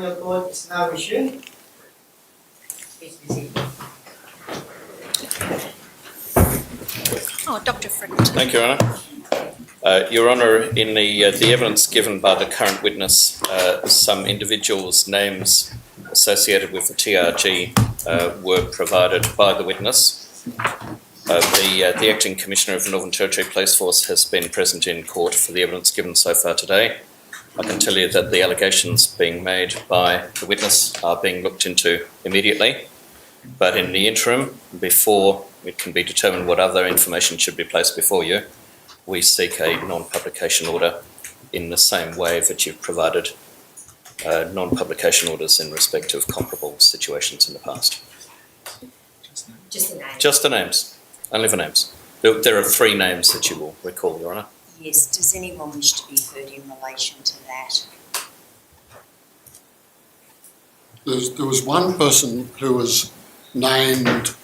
coronial court is now resumed. Please be seated. Oh, Dr. Friend. Thank you, Your Honour. Your Honour, in the evidence given by the current witness, some individuals' names associated with the TRG were provided by the witness. The Acting Commissioner of the Northern Territory Police Force has been present in court for the evidence given so far today. I can tell you that the allegations being made by the witness are being looked into immediately, but in the interim, before it can be determined what other information should be placed before you, we seek a non-publication order in the same way that you've provided non-publication orders in respect of comparable situations in the past. Just the name. Just the names, only the names. There are 3 names that you will recall, Your Honour. Yes, does anyone wish to be heard in relation to that? There was one person who was named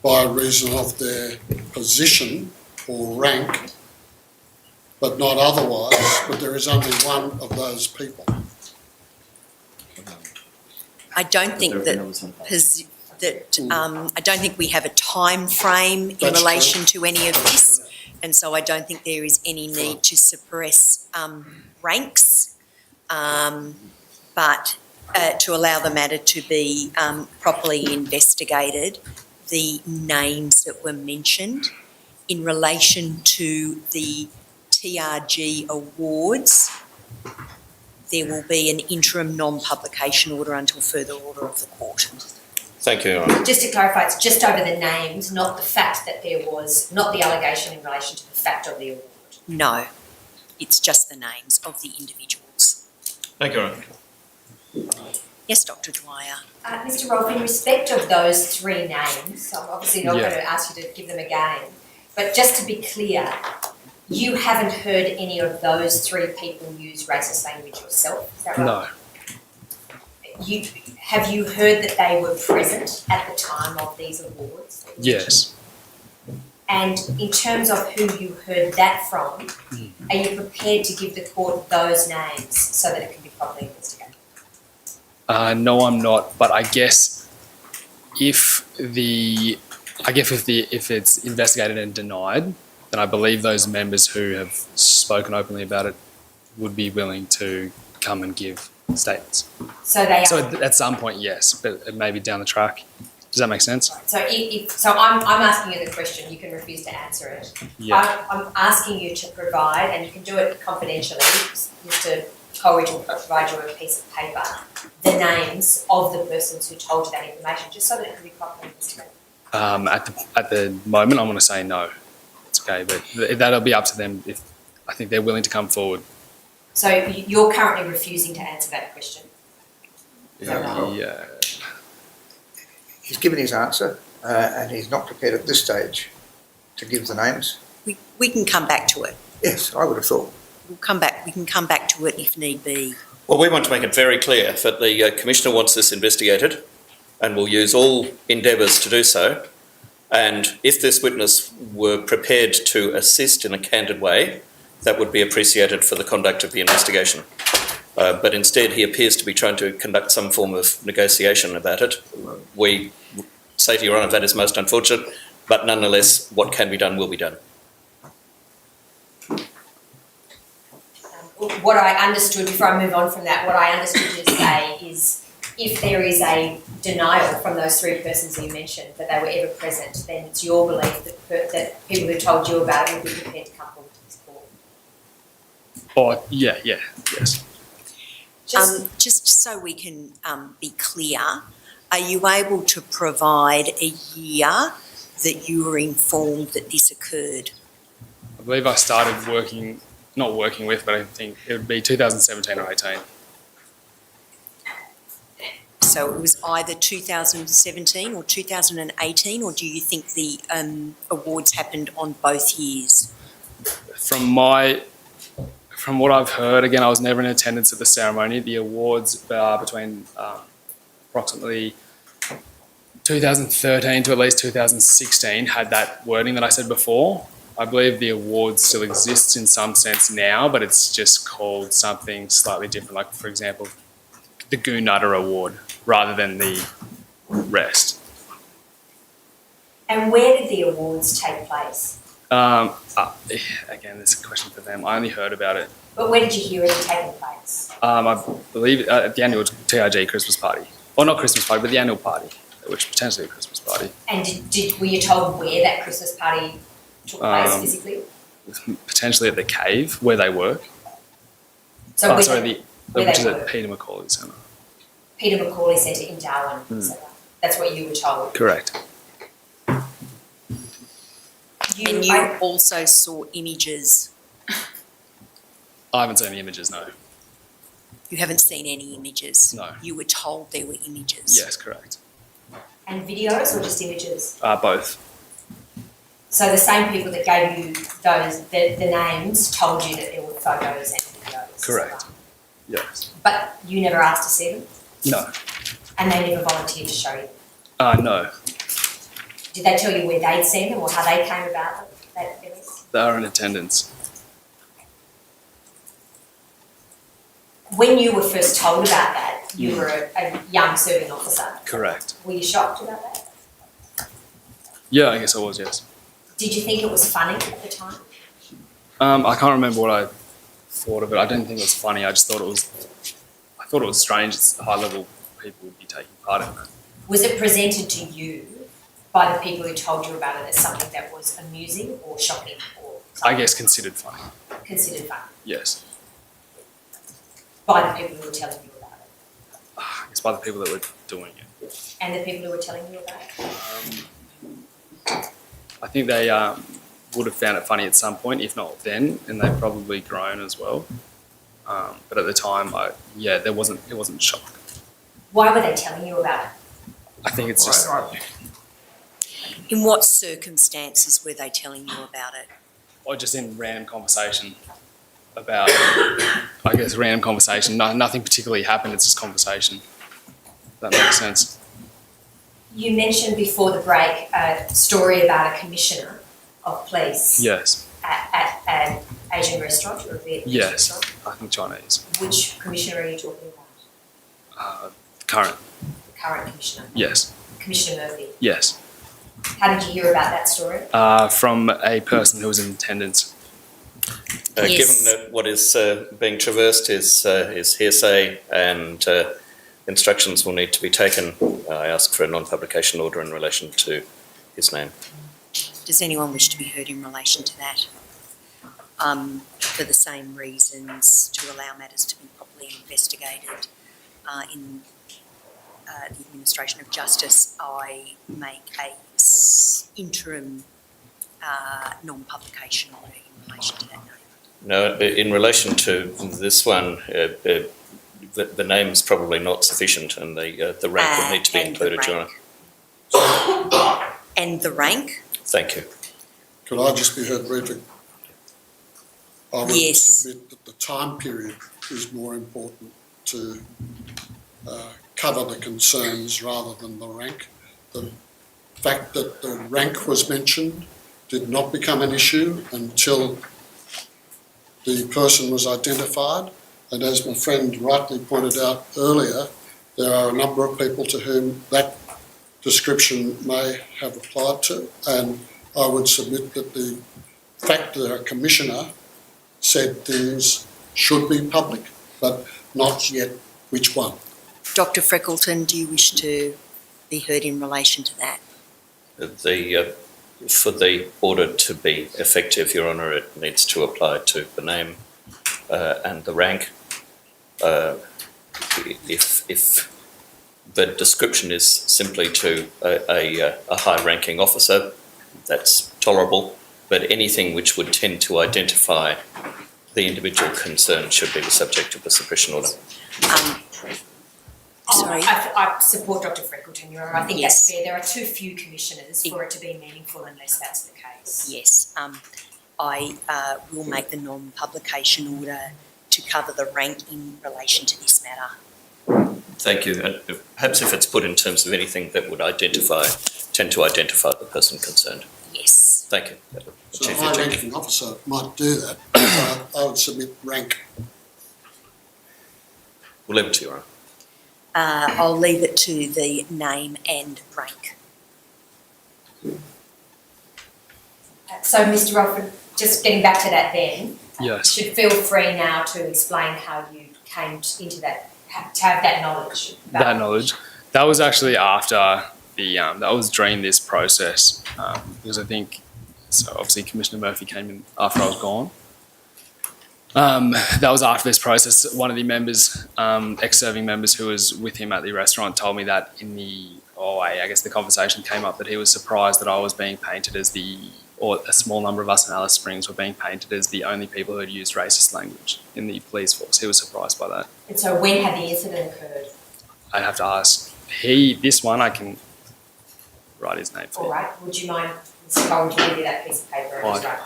by reason of their position or rank, but not otherwise, but there is only one of those people. I don't think I don't think we have a time frame in That's relation correct. to any of this, and so I don't think there is any need to suppress ranks, but to allow the matter to be properly investigated. The names that were mentioned in relation to the TRG awards, there will be an interim non-publication order until further order of the court. Thank you, Your Honour. Just to clarify, it's just over the names, not the fact that there was, not the allegation in relation to the fact of the award. No, it's just the names of the individuals. Thank you, Your Honour. Yes, Dr. Dwyer. Mr. Rolfe, in respect of those 3 names, I'm obviously not going to ask you to give them again, but just to be clear, you haven't heard any of those 3 people use racist language yourself, is that right? No. Have you heard that they were present at the time of these awards? Yes. And in terms of who you heard that from, are you prepared to give the court those names so that it can be properly investigated? No, I'm not. But I guess if it's investigated and denied, then I believe those members who have spoken openly about it would be willing to come and give statements. So they are. So at some point, yes, but it may be down the track. Does that make sense? So I'm asking you the question. You can refuse to answer it. Yeah. I'm asking you to provide, and you can do it confidentially. Mr. Coleridge will provide you a piece of paper, the names of the persons who told you that information, just so that it can be properly investigated. At the moment, I'm going to say no. It's okay, but that'll be up to them if I think they're willing to come forward. So you're currently refusing to answer that question. Is that right? Yeah. He's given his answer and he's not prepared at this stage to give the names. We can come back to it. Yes, I would have thought. We can come back to it if need be. Well, we want to make it very clear that the Commissioner wants this investigated and will use all endeavours to do so. And if this witness were prepared to assist in a candid way, that would be appreciated for the conduct of the investigation. But instead, he appears to be trying to conduct some form of negotiation about it. We say to Your Honour that is most unfortunate, but nonetheless, what can be done will be done. What I understood, before I move on from that, what I understood you to say is if there is a denial from those 3 persons you mentioned that they were ever present, then it's your belief that people who told you about it would be prepared to come forward to this court. Oh, yes. Just so we can be clear, are you able to provide a year that you were informed that this occurred? I believe I started not working with, but I think it would be 2017 or 18. So it was either 2017 or 2018, or do you think the awards happened on both years? From what I've heard, again, I was never in attendance at the ceremony. The awards are between approximately 2013 to at least 2016 had that wording that I said before. I believe the award still exists in some sense now, but it's just called something slightly different. Like, for example, the Goon Nutter Award rather than the rest. And where did the awards take place? Again, this is a question for them. I only heard about it. But where did you hear it had taken place? I believe at the annual TRG Christmas party. Or not Christmas party, but the annual party, which potentially a Christmas party. And were you told where that Christmas party took place physically? Potentially at the cave where they work. So which where is they at work? Peter Macaulay Centre. Peter Macaulay Centre in Darwin. So that's what you were told. Correct. And you also saw images. I haven't seen the images, no. You haven't seen any images? No. You were told there were images? Yes, correct. And videos or just images? Both. So the same people that gave you the names told you that there were photos and videos? Correct. Yes. But you never asked to see them? No. And they never volunteered to show you? No. Did they tell you where they'd seen them or how they came about them? They are in attendance. When you were first told about that, you were a young serving officer. Correct. Were you shocked about that? Yeah, I guess I was, yes. Did you think it was funny at the time? I can't remember what I thought of it. I didn't think it was funny. I thought it was strange. It's high level people would be taking part in it. Was it presented to you by the people who told you about it as something that was amusing or shocking or I guess considered funny. considered fun Yes. by the people who were telling you about it? I guess by the people that were doing it. And the people who were telling you about it? I think they would have found it funny at some point, if not then, and they've probably grown as well. But at the time, it wasn't shock. Why were they telling you about it? I think it's just In what circumstances were they telling you about it? or just in random conversation about, random conversation. Nothing particularly happened. It's just conversation. If that makes sense. You mentioned before the break a story about a commissioner of police Yes. at an Asian restaurant or a Vietnamese Yes. restaurant. I think Chinese. Which commissioner are you talking about? Current. The current commissioner, Yes. Commissioner Murphy. Yes. How did you hear about that story? From a person who was in attendance. Yes. Given that what is being traversed is hearsay and instructions will need to be taken, I ask for a non-publication order in relation to his name. Does anyone wish to be heard in relation to that? For the same reasons, to allow matters to be properly investigated in the administration of justice, I make a interim non-publication order in relation to that name. No, in relation to this one, the name is probably not sufficient and the rank would need to be And the included, Your Honour. rank. And the rank? Thank you. Could I just be heard briefly? I would Yes. submit that the time period is more important to cover the concerns rather than the rank. The fact that the rank was mentioned did not become an issue until the person was identified. And as my friend rightly pointed out earlier, there are a number of people to whom that description may have applied to. And I would submit that the fact that a commissioner said things should be public, but not yet which one. Dr. Freckleton, do you wish to be heard in relation to that? For the order to be effective, Your Honour, it needs to apply to the name and the rank. If the description is simply to a high-ranking officer, that's tolerable, but anything which would tend to identify the individual concerned should be the subject of the suppression order. Sorry. I support Dr. Freckleton, Your Honour. I think Yes. that's fair. There are too few commissioners for it to be meaningful unless that's the case. Yes, I will make the non-publication order to cover the rank in relation to this matter. Thank you. And perhaps if it's put in terms of anything that would tend to identify the person concerned. Yes. Thank you. That would So a achieve the objective. high-ranking officer might do that. I would submit rank. We'll leave it to Your Honour. I'll leave it to the name and rank. So, Mr. Rolford, just getting back to that then, Yes. you should feel free now to explain how you came into that, to have that knowledge. That knowledge. That was actually after that was during this process, because I think, so obviously Commissioner Murphy came in after I was gone. That was after this process. One of the members, ex-serving members who was with him at the restaurant, told me that I guess the conversation came up that he was surprised that I was being painted as or a small number of us in Alice Springs were being painted as the only people who had used racist language in the police force. He was surprised by that. And so when had the incident occurred? I'd have to ask. This one I can write his name for. All right, would you mind, Mr. Cole, would you give me that piece of paper? Right. Right.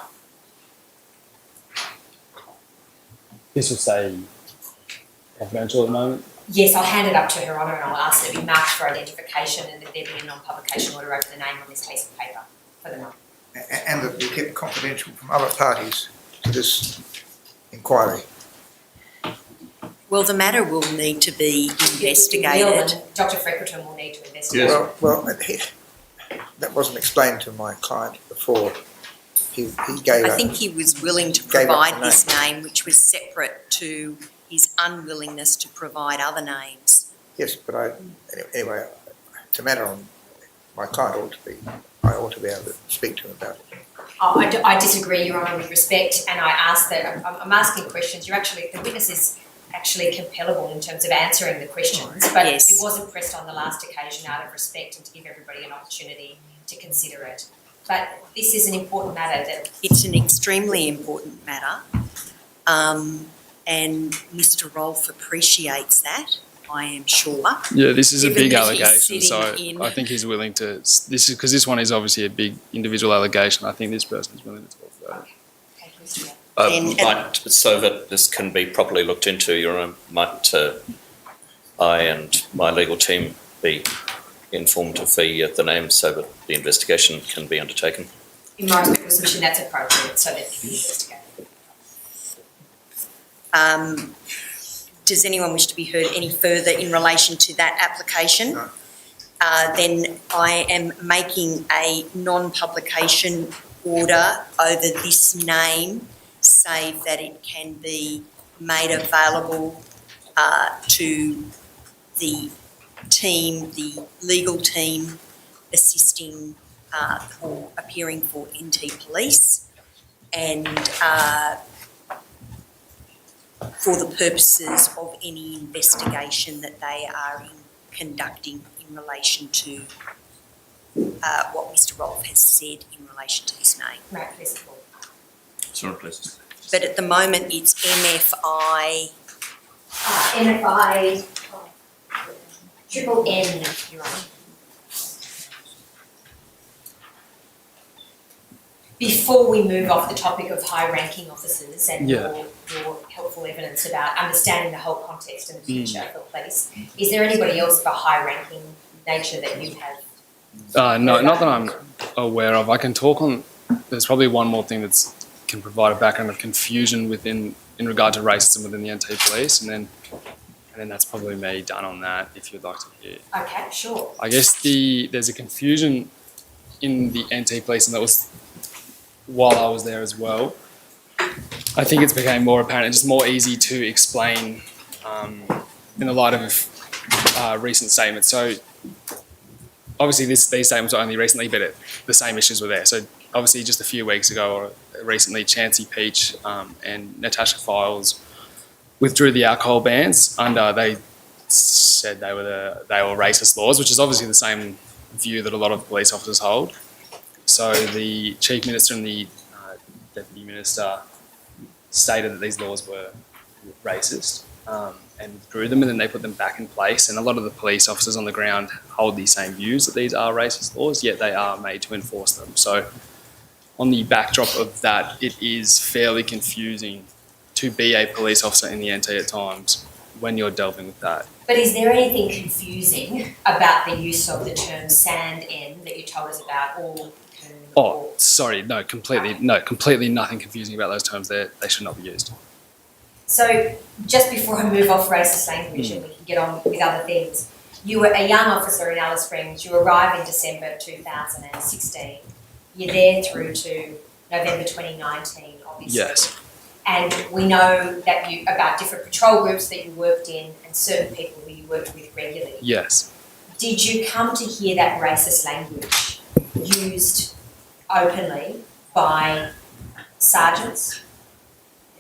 This will say confidential at the moment. Yes, I'll hand it up to Her Honour and I'll ask that it be marked for identification and that there be a non-publication order over the name on this piece of paper for the number. And that be kept confidential from other parties to this inquiry. Well, the matter will need to be investigated. And Dr. Freckleton will need to investigate. Well, that wasn't explained to my client before. He gave I up. think he was willing to Gave up provide the this name, which was separate to his unwillingness to provide other names. Yes, but anyway, it's a matter on my client I ought to be able to speak to him about it. Oh, I disagree, Your Honour, with respect, and I ask that, I'm asking questions, the witness is actually compellable in terms of answering the questions, but Yes. it wasn't pressed on the last occasion out of respect and to give everybody an opportunity to consider it. But this is an important matter that... It's an extremely important matter, and Mr. Rolfe appreciates that, I am sure. Yeah, this is a Given big that he's allegation, so sitting I think he's willing to. Because this one is obviously a big individual allegation. I think this person is willing to talk about it. Okay, Mr. Chair. So that this can be properly looked into, Your Honour, might I and my legal team be informed of the names so that the investigation can be undertaken? In my respectful submission, that's appropriate, so that it can be investigated. Does anyone wish to be heard any further in relation to that application? No. Then I am making a non-publication order over this name, save that it can be made available to the team, the legal team assisting or appearing for NT Police, and for the purposes of any investigation that they are conducting in relation to what Mr. Rolfe has said in relation to this name. Right, please support. Sorry, please. But at the moment, it's MFI. MFI, triple N, Your Honour. Before we move off the topic of high-ranking officers and your helpful evidence about understanding the whole context and the future of the police, is there anybody else of a high-ranking nature that you have? No, not that I'm aware of. I can talk on. There's probably one more thing that can provide a background of confusion in regard to racism within the NT Police, and then that's probably me done on that. If you'd like to hear. Okay, sure. I guess there's a confusion in the NT Police, and that was while I was there as well. I think it's became more apparent and just more easy to explain in the light of recent statements. So obviously these statements are only recently, but the same issues were there. So obviously just a few weeks ago or recently, Chancey Peach and Natasha Files withdrew the alcohol bans under, they said they were racist laws, which is obviously the same view that a lot of police officers hold. So the Chief Minister and the Deputy Minister stated that these laws were racist and withdrew them, and then they put them back in place. And a lot of the police officers on the ground hold these same views that these are racist laws, yet they are made to enforce them. So on the backdrop of that, it is fairly confusing to be a police officer in the NT at times when you're delving with that. But is there anything confusing about the use of the term sand N that you told us about, or Sorry, completely nothing confusing about those terms. They should not be used. So just before I move off racist language and we can get on with other things, you were a young officer in Alice Springs. You arrived in December 2016. You're there through to November 2019, obviously. Yes. And we know that about different patrol groups that you worked in and certain people who you worked with regularly. Yes. Did you come to hear that racist language used openly by sergeants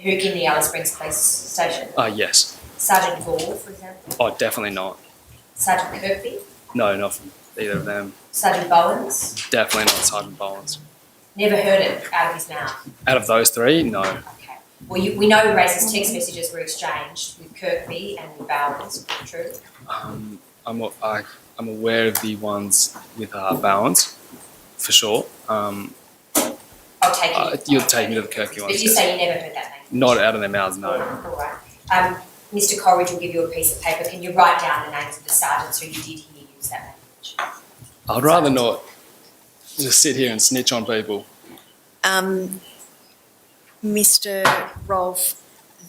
who in the Alice Springs Police Station? Yes. Sergeant Gore, for example? Oh, definitely not. Sergeant Kirkby? No, not from either of them. Sergeant Bowens? Definitely not Sergeant Bowens. Never heard it out of his mouth? Out of those three, no. Okay. Well, we know racist text messages were exchanged with Kirkby and with Bowens, true? I'm aware of the ones with Bowens, for sure. I'll take it. You'll take me to the Kirky ones. But you say you never heard that language? Not out of their mouths, no. All right. Mr. Coleridge will give you a piece of paper. Can you write down the names of the sergeants who you did hear use that language? I'd rather not just sit here and snitch on people. Mr. Rolfe,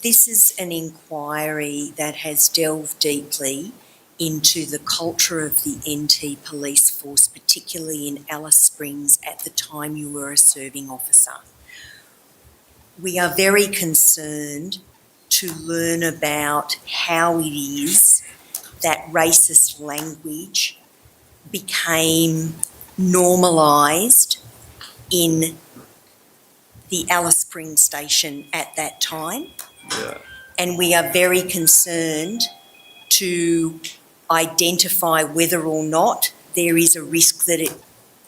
this is an inquiry that has delved deeply into the culture of the NT police force, particularly in Alice Springs at the time you were a serving officer. We are very concerned to learn about how it is that racist language became normalised in the Alice Springs station at that time. Yeah. And we are very concerned to identify whether or not there is a risk that it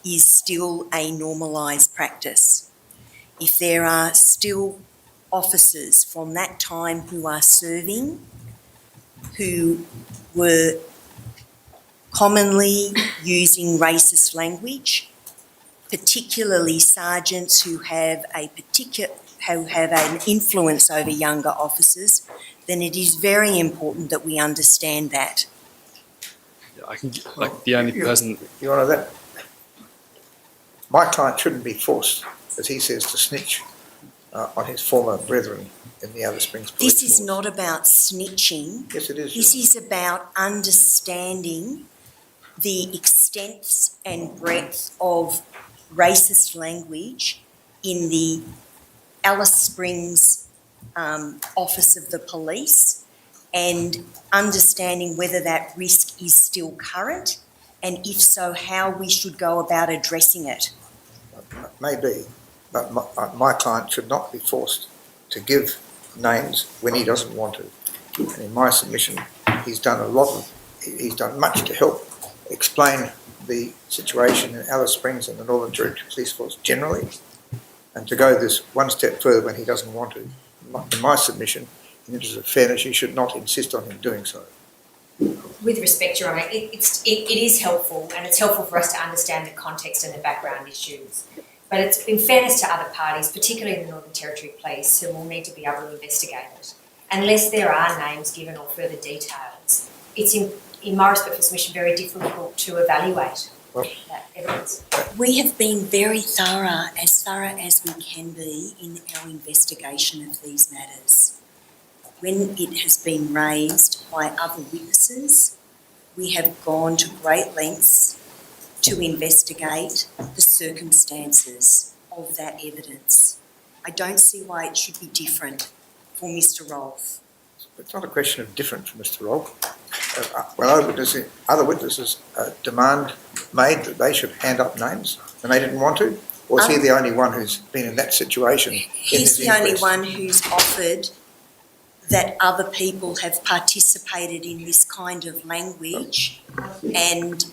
is still a normalised practice. If there are still officers from that time who are serving who were commonly using racist language, particularly sergeants who have an influence over younger officers, then it is very important that we understand that. I can the only person. Your Honour, that my client shouldn't be forced, as he says, to snitch on his former brethren in the Alice Springs Police This is force. not about snitching. Yes, it is. This is about understanding the extent and breadth of racist language in the Alice Springs Office of the Police and understanding whether that risk is still current and if so, how we should go about addressing it. Maybe, but my client should not be forced to give names when he doesn't want to. And in my submission, he's done much to help explain the situation in Alice Springs and the Northern Territory Police Force generally, and to go this one step further when he doesn't want to. In my submission, in the interest of fairness, you should not insist on him doing so. With respect, Your Honour, it is helpful, and it's helpful for us to understand the context and the background issues. But it's in fairness to other parties, particularly the Northern Territory Police, who will need to be able to investigate it. Unless there are names given or further details, it's in my respectful submission very difficult to evaluate that evidence. We have been very thorough as we can be in our investigation of these matters. When it has been raised by other witnesses, we have gone to great lengths to investigate the circumstances of that evidence. I don't see why it should be different for Mr. Rolfe. It's not a question of different from Mr. Rolfe. Other witnesses demand made that they should hand up names and they didn't want to? Or is he the only one who's been in that situation? He's the only one who's offered that other people have participated in this kind of language and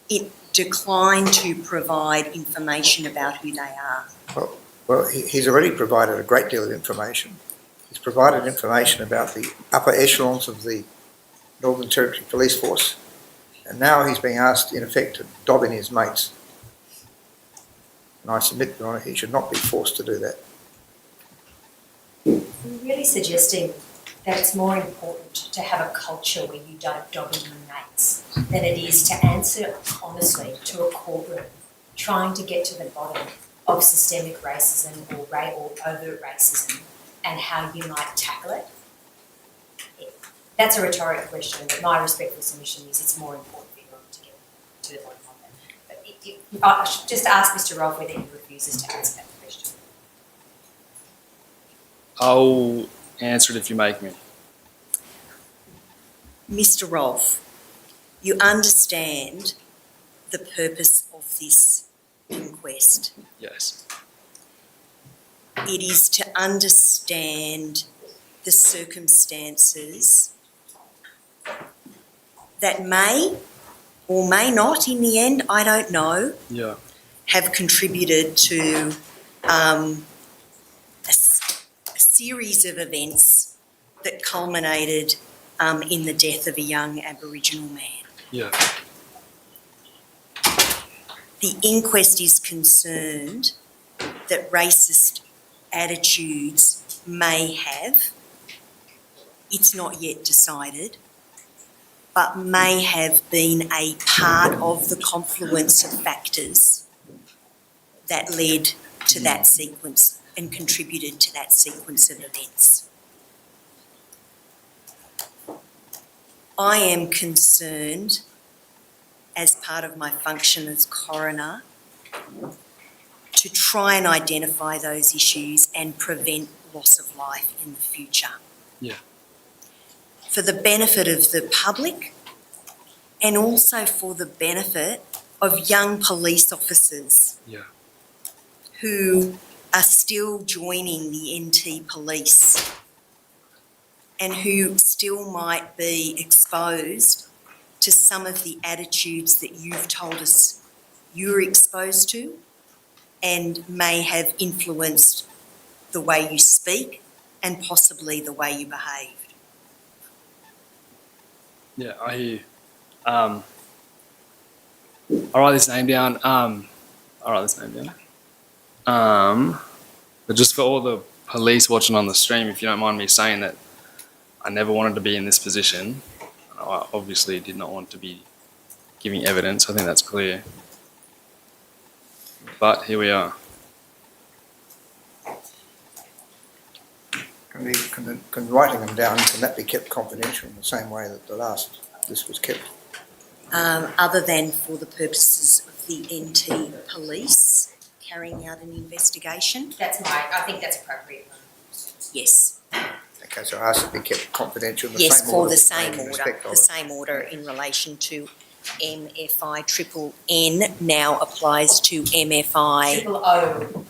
it declined to provide information about who they are. Well, he's already provided a great deal of information. He's provided information about the upper echelons of the Northern Territory Police Force, and now he's being asked, in effect, to dob in his mates. And I submit, Your Honour, he should not be forced to do that. You're really suggesting that it's more important to have a culture where you don't dob in your mates than it is to answer honestly to a courtroom trying to get to the bottom of systemic racism or overt racism and how you might tackle it? That's a rhetorical question, but my respectful submission is it's more important for everyone to get to the bottom of it. But I should just ask Mr. Rolfe whether he refuses to answer that question. I'll answer it if you make me. Mr. Rolfe, you understand the purpose of this inquest. Yes. It is to understand the circumstances that may or may not, in the end, I don't know, Yeah. have contributed to a series of events that culminated in the death of a young Aboriginal man. Yeah. The inquest is concerned that racist attitudes may have, it's not yet decided, but may have been a part of the confluence of factors that led to that sequence and contributed to that sequence of events. I am concerned, as part of my function as coroner, to try and identify those issues and prevent loss of life in the future. Yeah. For the benefit of the public and also for the benefit of young police officers Yeah. who are still joining the NT police and who still might be exposed to some of the attitudes that you've told us you're exposed to and may have influenced the way you speak and possibly the way you behaved. Yeah, I hear you. I'll write this name down. But just for all the police watching on the stream, if you don't mind me saying that I never wanted to be in this position. I obviously did not want to be giving evidence. I think that's clear. But here we are. Can writing them down, can that be kept confidential in the same way that this was kept? Other than for the purposes of the NT police carrying out an investigation? I think that's appropriate. Yes. Okay, so I asked it to be kept confidential in the Yes, same for order. the same in order, respect of the it. same order in relation to MFI triple N now applies to MFI. Triple O.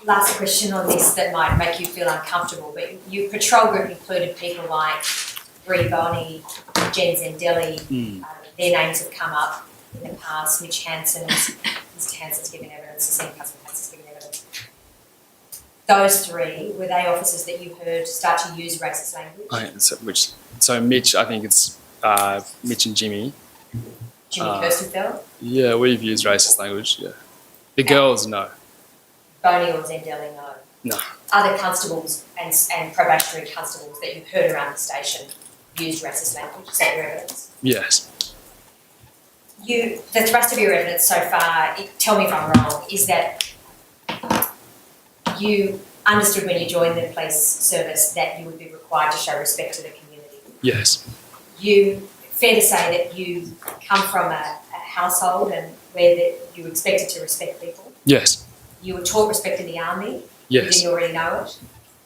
Last question on this that might make you feel uncomfortable, but your patrol group included people like Bree Boney, Jen Zendelli, their names have come up in the past, Mitch Hansen, Mr Hansen's given evidence, the senior cousin Hansen's given evidence. Those three, were they officers that you heard start to use racist language? So Mitch, I think it's Mitch and Jimmy. Jimmy Kirstenfeld? Yeah, we've used racist language, yeah. The girls, no. Boney or Zendelli, no. No. Other constables and probationary constables that you've heard around the station used racist language, is that your evidence? Yes. The thrust of your evidence so far, tell me if I'm wrong, is that you understood when you joined the police service that you would be required to show respect to the community. Yes. Fair to say that you come from a household and where you were expected to respect people. Yes. You were taught respect in the army. Yes. You didn't already know it.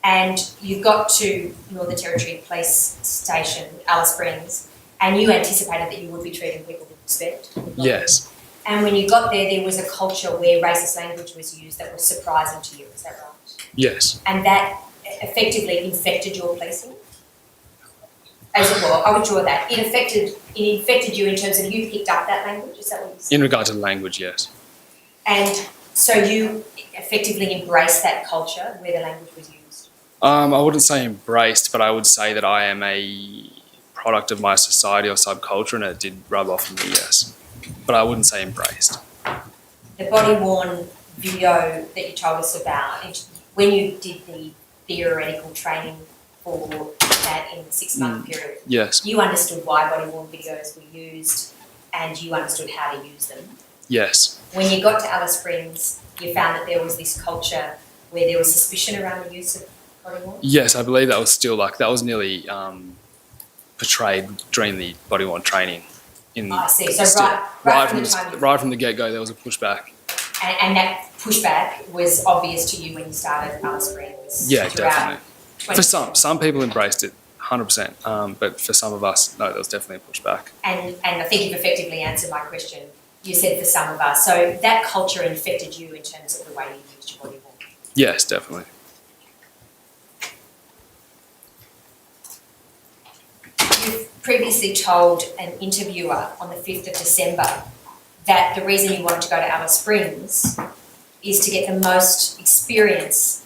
And you got to Northern Territory Police Station, Alice Springs, and you anticipated that you would be treating people with respect. Yes. And when you got there was a culture where racist language was used that was surprising to you, is that right? Yes. And that effectively infected your policing? As it were, I would draw that. It infected you in terms of you picked up that language, is that what you said? In regard to the language, yes. And so you effectively embraced that culture where the language was used? I wouldn't say embraced, but I would say that I am a product of my society or subculture, and it did rub off on me, yes. But I wouldn't say embraced. The body-worn video that you told us about, when you did the theoretical training for that in the 6-month period. Yes. You understood why body-worn videos were used and you understood how to use them. Yes. When you got to Alice Springs, you found that there was this culture where there was suspicion around the use of body-worn? Yes, I believe that was still that was nearly portrayed during the body-worn training. I see. So right from the get-go, there was a pushback. And that pushback was obvious to you when you started Alice Springs? Yeah, throughout definitely. For some people embraced it 100%, but for some of us, no, there was definitely a pushback. And I think you've effectively answered my question. You said for some of us. So that culture infected you in terms of the way you used your body-worn? Yes, definitely. You've previously told an interviewer on the 5th of December that the reason you wanted to go to Alice Springs is to get the most experience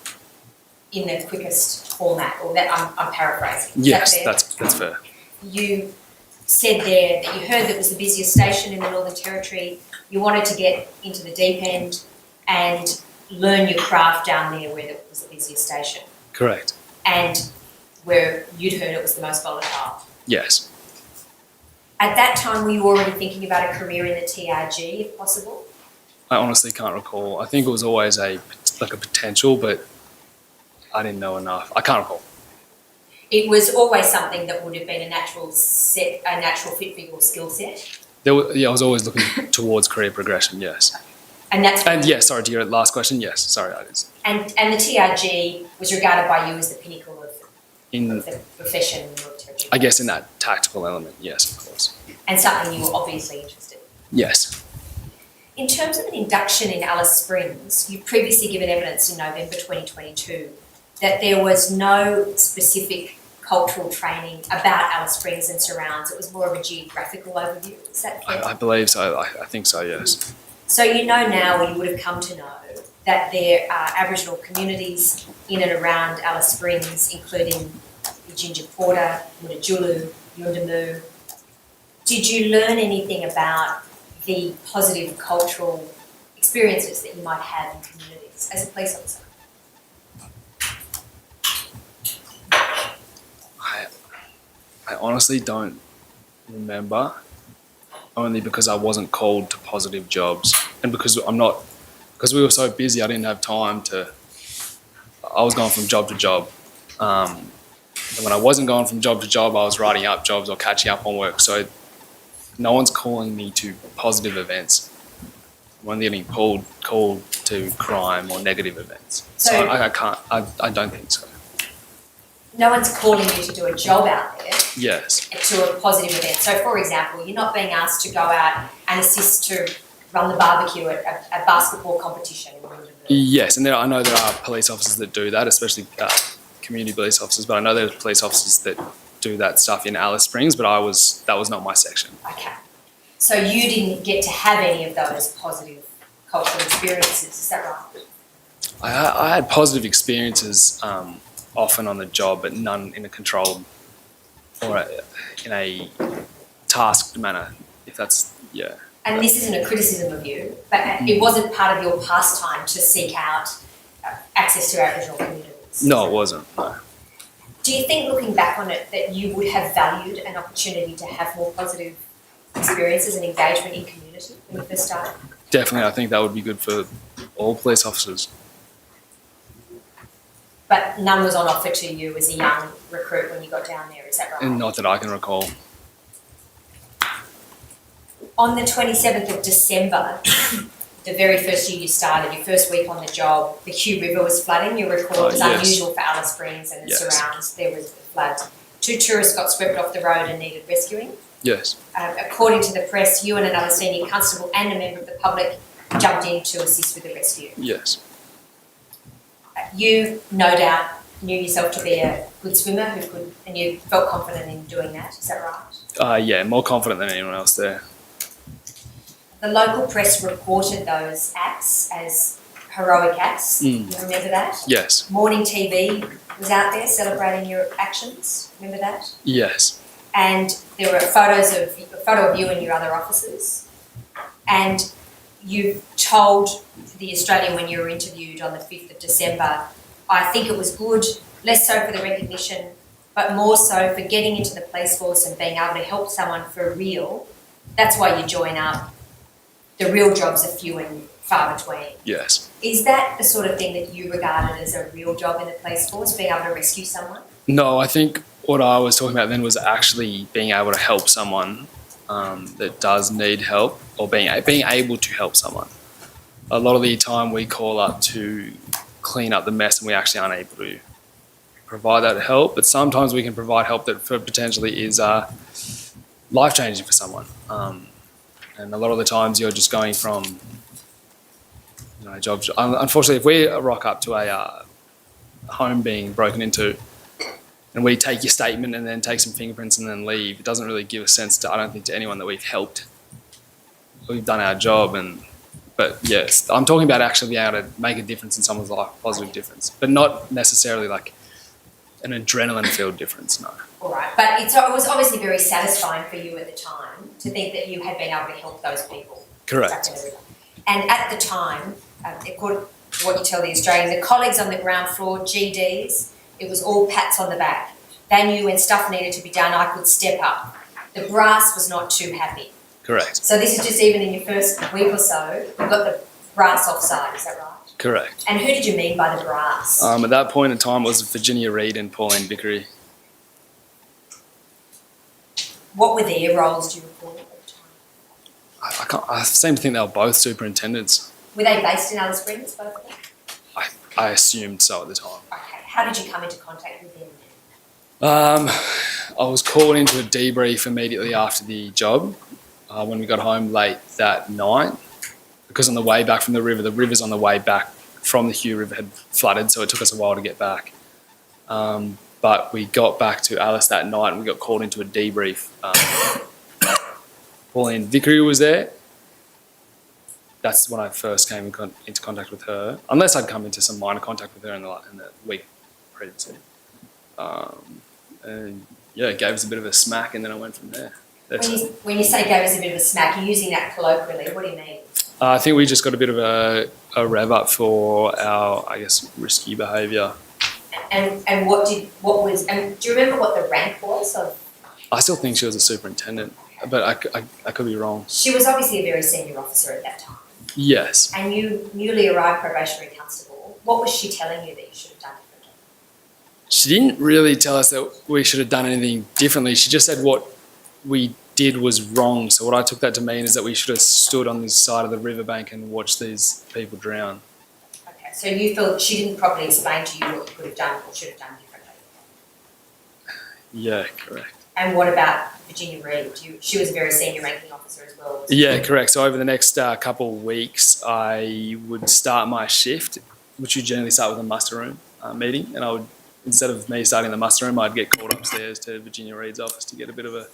in the quickest format, or that I'm paraphrasing. Is Yes, that fair? that's fair. You said there that you heard that it was the busiest station in the Northern Territory. You wanted to get into the deep end and learn your craft down there where it was the busiest station, Correct. and where you'd heard it was the most volatile. Yes. At that time, were you already thinking about a career in the TRG, if possible? I honestly can't recall. I think it was always a potential, but I didn't know enough. I can't recall. It was always something that would have been a natural fit for your skill set. I was always looking towards career progression. Yes. And that's And yes, sorry, to your last question. Yes, sorry, I did. and the TRG was regarded by you as the pinnacle of In the profession in the Northern Territory. I guess in that tactical element, yes, of course. And something you were obviously interested in. Yes. In terms of an induction in Alice Springs, you've previously given evidence in November 2022 that there was no specific cultural training about Alice Springs and surrounds. It was more of a geographical overview. Is that fair? I believe so. I think so, yes. So you know now, or you would have come to know, that there are Aboriginal communities in and around Alice Springs, including the Ginger Porter, Mudajulu, Yundamu. Did you learn anything about the positive cultural experiences that you might have in communities as a police officer? I honestly don't remember, only because I wasn't called to positive jobs, and because we were so busy, I didn't have time to. I was going from job to job, and when I wasn't going from job to job, I was writing up jobs or catching up on work. So no one's calling me to positive events. I'm only getting called to crime or negative events. So I can't. I don't think so. No one's calling you to do a job out there. Yes. To a positive event. So, for example, you're not being asked to go out and assist to run the barbecue at a basketball competition. Yes, and I know there are police officers that do that, especially community police officers. But I know there's police officers that do that stuff in Alice Springs. But that was not my section. Okay. So you didn't get to have any of those positive cultural experiences. Is that right? I had positive experiences often on the job, but none in a controlled or in a tasked manner. If that's And this isn't a criticism of you, but it wasn't part of your pastime to seek out access to Aboriginal communities. No, it wasn't. No. Do you think, looking back on it, that you would have valued an opportunity to have more positive experiences and engagement in community when you first started? Definitely, I think that would be good for all police officers. But none was on offer to you as a young recruit when you got down there, is that right? And not that I can recall. On the 27th of December, the very first year you started, your first week on the job, the Hugh River was flooding. You recall it was yes. unusual for Alice Springs and the Yes. surrounds. There was a flood. 2 tourists got swept off the road and needed rescuing. Yes. According to the press, you and another senior constable and a member of the public jumped in to assist with the rescue. Yes. You, no doubt, knew yourself to be a good swimmer and you felt confident in doing that. Is that right? Yeah, more confident than anyone else there. The local press reported those acts as heroic acts. You remember that? Yes. Morning TV was out there celebrating your actions. Remember that? Yes. And there were a photo of you and your other officers. And you told the Australian when you were interviewed on the 5th of December, I think it was good, less so for the recognition but more so for getting into the police force and being able to help someone for real. That's why you join up. The real jobs are few and far between. Yes. Is that the sort of thing that you regarded as a real job in the police force, being able to rescue someone? No, I think what I was talking about then was actually being able to help someone that does need help, or being able to help someone. A lot of the time we call up to clean up the mess and we actually aren't able to provide that help, but sometimes we can provide help that potentially is life-changing for someone. And a lot of the times you're just going from jobs. Unfortunately, if we rock up to a home being broken into and we take your statement and then take some fingerprints and then leave, it doesn't really give a sense I don't think, to anyone that we've helped. We've done our job, but yes, I'm talking about actually being able to make a difference in someone's life, a positive difference, but not necessarily like an adrenaline-filled difference, no. All right, but it was obviously very satisfying for you at the time to think that you had been able to help those people. Correct. Stuck in the river. And at the time, according to what you tell the Australian, the colleagues on the ground floor, GDs, it was all pats on the back. They knew when stuff needed to be done, I could step up. The brass was not too happy. Correct. So this is just even in your first week or so, you've got the brass offside, is that right? Correct. And who did you mean by the brass? At that point in time, it was Virginia Reed and Pauline Vickery. What were their roles, do you recall, at the time? I seem to think they were both superintendents. Were they based in Alice Springs, both of them? I assumed so at the time. Okay. How did you come into contact with them I was called into a debrief immediately after the job when we got home late that night, because on the way back from the rivers on the way back from the Hugh River had flooded, so it took us a while to get back. But we got back to Alice that night and we got called into a debrief. Pauline Vickery was there. That's when I first came into contact with her, unless I'd come into some minor contact with her in the week previously. And yeah, it gave us a bit of a smack and then I went from there. When you say gave us a bit of a smack, you're using that colloquially, what do you mean? I think we just got a bit of a rev up for our, I guess, risky behaviour. And do you remember what the rank was of? I still think she was a superintendent, but I could be wrong. She was obviously a very senior officer at that time. Yes. And you newly arrived probationary constable. What was she telling you that you should have done differently? She didn't really tell us that we should have done anything differently. She just said what we did was wrong. So what I took that to mean is that we should have stood on this side of the riverbank and watched these people drown. Okay, so you felt she didn't properly explain to you what you could have done or should have done differently? Yeah, correct. And what about Virginia Reed? She was a very senior ranking officer as well. Yeah, correct. So over the next couple of weeks, I would start my shift, which would generally start with a muster room meeting, and I would, instead of me starting the muster room, I'd get called upstairs to Virginia Reed's office to get a bit of a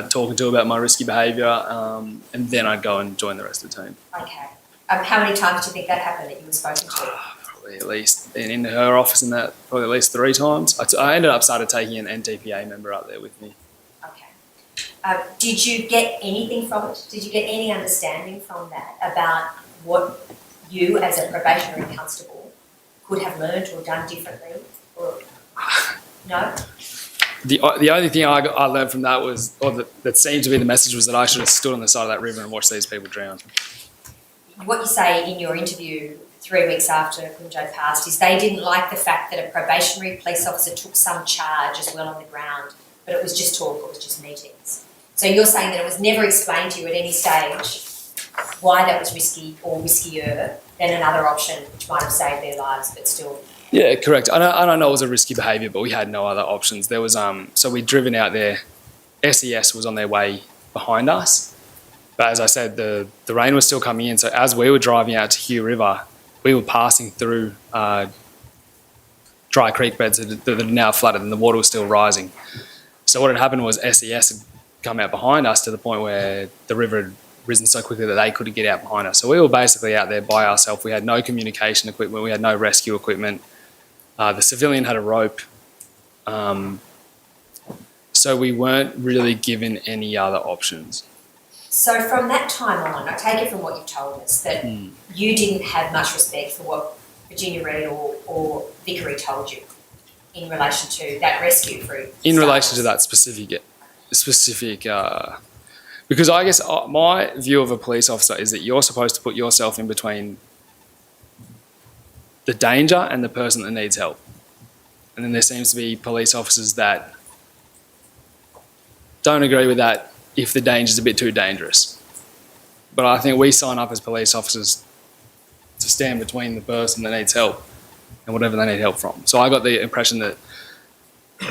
talking to about my risky behaviour, and then I'd go and join the rest of the team. Okay. How many times do you think that happened that you were spoken to? Probably at least in her office, and that probably at least 3 times. I ended up started taking an NTPA member up there with me. Okay. Did you get anything from it? Did you get any understanding from that about what you as a probationary constable could have learned or done differently? Or no? The only thing I learned from that was, or that seemed to be the message, was that I should have stood on the side of that river and watched these people drown. What you say in your interview 3 weeks after Kumanjayi passed is they didn't like the fact that a probationary police officer took some charge as well on the ground, but it was just talk, it was just meetings. So you're saying that it was never explained to you at any stage why that was risky or riskier than another option, which might have saved their lives, but still. Yeah, correct. I don't know it was a risky behaviour, but we had no other options. There was so we'd driven out there. SES was on their way behind us, but as I said, the rain was still coming in. So as we were driving out to Hugh River, we were passing through dry creek beds that are now flooded, and the water was still rising. So what had happened was SES had come out behind us to the point where the river had risen so quickly that they couldn't get out behind us. So we were basically out there by ourselves. We had no communication equipment. We had no rescue equipment. The civilian had a rope. So we weren't really given any other options. So from that time on, I take it from what you've told us that you didn't have much respect for what Virginia Reed or Vickery told you in relation to that rescue for In relation to that specific, because I guess my view of a police officer is that you're supposed to put yourself in between the danger and the person that needs help. And then there seems to be police officers that don't agree with that if the danger's a bit too dangerous. But I think we sign up as police officers to stand between the person that needs help and whatever they need help from. So I got the impression that,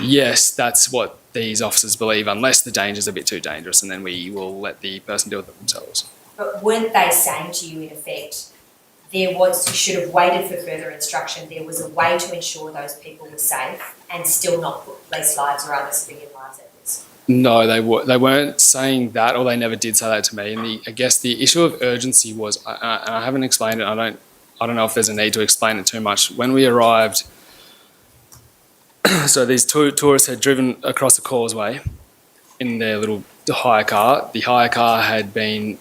yes, that's what these officers believe, unless the danger's a bit too dangerous, and then we will let the person deal with it themselves. But weren't they saying to you, in effect, you should have waited for further instruction, there was a way to ensure those people were safe and still not put police lives or other civilian lives at risk? No, they weren't saying that, or they never did say that to me. And I guess the issue of urgency was, and I haven't explained it, I don't know if there's a need to explain it too much. When we arrived, so these two tourists had driven across the causeway in their little hire car. The hire car had been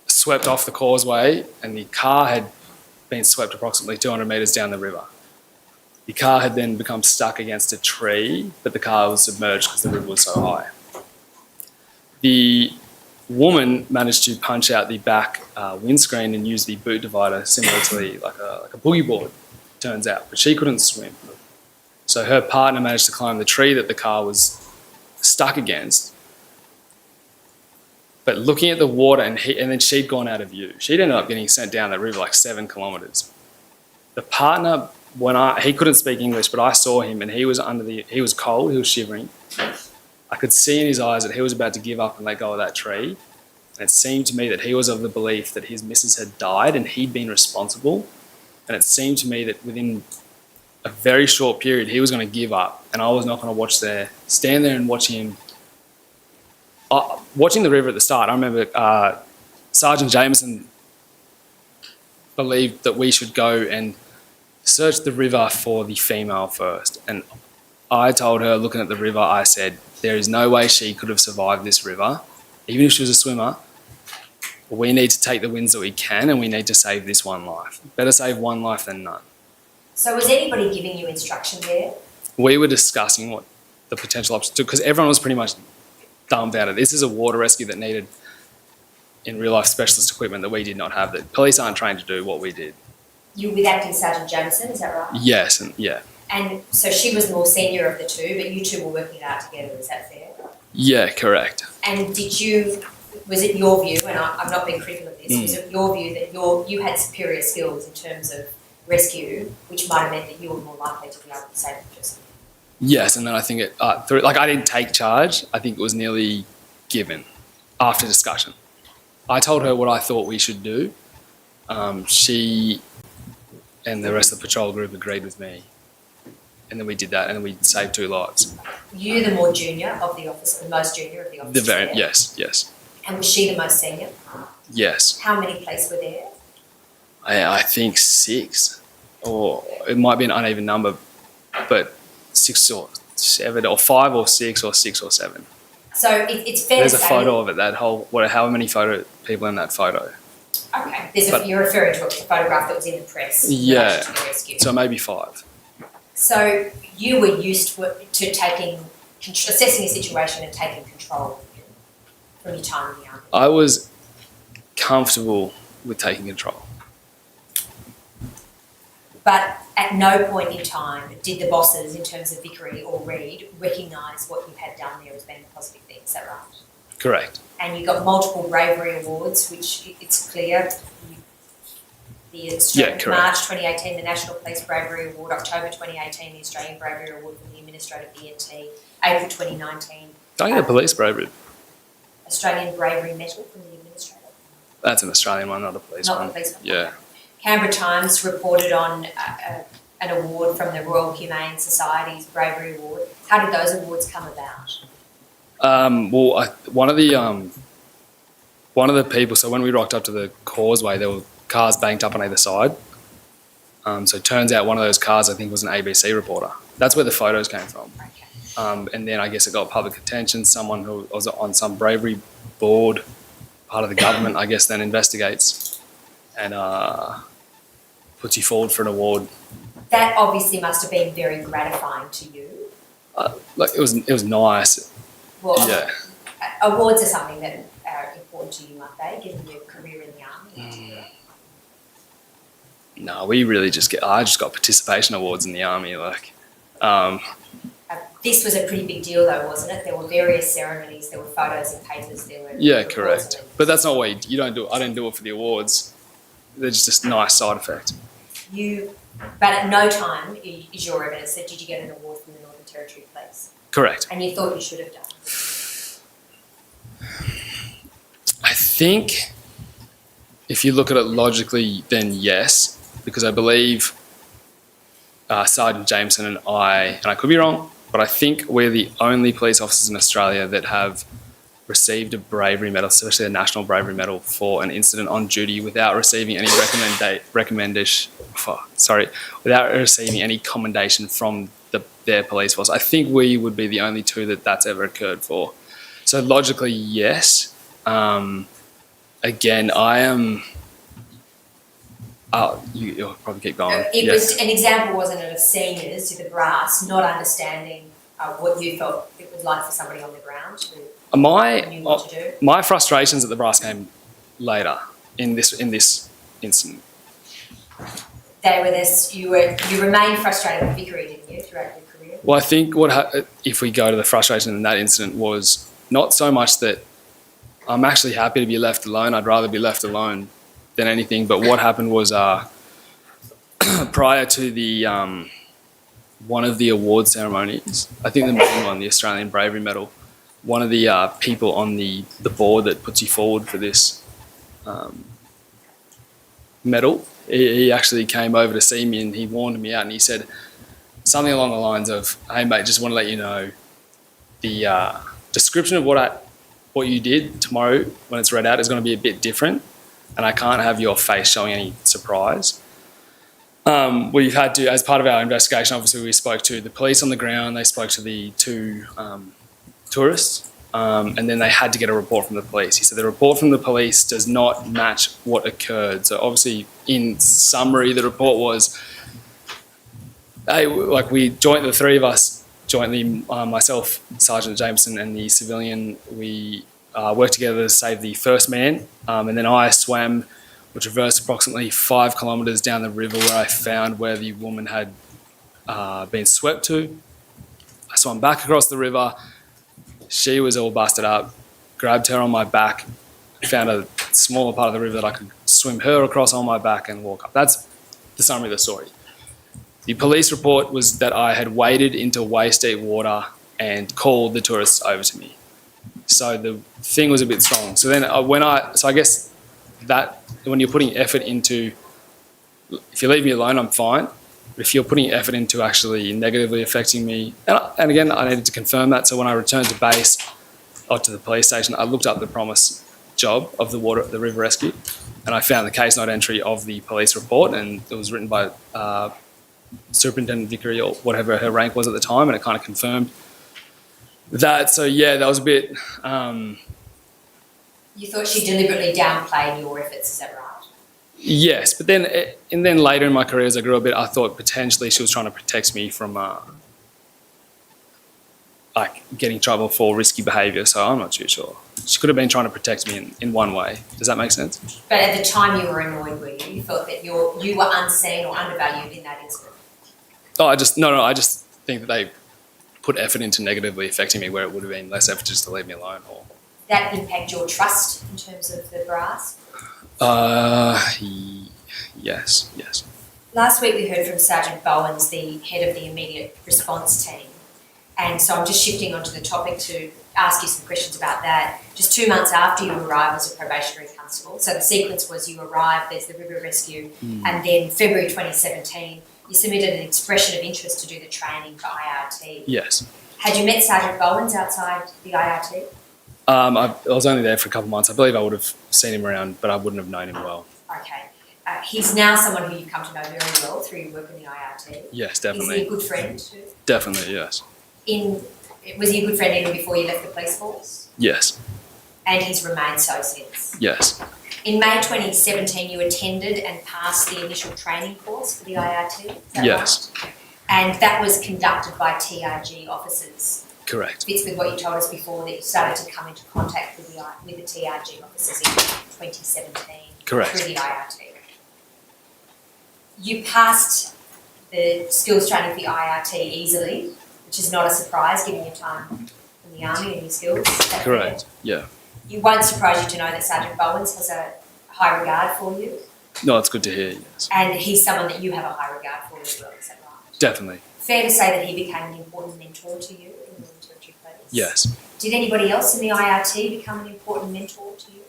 swept off the causeway, and the car had been swept approximately 200 metres down the river. The car had then become stuck against a tree, but the car was submerged because the river was so high. The woman managed to punch out the back windscreen and use the boot divider similar to like a boogie board, turns out, but she couldn't swim. So her partner managed to climb the tree that the car was stuck against. But looking at the water, and then she'd gone out of view. She'd ended up getting sent down the river like 7 kilometres. The partner, he couldn't speak English, but I saw him, and he was cold, he was shivering. I could see in his eyes that he was about to give up and let go of that tree. And it seemed to me that he was of the belief that his missus had died and he'd been responsible. And it seemed to me that within a very short period, he was going to give up, and I was not going to stand there and watch him. Watching the river at the start, I remember Sergeant Jameson believed that we should go and search the river for the female first. And I told her, looking at the river, I said, there is no way she could have survived this river, even if she was a swimmer. We need to take the wins that we can, and we need to save this one life. Better save one life than none. So was anybody giving you instruction there? We were discussing what the potential options because everyone was pretty much dumbfounded. This is a water rescue that needed in real life specialist equipment that we did not have. That police aren't trained to do what we did. You were with Acting Sergeant Jameson, is that right? Yes, and yeah. And so she was the more senior of the two, but you two were working it out together, is that fair? Yeah, correct. And was it your view, and I'm not being critical of this, was it your view that you had superior skills in terms of rescue, which might have meant that you were more likely to be able to save the person? Yes, and then I think I didn't take charge. I think it was nearly given after discussion. I told her what I thought we should do. She and the rest of the patrol group agreed with me. And then we did that, and then we saved 2 lives. You the more junior of the officers, the most junior of the officers there? Yes. And was she the most senior? Yes. How many police were there? I think 6, or it might be an uneven number, but 6 or 7, or 5 or 6 or 6 or 7. So it's fair There's to a say... photo of it, how many people in that photo? Okay, you're referring to a photograph that was in the press in Yeah, relation to the rescue. so maybe 5. So you were used to assessing a situation and taking control from your time in the army? I was comfortable with taking control. But at no point in time did the bosses, in terms of Vickery or Reed, recognise what you had done there as being a positive thing, is that right? Correct. And you got multiple bravery awards, which it's clear. Correct. March 2018, the National Police Bravery Award. October 2018, the Australian Bravery Award from the Administrative BNT. April 2019. Don't get the police bravery. Australian Bravery Medal from the Administrative. That's an Australian one, not a police one. Not the police one. Yeah. Canberra Times reported on an award from the Royal Humane Society's Bravery Award. How did those awards come about? One of the people. So when we rocked up to the causeway, there were cars banked up on either side. So it turns out one of those cars, I think, was an ABC reporter. That's where the photos came from. Okay. And then I guess it got public attention. Someone who was on some bravery board, part of the government, I guess, then investigates and puts you forward for an award. That obviously must have been very gratifying to you. Like it was nice. Well, Yeah. Awards are something that are important to you, aren't they, given your career in the army? No, I just got participation awards in the army. This was a pretty big deal though, wasn't it? There were various ceremonies, there were photos and papers, there were... Yeah, reports correct. and But that's not what you don't do. I didn't do it for the awards. They're just a nice side effect. But at no time is your evidence that did you get an award from the Northern Territory Police? Correct. And you thought you should have done? I think if you look at it logically, then yes, because I believe Sergeant Jameson and I could be wrong, but I think we're the only police officers in Australia that have received a bravery medal, especially a national bravery medal, for an incident on duty without receiving any without receiving any commendation from their police force. I think we would be the only two that's ever occurred for. So logically, yes. Again, I am. You'll probably keep going. It was an example, wasn't it, of seniors to the brass not understanding what you felt it was like for somebody on the ground who knew what to do? My frustrations at the brass came later in this incident. They were this. You remained frustrated with Vickery, didn't you, throughout your career? Well, I think if we go to the frustration in that incident was not so much that I'm actually happy to be left alone. I'd rather be left alone than anything. But what happened was prior to the one of the award ceremonies, I think the main one, the Australian Bravery Medal, one of the people on the board that puts you forward for this medal, he actually came over to see me and he warned me out and he said something along the lines of, "Hey mate, just want to let you know the description of what you did tomorrow when it's read out is going to be a bit different, and I can't have your face showing any surprise." We've had to, as part of our investigation, obviously we spoke to the police on the ground, they spoke to the two tourists, and then they had to get a report from the police. He said the report from the police does not match what occurred. So obviously, in summary, the report was, the three of us, jointly, myself, Sergeant Jameson and the civilian, we worked together to save the first man, and then I swam or traversed approximately 5 kilometres down the river where I found where the woman had been swept to. I swam back across the river. She was all busted up, grabbed her on my back, found a smaller part of the river that I could swim her across on my back and walk up. That's the summary of the story. The police report was that I had waded into waist-deep water and called the tourists over to me. So the thing was a bit strong. So then I guess that when you're putting effort into, if you leave me alone, I'm fine. But if you're putting effort into actually negatively affecting me, and again, I needed to confirm that. So when I returned to base, or to the police station, I looked up the promise job of the river rescue, and I found the case note entry of the police report, and it was written by Superintendent Vickery or whatever her rank was at the time, and it kind of confirmed that. So yeah, that was a bit. You thought she deliberately downplayed your efforts, is that right? Yes, but then later in my career as I grew a bit, I thought potentially she was trying to protect me from getting in trouble for risky behaviour. So I'm not too sure. She could have been trying to protect me in one way. Does that make sense? But at the time you were annoyed, were you? You felt that you were unseen or undervalued in that incident? Oh, I just think that they put effort into negatively affecting me where it would have been less effort just to leave me alone. Or that impact your trust in terms of the brass? Yes. Last week we heard from Sergeant Bowens, the head of the immediate response team. And so I'm just shifting onto the topic to ask you some questions about that. Just 2 months after you arrived as a probationary constable, so the sequence was you arrived, there's the river rescue, and then February 2017, you submitted an expression of interest to do the training for IRT. Yes. Had you met Sergeant Bowens outside the IRT? I was only there for a couple of months. I believe I would have seen him around, but I wouldn't have known him well. Okay. He's now someone who you've come to know very well through your work in the IRT. Yes, definitely. Is he a good friend too? Definitely, yes. Was he a good friend even before you left the police force? Yes. And he's remained so since? Yes. In May 2017, you attended and passed the initial training course for the IRT, is that Yes. right? And that was conducted by TRG officers. Correct. Fits with what you told us before, that you started to come into contact with the TRG officers in 2017. Correct. Through the IRT. You passed the skills training for the IRT easily, which is not a surprise given your time in the army and your skills. Is that Correct. fair? Yeah. It won't surprise you to know that Sergeant Bowens has a high regard for you, No, it's good to hear. Yes. and he's someone that you have a high regard for as well, is that right? Definitely. Fair to say that he became an important mentor to you in the Northern Territory Police? Yes. Did anybody else in the IRT become an important mentor to you?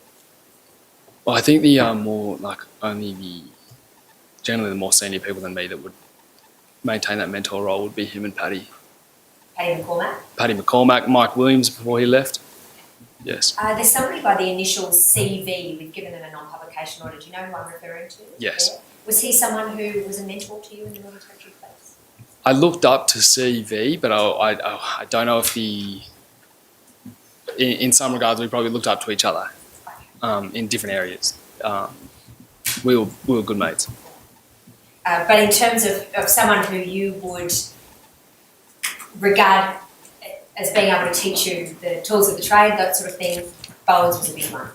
Well, I think the more like only the generally the more senior people than me that would maintain that mentor role would be him and Paddy. Paddy McCormack? Paddy McCormack, Mike Williams before he left. Yes. There's somebody by the initial CV, we've given them a non-publication order. Do you know who I'm referring to? Yes. Yeah. Was he someone who was a mentor to you in the Northern Territory Police? I looked up to CV, but I don't know if in some regards we probably looked up to each other in different areas. We were good mates. But in terms of someone who you would regard as being able to teach you the tools of the trade, that sort of thing, Bowens was a big one.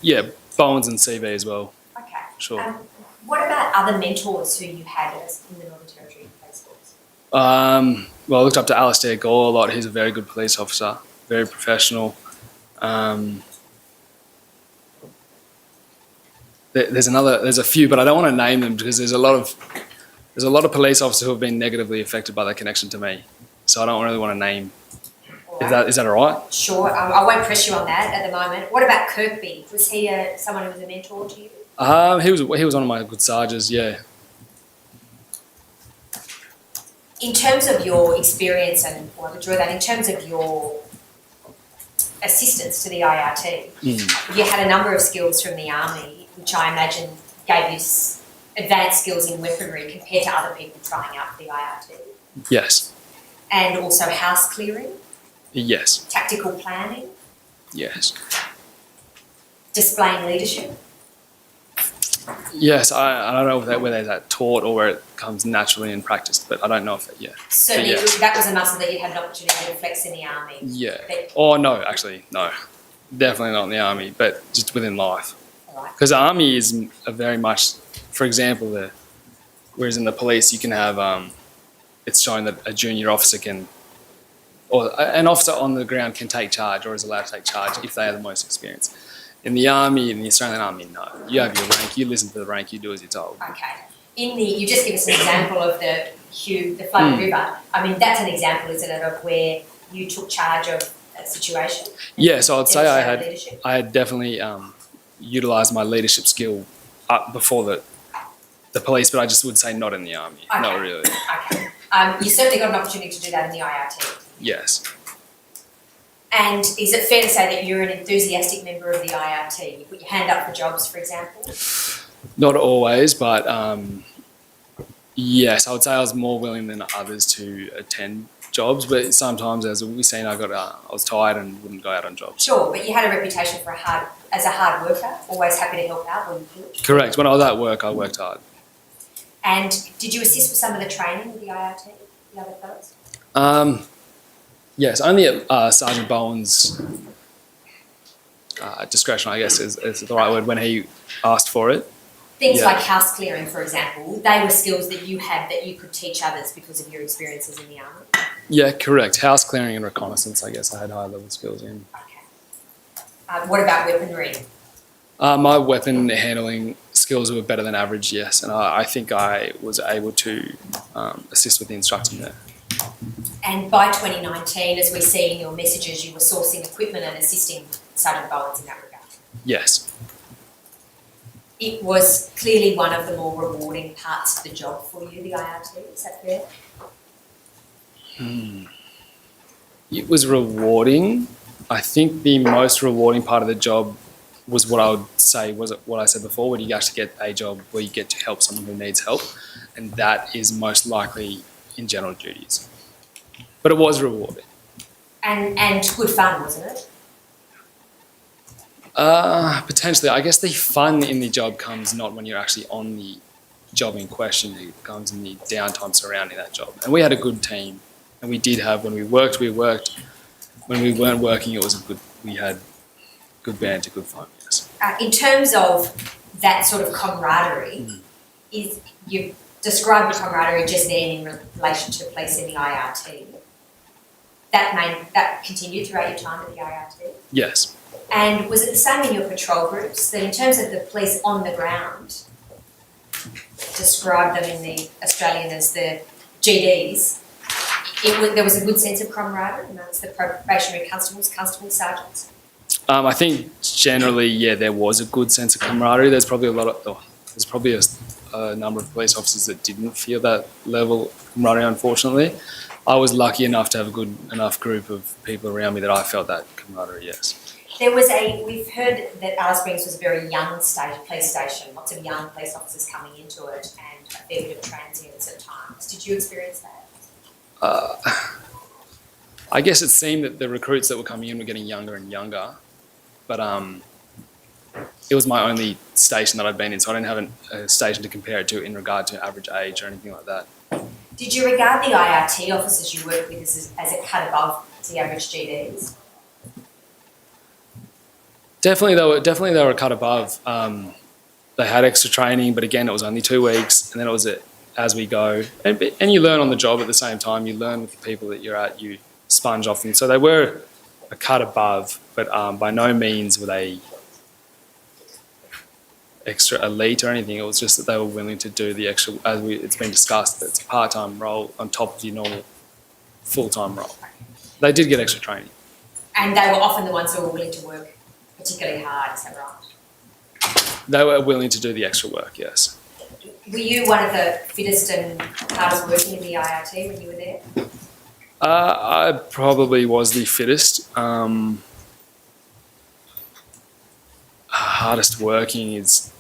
Yeah, Bowens and CV as well. Okay. Sure. What about other mentors who you had in the Northern Territory Police Force? Well, I looked up to Alistair Gore a lot. He's a very good police officer, very professional. There's a few, but I don't want to name them because there's a lot of police officers who have been negatively affected by their connection to me. So I don't really want to name. Is that all right? Sure, I won't press you on that at the moment. What about Kirkby? Was he someone who was a mentor to you? He was one of my good sergeants. Yeah. In terms of your experience, and I would draw that, in terms of your assistance to the IRT, you had a number of skills from the Army, which I imagine gave you advanced skills in weaponry compared to other people trying out for the IRT. Yes. And also house clearing, Yes. tactical planning, Yes. displaying leadership. Yes. I don't know whether that's taught or where it comes naturally and practiced, but I don't know if that. Yeah. Certainly, yes. that was a muscle that you had an opportunity to flex in the Army. Yeah. But, Oh no, actually no, definitely not in the Army, but just within life. all right. Because the Army is a very much, for example, whereas in the police you can have, it's shown that a junior officer can, or an officer on the ground can take charge or is allowed to take charge if they are the most experienced. In the Army, in the Australian Army, no. You have your rank, you listen to the rank, you do as you're told. Okay. You just give us an example of the flooded river. I mean, that's an example, isn't it, of where you took charge of a situation? Yeah, so I'd say Leadership? I had definitely utilised my leadership skill up before the police, but I just would say not in the Army. Okay. Not really. Okay. You certainly got an opportunity to do that in the IRT. Yes. And is it fair to say that you're an enthusiastic member of the IRT? You put your hand up for jobs, for example? Not always, but yes, I would say I was more willing than others to attend jobs, but sometimes, as we've seen, I was tired and wouldn't go out on jobs. Sure, but you had a reputation as a hard worker, always happy to help out when you could. Correct. When I was at work, I worked hard. And did you assist with some of the training with the IRT, the other fellows? Yes, only at Sergeant Bowen's discretion, I guess is the right word, when he asked for it. Things Yeah. like house clearing, for example, they were skills that you had that you could teach others because of your experiences in the Army. Yeah, correct. House clearing and reconnaissance, I guess I had high level skills in. Okay. What about weaponry? My weapon handling skills were better than average, yes, and I think I was able to assist with the instruction there. And by 2019, as we see in your messages, you were sourcing equipment and assisting Sergeant Bowens in that regard. Yes. It was clearly one of the more rewarding parts of the job for you, the IRT, is that fair? It was rewarding. I think the most rewarding part of the job was what I would say was what I said before, where you actually get a job where you get to help someone who needs help, and that is most likely in general duties. But it was rewarding. And good fun, wasn't it? Potentially. I guess the fun in the job comes not when you're actually on the job in question, it comes in the downtime surrounding that job. And we had a good team, and we did have, when we worked. When we weren't working, we had good banter, good fun, yes. In terms of that sort of camaraderie, is you described the camaraderie just then in relation to police in the IRT. That continued throughout your time at the IRT? Yes. And was it the same in your patrol groups, that in terms of the police on the ground, describe them in the Australian as the GDs, there was a good sense of camaraderie amongst the probationary constables, sergeants? I think generally, yeah, there was a good sense of camaraderie. There's probably a number of police officers that didn't feel that level of camaraderie, unfortunately. I was lucky enough to have a good enough group of people around me that I felt that camaraderie, yes. We've heard that Alice Springs was a very young police station, lots of young police officers coming into it and a fair bit of transients at times. Did you experience that? I guess it seemed that the recruits that were coming in were getting younger and younger, but it was my only station that I'd been in, so I didn't have a station to compare it to in regard to average age or anything like that. Did you regard the IRT officers you worked with as a cut above the average GDs? Definitely they were a cut above. They had extra training, but again, it was only 2 weeks, and then it was as we go. And you learn on the job at the same time. You learn with the people that you're at. You sponge off them. So they were a cut above, but by no means were they extra elite or anything. It was just that they were willing to do the extra, it's been discussed, that it's a part-time role on top of your normal full-time role. They did get extra training. And they were often the ones who were willing to work particularly hard, is that right? They were willing to do the extra work, yes. Were you one of the fittest and hardest working in the IRT when you were there? I probably was the fittest. Hardest working is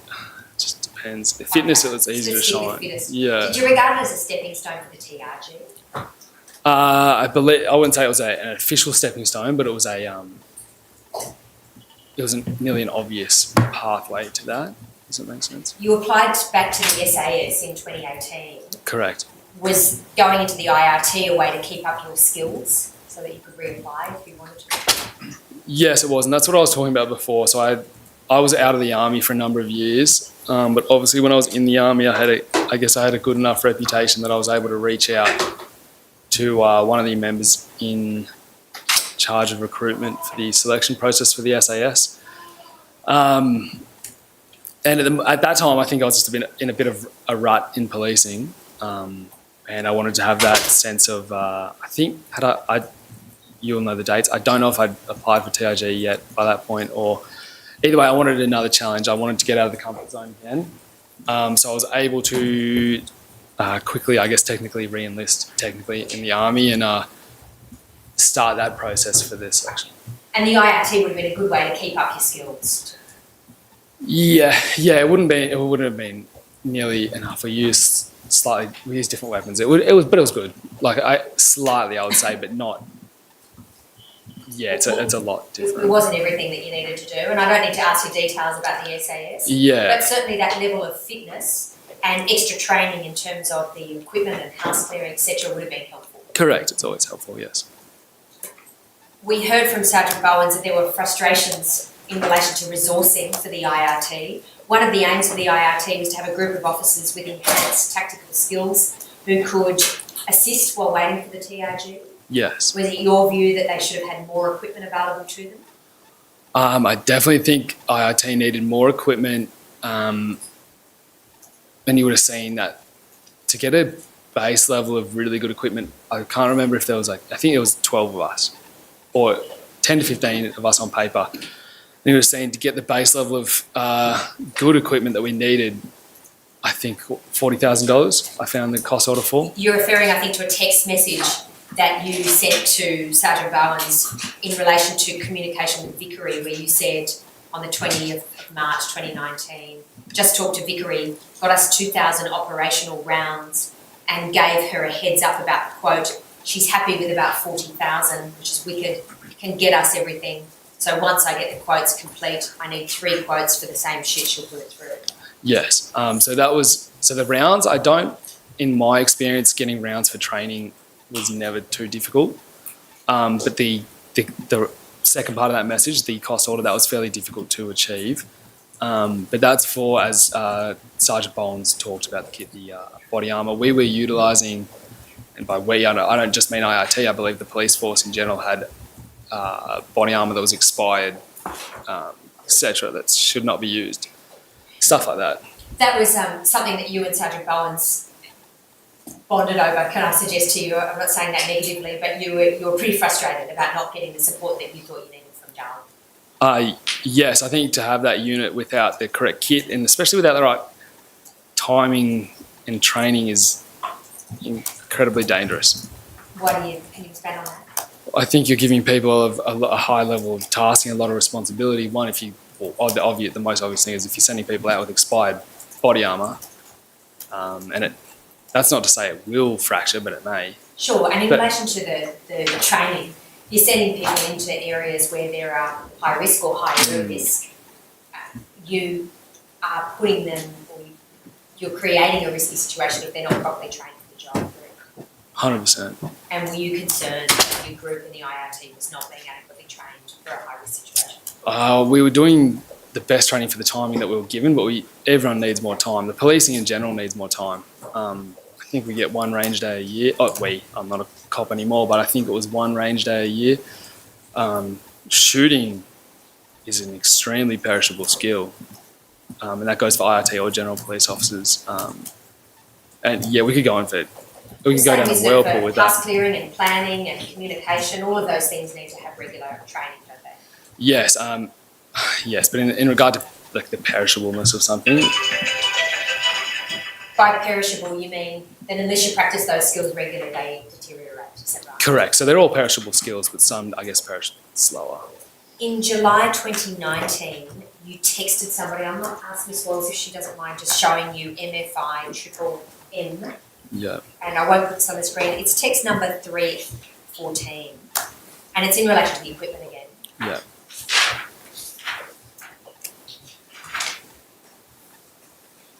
just depends. The fitness, it's easy to shine. Yeah. Did you regard it as a stepping stone for the TRG? I wouldn't say it was an official stepping stone, but it was nearly an obvious pathway to that. Does that make sense? You applied back to the SAS in 2018. Correct. Was going into the IRT a way to keep up your skills so that you could reapply if you wanted to? Yes, it was, and that's what I was talking about before. So I was out of the army for a number of years, but obviously when I was in the army, I had a good enough reputation that I was able to reach out to one of the members in charge of recruitment for the selection process for the SAS. And at that time, I think I was just in a bit of a rut in policing, and I wanted to have that sense of, I think, you'll know the dates. I don't know if I'd applied for TRG yet by that point, or either way, I wanted another challenge. I wanted to get out of the comfort zone again. So I was able to quickly, I guess, technically re-enlist in the army and start that process for this selection. And the IRT would have been a good way to keep up your skills. Yeah, it wouldn't have been nearly enough. We used different weapons. It was good. I would say, but not. Yeah, it's a lot different. It wasn't everything that you needed to do, and I don't need to ask you details about the SAS. Yeah. But certainly that level of fitness and extra training in terms of the equipment and house clearing, etc., would have been helpful. Correct. It's always helpful. Yes. We heard from Sergeant Bowens that there were frustrations in relation to resourcing for the IRT. One of the aims of the IRT was to have a group of officers with enhanced tactical skills who could assist while waiting for the TRG. Yes. Was it your view that they should have had more equipment available to them? I definitely think IRT needed more equipment, and you would have seen that to get a base level of really good equipment. I can't remember if there was I think it was 12 of us, or 10 to 15 of us on paper. And you would have seen to get the base level of good equipment that we needed, I think $40,000 I found the cost order for. You're referring, I think, to a text message that you sent to Sergeant Bowens in relation to communication with Vickery, where you said on the 20th of March 2019, just talked to Vickery, got us 2,000 operational rounds and gave her a heads up about, quote, she's happy with about 40,000, which is wicked, can get us everything. So once I get the quotes complete, I need 3 quotes for the same shit, she'll put it through. Yes. So the rounds, in my experience, getting rounds for training was never too difficult. But the second part of that message, the cost order, that was fairly difficult to achieve. But that's for, as Sergeant Bones talked about the kit, the body armour. We were utilising, and by we, I don't just mean IRT, I believe the police force in general had body armour that was expired, etc., that should not be used. Stuff like that. That was something that you and Sergeant Bowens bonded over, can I suggest to you? I'm not saying that negatively, but you were pretty frustrated about not getting the support that you thought you needed from Darwin. Yes, I think to have that unit without the correct kit, and especially without the right timing and training, is incredibly dangerous. Can you expand on that? I think you're giving people a high level of tasking, a lot of responsibility. One, the most obvious thing is if you're sending people out with expired body armour, and that's not to say it will fracture, but it may. Sure, and in relation to the training, you're sending people into areas where there are high risk or higher risk. You are putting them, or you're creating a risky situation if they're not properly trained for the job. 100%. And were you concerned that your group in the IRT was not being adequately trained for a high risk situation? We were doing the best training for the timing that we were given, but everyone needs more time. The policing in general needs more time. I think we get 1 range day a year. I'm not a cop anymore, but I think it was 1 range day a year. Shooting is an extremely perishable skill, and that goes for IRT or general police officers. And yeah, we could go on for we could go down a whirlpool with that. Task clearing and planning and communication, all of those things need to have regular training, don't they? Yes, yes, but in regard to like the perishableness of something. By perishable, you mean that unless you practice those skills regularly, they deteriorate, is that right? Correct. So they're all perishable skills, but some, I guess, perish slower. In July 2019, you texted somebody. I'm not asking Miss Walls if she doesn't mind just showing you MFI triple M. Yeah. And I won't put this on the screen. It's text number 314, and it's in relation to the equipment again. Yeah.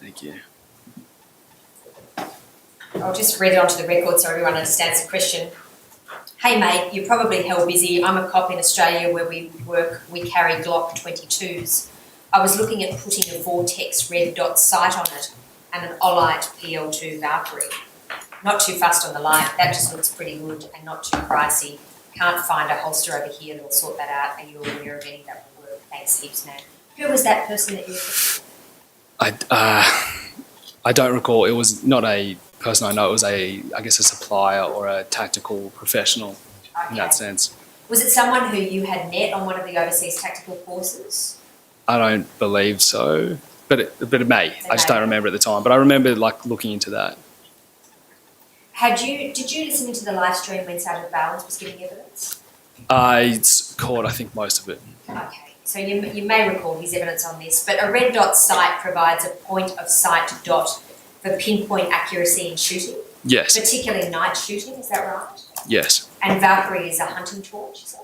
Thank you. I'll just read it onto the record so everyone understands the question. Hey mate, you're probably hell busy. I'm a cop in Australia where we work. We carry Glock 22s. I was looking at putting a Vortex red dot sight on it and an Olight PL2 Valkyrie. Not too fussed on the light. That just looks pretty good and not too pricey. Can't find a holster over here that'll sort that out. Are you aware of any that will work? Thanks heaps, man. Who was that person that you were I don't recall. It was not a person I know. It was a supplier or a tactical professional in that sense. Was it someone who you had met on one of the overseas tactical courses? I don't believe so, but it may. I just don't remember at the time. But I remember like looking into that. Did you listen into the live stream when Sergeant Bowens was giving evidence? I caught, I think, most of it. Okay, so you may recall his evidence on this, but a red dot sight provides a point of sight dot for pinpoint accuracy in shooting. Yes. Particularly night shooting, is that right? Yes. And Valkyrie is a hunting torch, is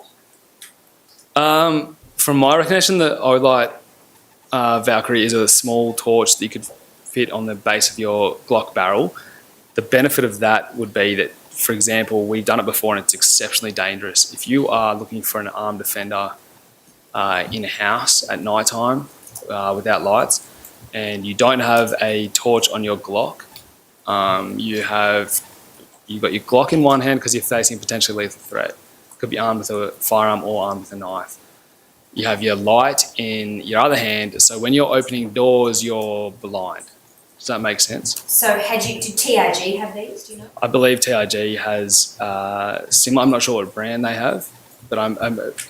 that? From my recognition, the Olight Valkyrie is a small torch that you could fit on the base of your Glock barrel. The benefit of that would be that, for example, we've done it before and it's exceptionally dangerous. If you are looking for an armed offender in a house at night time without lights and you don't have a torch on your Glock, you've got your Glock in one hand because you're facing a potentially lethal threat. Could be armed with a firearm or armed with a knife. You have your light in your other hand, so when you're opening doors, you're blind. Does that make sense? So did TRG have these, do you know? I believe TRG has similar. I'm not sure what brand they have, but I'm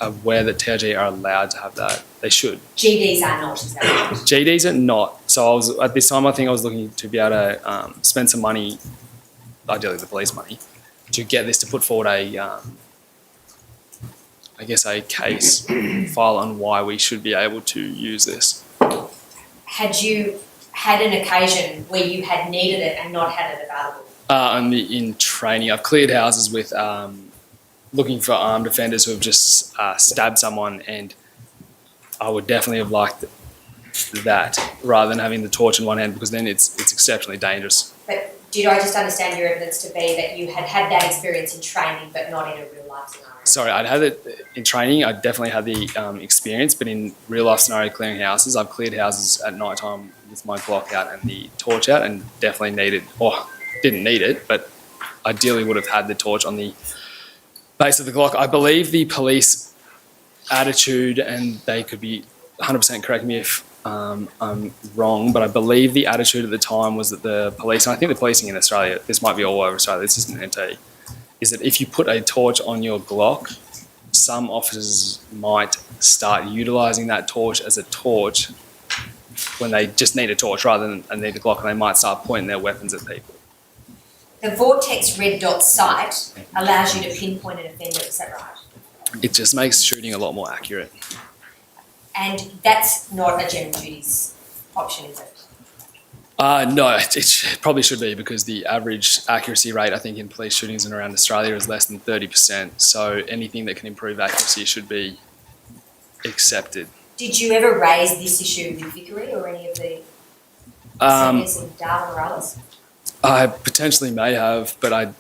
aware that TRG are allowed to have that. They should. GDs are not, is that right? GDs are not. So at this time, I think I was looking to be able to spend some money, ideally the police money, to get this to put forward a case file on why we should be able to use this. Had you had an occasion where you had needed it and not had it available? In training, I've cleared houses with looking for armed offenders who have just stabbed someone and I would definitely have liked that rather than having the torch in one hand, because then it's exceptionally dangerous. But did I just understand your evidence to be that you had had that experience in training but not in a real life scenario? Sorry, I'd had it in training. I definitely had the experience, but in real life scenario clearing houses, I've cleared houses at night time with my Glock out and the torch out, and definitely didn't need it, but ideally would have had the torch on the base of the Glock. I believe the police attitude, and they could be 100% correct me if I'm wrong, but I believe the attitude at the time was that the police, and I think the policing in Australia, this might be all over Australia, this isn't NT, is that if you put a torch on your Glock, some officers might start utilising that torch as a torch when they just need a torch rather than need a Glock, and they might start pointing their weapons at people. The Vortex red dot sight allows you to pinpoint an offender, is that right? It just makes shooting a lot more accurate. And that's not a general duties option, is it? No, it probably should be, because the average accuracy rate, I think, in police shootings in around Australia is less than 30%. So anything that can improve accuracy should be accepted. Did you ever raise this issue with Vickery or any of the seniors in Darwin or others? I potentially may have, but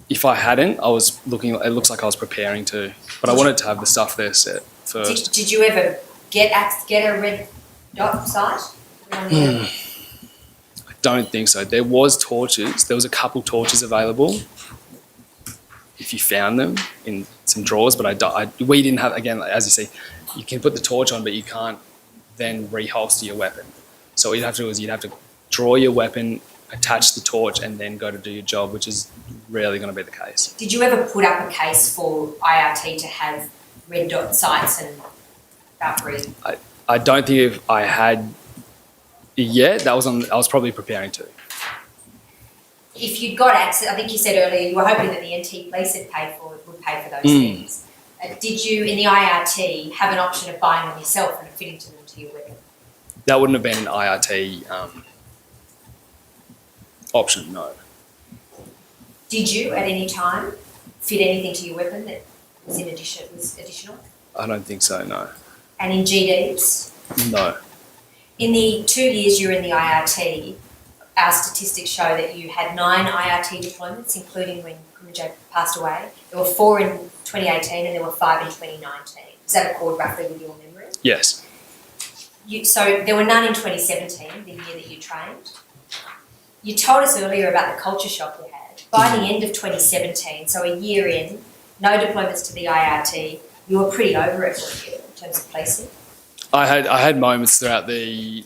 if I hadn't, I was looking. It looks like I was preparing to, but I wanted to have the stuff there set first. Did you ever get a red dot sight? I don't think so. There was torches. There was a couple torches available if you found them in some drawers, but we didn't have. Again, as you see, you can put the torch on, but you can't then reholster your weapon. So what you'd have to do is you'd have to draw your weapon, attach the torch, and then go to do your job, which is rarely going to be the case. Did you ever put up a case for IRT to have red dot sights and Valkyrie? I don't think if I had yet. I was probably preparing to. If you'd got access, I think you said earlier you were hoping that the NT police would pay for those things. Did you, in the IRT, have an option of buying them yourself and fitting them to your weapon? That wouldn't have been an IRT option, no. Did you, at any time, fit anything to your weapon that was additional? I don't think so, no. And in GDs? No. In the 2 years you were in the IRT, our statistics show that you had 9 IRT deployments, including when Kumanjayi passed away. There were 4 in 2018 and there were 5 in 2019. Does that accord roughly with your memory? Yes. So there were none in 2017, the year that you trained. You told us earlier about the culture shock you had. By the end of 2017, so a year in, no deployments to the IRT, you were pretty over it, weren't you, in terms of policing? I had moments throughout the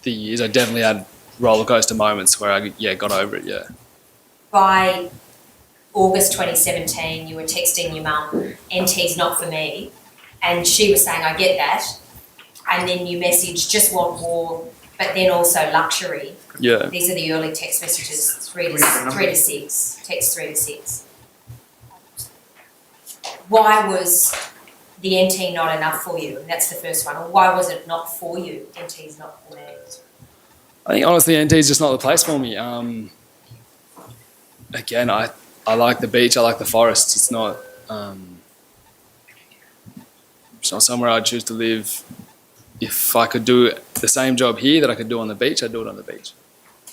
years. I definitely had roller coaster moments where I got over it. Yeah. By August 2017, you were texting your mum, "NT's not for me," and she was saying, "I get that," and then you messaged, "Just want more, but then also luxury." Yeah. These are the early text messages, 3 to 6, text 3 to 6. Why was the NT not enough for you? And that's the first one. Or why was it not for you? NT's not for me. I think honestly, NT is just not the place for me. Again, I like the beach. I like the forests. It's not somewhere I'd choose to live. If I could do the same job here that I could do on the beach, I'd do it on the beach.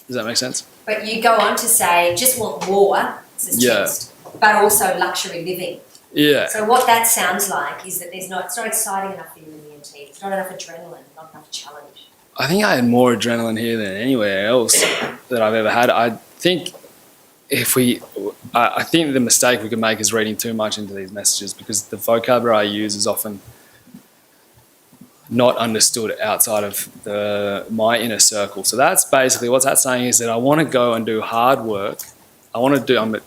Does that make sense? But you go on to say, just want war, says text, but also luxury living. Yeah. So what that sounds like is that it's not exciting enough for you in the NT. It's not enough adrenaline, not enough challenge. I think I had more adrenaline here than anywhere else that I've ever had. I think I think the mistake we could make is reading too much into these messages, because the vocabulary I use is often not understood outside of my inner circle. So that's basically what that's saying, is that I want to go and do hard work. I'm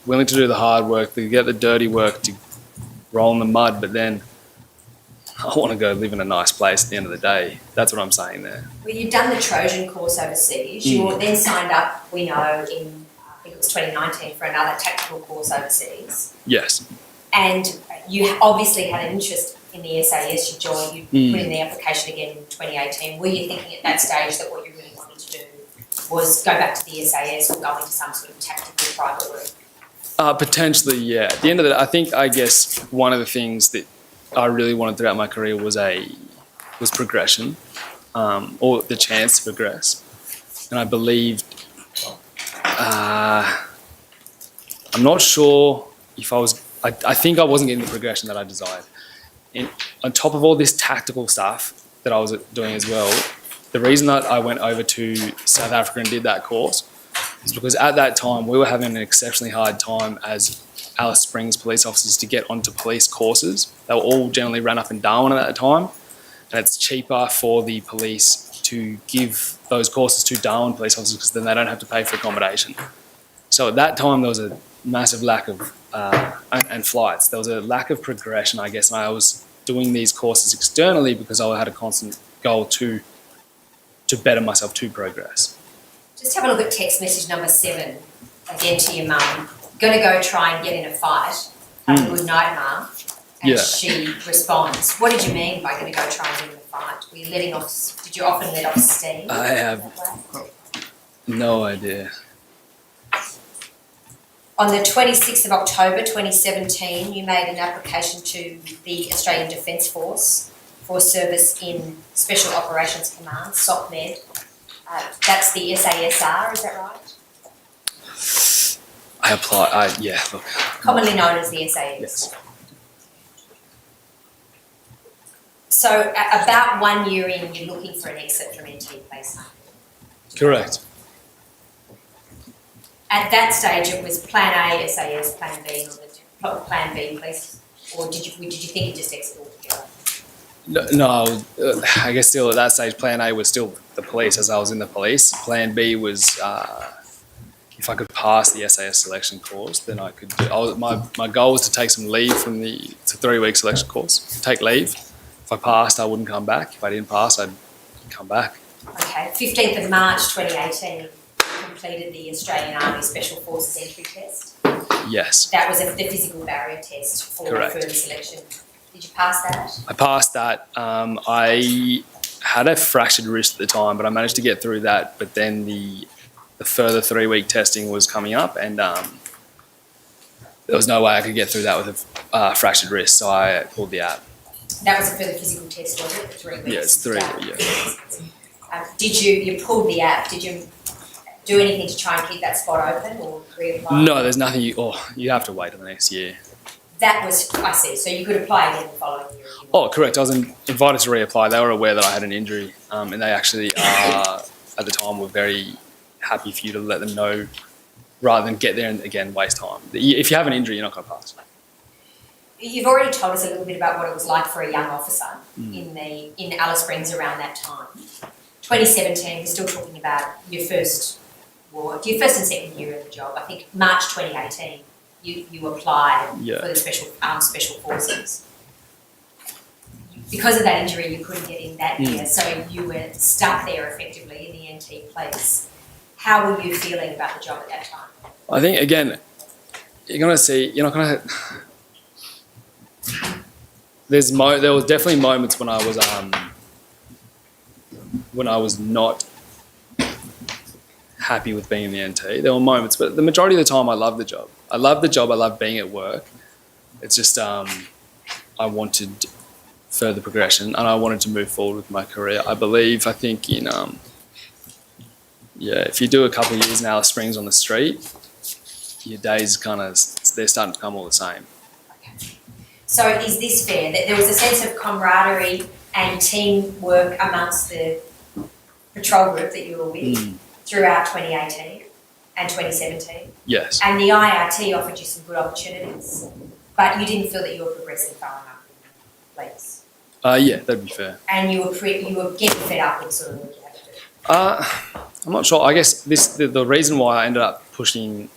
willing to do the hard work, to get the dirty work, to roll in the mud, but then I want to go live in a nice place at the end of the day. That's what I'm saying there. Well, you've done the Trojan course overseas. You were then signed up, we know, in I think it was 2019 for another tactical course overseas. Yes. And you obviously had an interest in the SAS. You joined, you put in the application again in 2018. Were you thinking at that stage that what you really wanted to do was go back to the SAS or go into some sort of tactical private work? Potentially, yeah. At the end of the day, I guess one of the things that I really wanted throughout my career was a was progression, or the chance to progress. And I believed, I'm not sure if I think I wasn't getting the progression that I desired. On top of all this tactical stuff that I was doing as well, the reason that I went over to South Africa and did that course is because at that time we were having an exceptionally hard time as Alice Springs police officers to get onto police courses. They were all generally ran up in Darwin at that time, and it's cheaper for the police to give those courses to Darwin police officers because then they don't have to pay for accommodation. So at that time there was a massive lack of and flights. There was a lack of progression, I guess, and I was doing these courses externally because I had a constant goal to better myself, to progress. Just have a look at text message number 7, again to your mum. Going to go try and get in a fight. Have a good night, Mum. And she responds, what did you mean by going to go try and get in a fight? Were you letting off, did you often let off steam? I have no idea. On the 26th of October 2017, you made an application to the Australian Defence Force for service in Special Operations Command, SOCMED. That's the SASR, is that right? I applied, look. Commonly known as the SAS. Yes. So about 1 year in, you're looking for an exit from NT placement. Correct. At that stage, it was Plan A, SAS, Plan B, or the Plan B, please, or did you think it just exit altogether? No, I guess still at that stage, Plan A was still the police, as I was in the police. Plan B was if I could pass the SAS selection course, then I could do. My goal was to take some leave from it's a 3-week selection course. Take leave. If I passed, I wouldn't come back. If I didn't pass, I'd come back. Okay, 15th of March 2018. Completed the Australian Army Special Forces entry test. Yes. That was the physical barrier test for further selection. Did you pass that? I passed that. I had a fractured wrist at the time, but I managed to get through that. But then the further 3-week testing was coming up, and there was no way I could get through that with a fractured wrist, so I pulled the app. That was a further physical test, was it? The 3 weeks? Yeah, it's 3. Yeah. You pulled the app? Did you do anything to try and keep that spot open or reapply? No, there's nothing. You have to wait till the next year. That was, I see. So you could apply again the following year. Oh, correct. I was invited to reapply. They were aware that I had an injury, and they actually, at the time, were very happy for you to let them know rather than get there and, again, waste time. If you have an injury, you're not going to pass. You've already told us a little bit about what it was like for a young officer in Alice Springs around that time. 2017, we're still talking about your first and second year in the job. I think March 2018, you applied for the Special Forces. Because of that injury, you couldn't get in that year, so you were stuck there effectively in the NT place. How were you feeling about the job at that time? I think, again, you're not going to... There was definitely moments when I was not happy with being in the NT. There were moments, but the majority of the time I loved the job. I loved the job. I loved being at work. It's just I wanted further progression and I wanted to move forward with my career. I think in if you do a couple of years in Alice Springs on the street, your days they're starting to become all the same. Okay. So is this fair, that there was a sense of camaraderie and teamwork amongst the patrol group that you were with throughout 2018 and 2017? Yes. And the IRT offered you some good opportunities, but you didn't feel that you were progressing far enough in police? Yeah, that'd be fair. And you were getting fed up with sort of work you had to do? I'm not sure. I guess the reason why I ended up pushing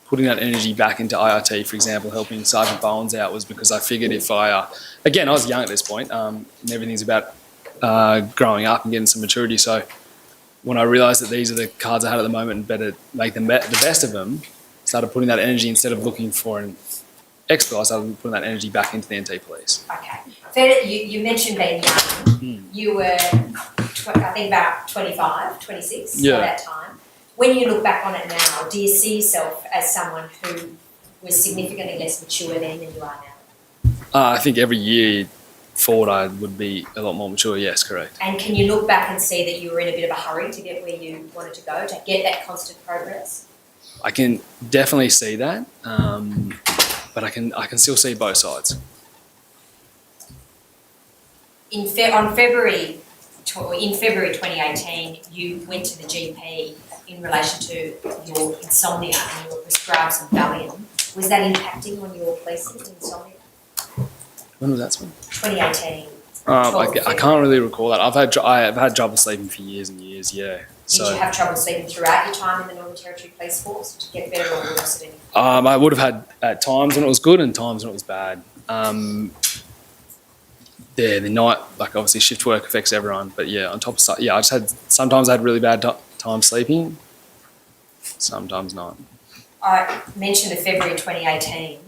putting that energy back into IRT, for example, helping Sergeant Bowens out, was because I figured if I was young at this point, and everything's about growing up and getting some maturity. So when I realised that these are the cards I had at the moment and better make the best of them, started putting that energy, instead of looking for an expert, I started putting that energy back into the NT police. Okay. So you mentioned being young. You were, I think, about 25, 26 at that time. When you look back on it now, do you see yourself as someone who was significantly less mature then than you are now? I think every year forward I would be a lot more mature. Yes, correct. And can you look back and see that you were in a bit of a hurry to get where you wanted to go, to get that constant progress? I can definitely see that, but I can still see both sides. In February 2018, you went to the GP in relation to your insomnia and you were prescribed some Valium. Was that impacting on your policing insomnia? When was that? 2018. I can't really recall that. I've had trouble sleeping for years and years. Yeah. Did you have trouble sleeping throughout your time in the Northern Territory Police Force to get better or worse at any point? I would have had at times when it was good and times when it was bad. The night, like obviously shift work affects everyone, but yeah, on top of I just had sometimes I had really bad time sleeping, sometimes not. I mentioned the February 2018,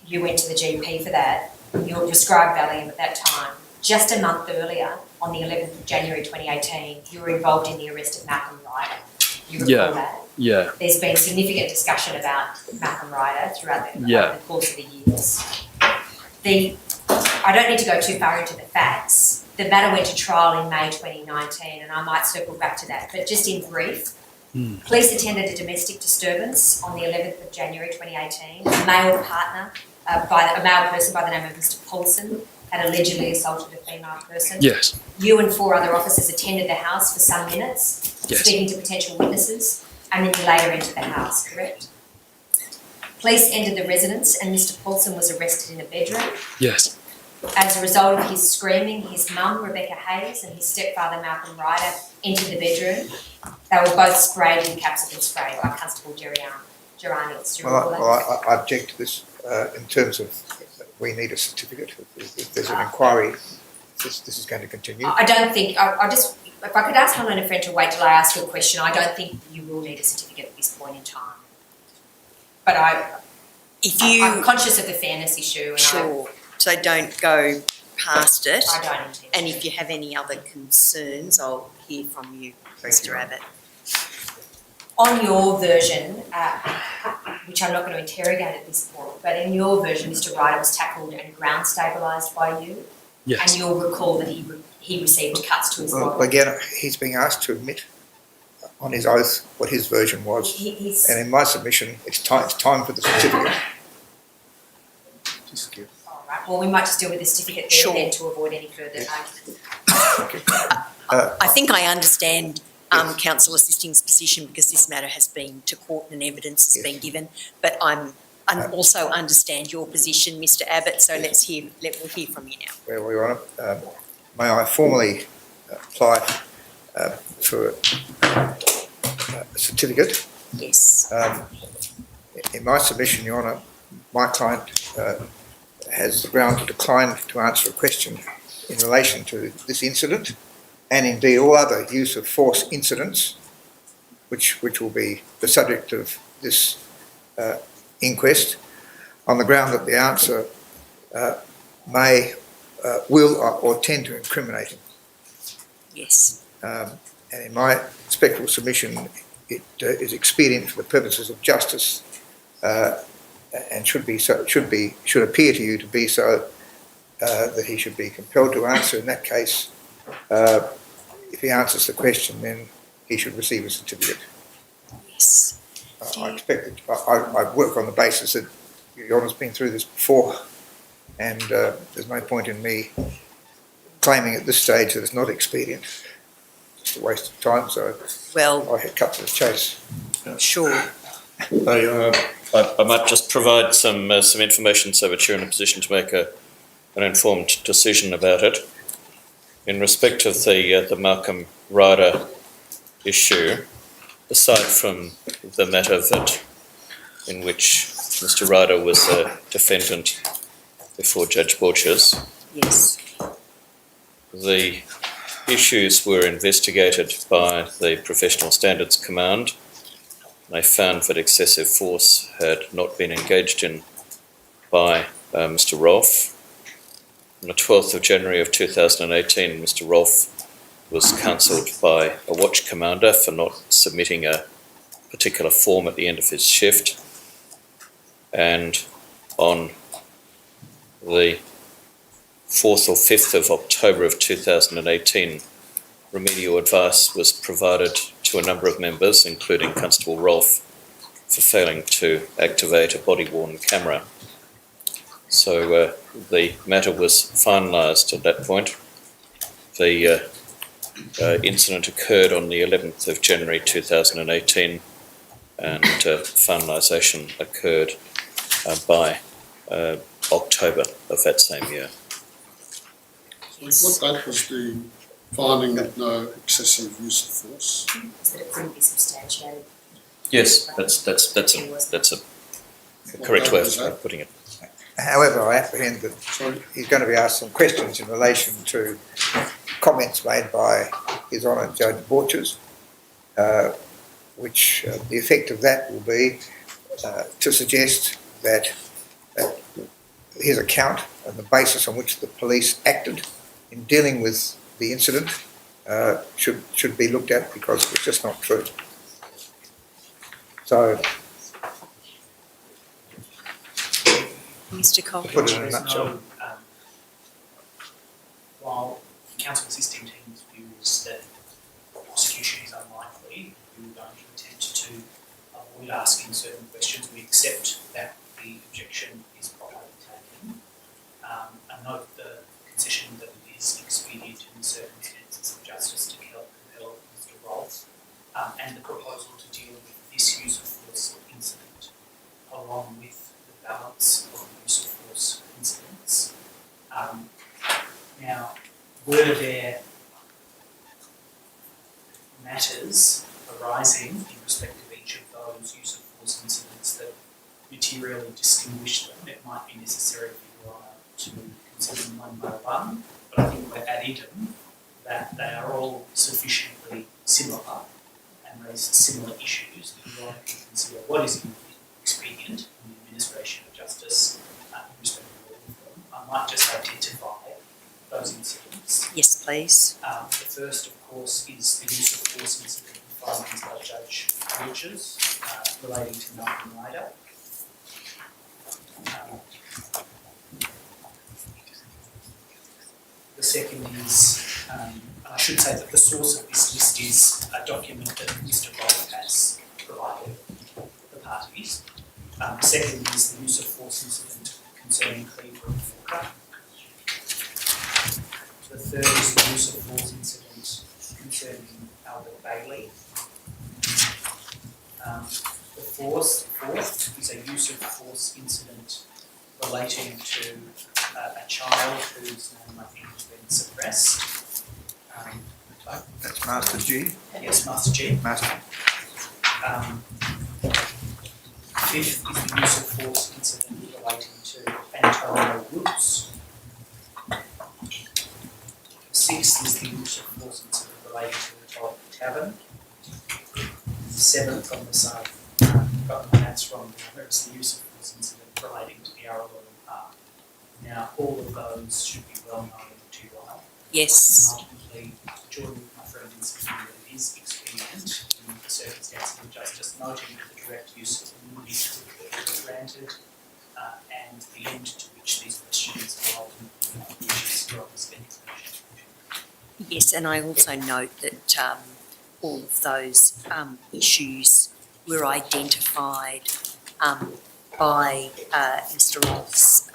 you went to the GP for that. You were prescribed Valium at that time. Just a month earlier, on the 11th of January 2018, you were involved in the arrest of Malcolm Ryder. You recall that? Yeah. There's been significant discussion about Malcolm Ryder throughout the course of the years. I don't need to go too far into the facts. The matter went to trial in May 2019, and I might circle back to that. But just in brief, police attended a domestic disturbance on the 11th of January 2018. A male partner, a male person by the name of Mr. Paulson, had allegedly assaulted a female person. Yes. You and 4 other officers attended the house for some minutes, Yes. speaking to potential witnesses, and then you later entered the house, correct? Police entered the residence and Mr. Paulson was arrested in a bedroom. Yes. As a result of his screaming, his mum, Rebecca Hayes, and his stepfather, Malcolm Ryder, entered the bedroom. They were both sprayed with capsicum spray by Constable Geranius. Well, I object to this in terms of we need a certificate. If there's an inquiry, this is going to continue. I don't think, if I could ask my learned friend to wait till I ask you a question, I don't think you will need a certificate at this point in time. But I'm conscious of the fairness issue. And Sure. So don't go past it. I don't intend to. And if you have any other concerns, I'll hear from you, Mr. Abbott. On your version, which I'm not going to interrogate at this point, but in your version, Mr. Ryder was tackled and ground stabilised by you. Yes. And you'll recall that he received cuts to his Well, body. again, he's being asked to admit on his oath what his version was. He's, And in my submission, it's time for the certificate. Just give. all right, well, we might just deal with the certificate there Sure. then to avoid any further argument. I think I understand Counsel Assisting's position because this matter has been to court and evidence has been given, but I also understand your position, Mr. Abbott, so we'll hear from you now. Well, Your Honour, may I formally apply for a certificate? Yes. In my submission, Your Honour, my client has the ground to decline to answer a question in relation to this incident and indeed all other use of force incidents which will be the subject of this inquest, on the ground that the answer will or tend to incriminate him. Yes. And in my respectful submission, it is expedient for the purposes of justice and should appear to you to be so, that he should be compelled to answer. In that case, if he answers the question, then he should receive a certificate. Yes. I expect it. I work on the basis that Your Honour's been through this before, and there's no point in me claiming at this stage that it's not expedient. Just a waste of time, so Well, I had cut to the chase. sure. I might just provide some information so that you're in a position to make an informed decision about it. In respect of the Malcolm Ryder issue, aside from the matter that in which Mr. Ryder was a defendant before Judge Borchers, Yes. the issues were investigated by the Professional Standards Command. They found that excessive force had not been engaged in by Mr. Rolfe. On the 12th of January of 2018, Mr. Rolfe was cancelled by a watch commander for not submitting a particular form at the end of his shift. And on the 13th of January of 2019, Mr. Rolfe was cancelled by a watch commander for not submitting a particular form at the end of his shift. And on the 16th of January of 2019, Mr. Rolfe was cancelled by a watch commander for not submitting a particular form at the end of his shift. And on 4th or 5th of October of 2018, remedial advice was provided to a number of members, including Constable Rolfe, for failing to activate a body-worn camera. So the matter was finalised at that point. The incident occurred on the 11th of January 2018, and finalisation occurred by October of that same year. What that was the finding of no excessive use of force. So it couldn't be substantiated. Yes, that's a correct way of putting it. However, I apprehend that he's going to be asked some questions in relation to comments made by His Honour Judge Borchers, which the effect of that will be to suggest that his account and the basis on which the police acted in dealing with the incident should be looked at, because it's just not true. So, Mr. Cole. put it in a nutshell. While the council's esteemed team's view is that prosecution is unlikely, we were going to attempt to avoid asking certain questions. We accept that the objection is properly taken. I note the concession that it is expedient in circumstances of justice to compel Mr. Rolfe, and the proposal to deal with this use of force incident along with the balance of use of force incidents. Now, were there matters arising in respect of each of those use of force incidents that materially distinguish them, it might be necessary for Your Honour to consider them one by one, but I think we're ad idem that they are all sufficiently similar and raise similar issues that Your Honour can consider what is expedient in the administration of justice in respect of all of them. I might just identify those incidents. Yes, please. The first, of course, is the use of force incident findings by Judge Borchers relating to Malcolm Ryder. The second is, I should say that the source of this list is a document that Mr. Rolfe has provided the parties. The second is the use of force incident concerning Cleveland Walker. The third is the use of force incident concerning Albert Bailey. The fourth is a use of force incident relating to a child whose name I think has been suppressed. That's Master G. Yes, Master G. Master. Fifth is the use of force incident relating to Antonio Woods. Sixth is the use of force incident relating to the Todd Tavern. Seventh on the side, that's from the other, is the use of force incident relating to the Arrowlong Park. Now, all of those should be well known to you all. Yes. Ultimately, join with my friend in saying that it is expedient in the circumstances of justice, noting that the direct use of immunity is granted, and the end to which these questions are ultimately issues from this information. Yes, and I also note that all of those issues were identified by Mr. Rolfe's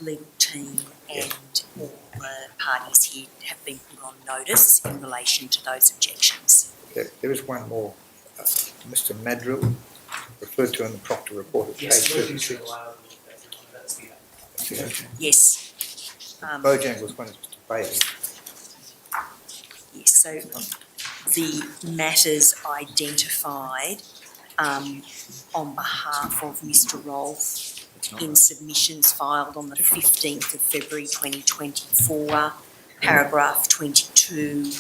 legal team, and all the parties here have been put on notice in relation to those objections. There is one more. Mr. Madrill, referred to in the Proctor report at page Yes, 36. that's the other. Yes. Bojangles one is Mr. Bailey. Yes, so the matters identified on behalf of Mr. Rolfe in submissions filed on the 15th of February 2024, paragraph 22,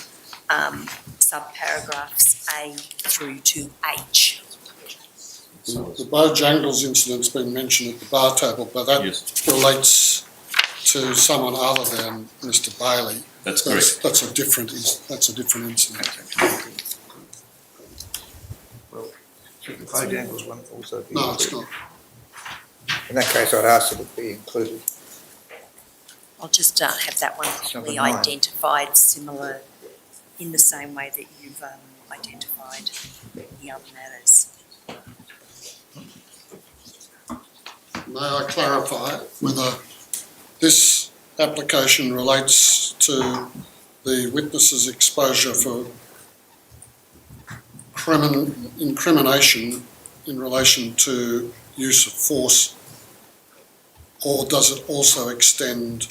subparagraphs A through to H. The Bojangles incident's been mentioned at the bar table, but that relates to someone other than Mr. Bailey. That's correct. That's a different incident. Well, should the Bojangles one also be included? No, it's not. In that case, I'd ask that it be included. I'll just have that one properly Number 9. identified, similar, in the same way that you've identified the other matters. May I clarify whether this application relates to the witness's exposure for incrimination in relation to use of force, or does it also extend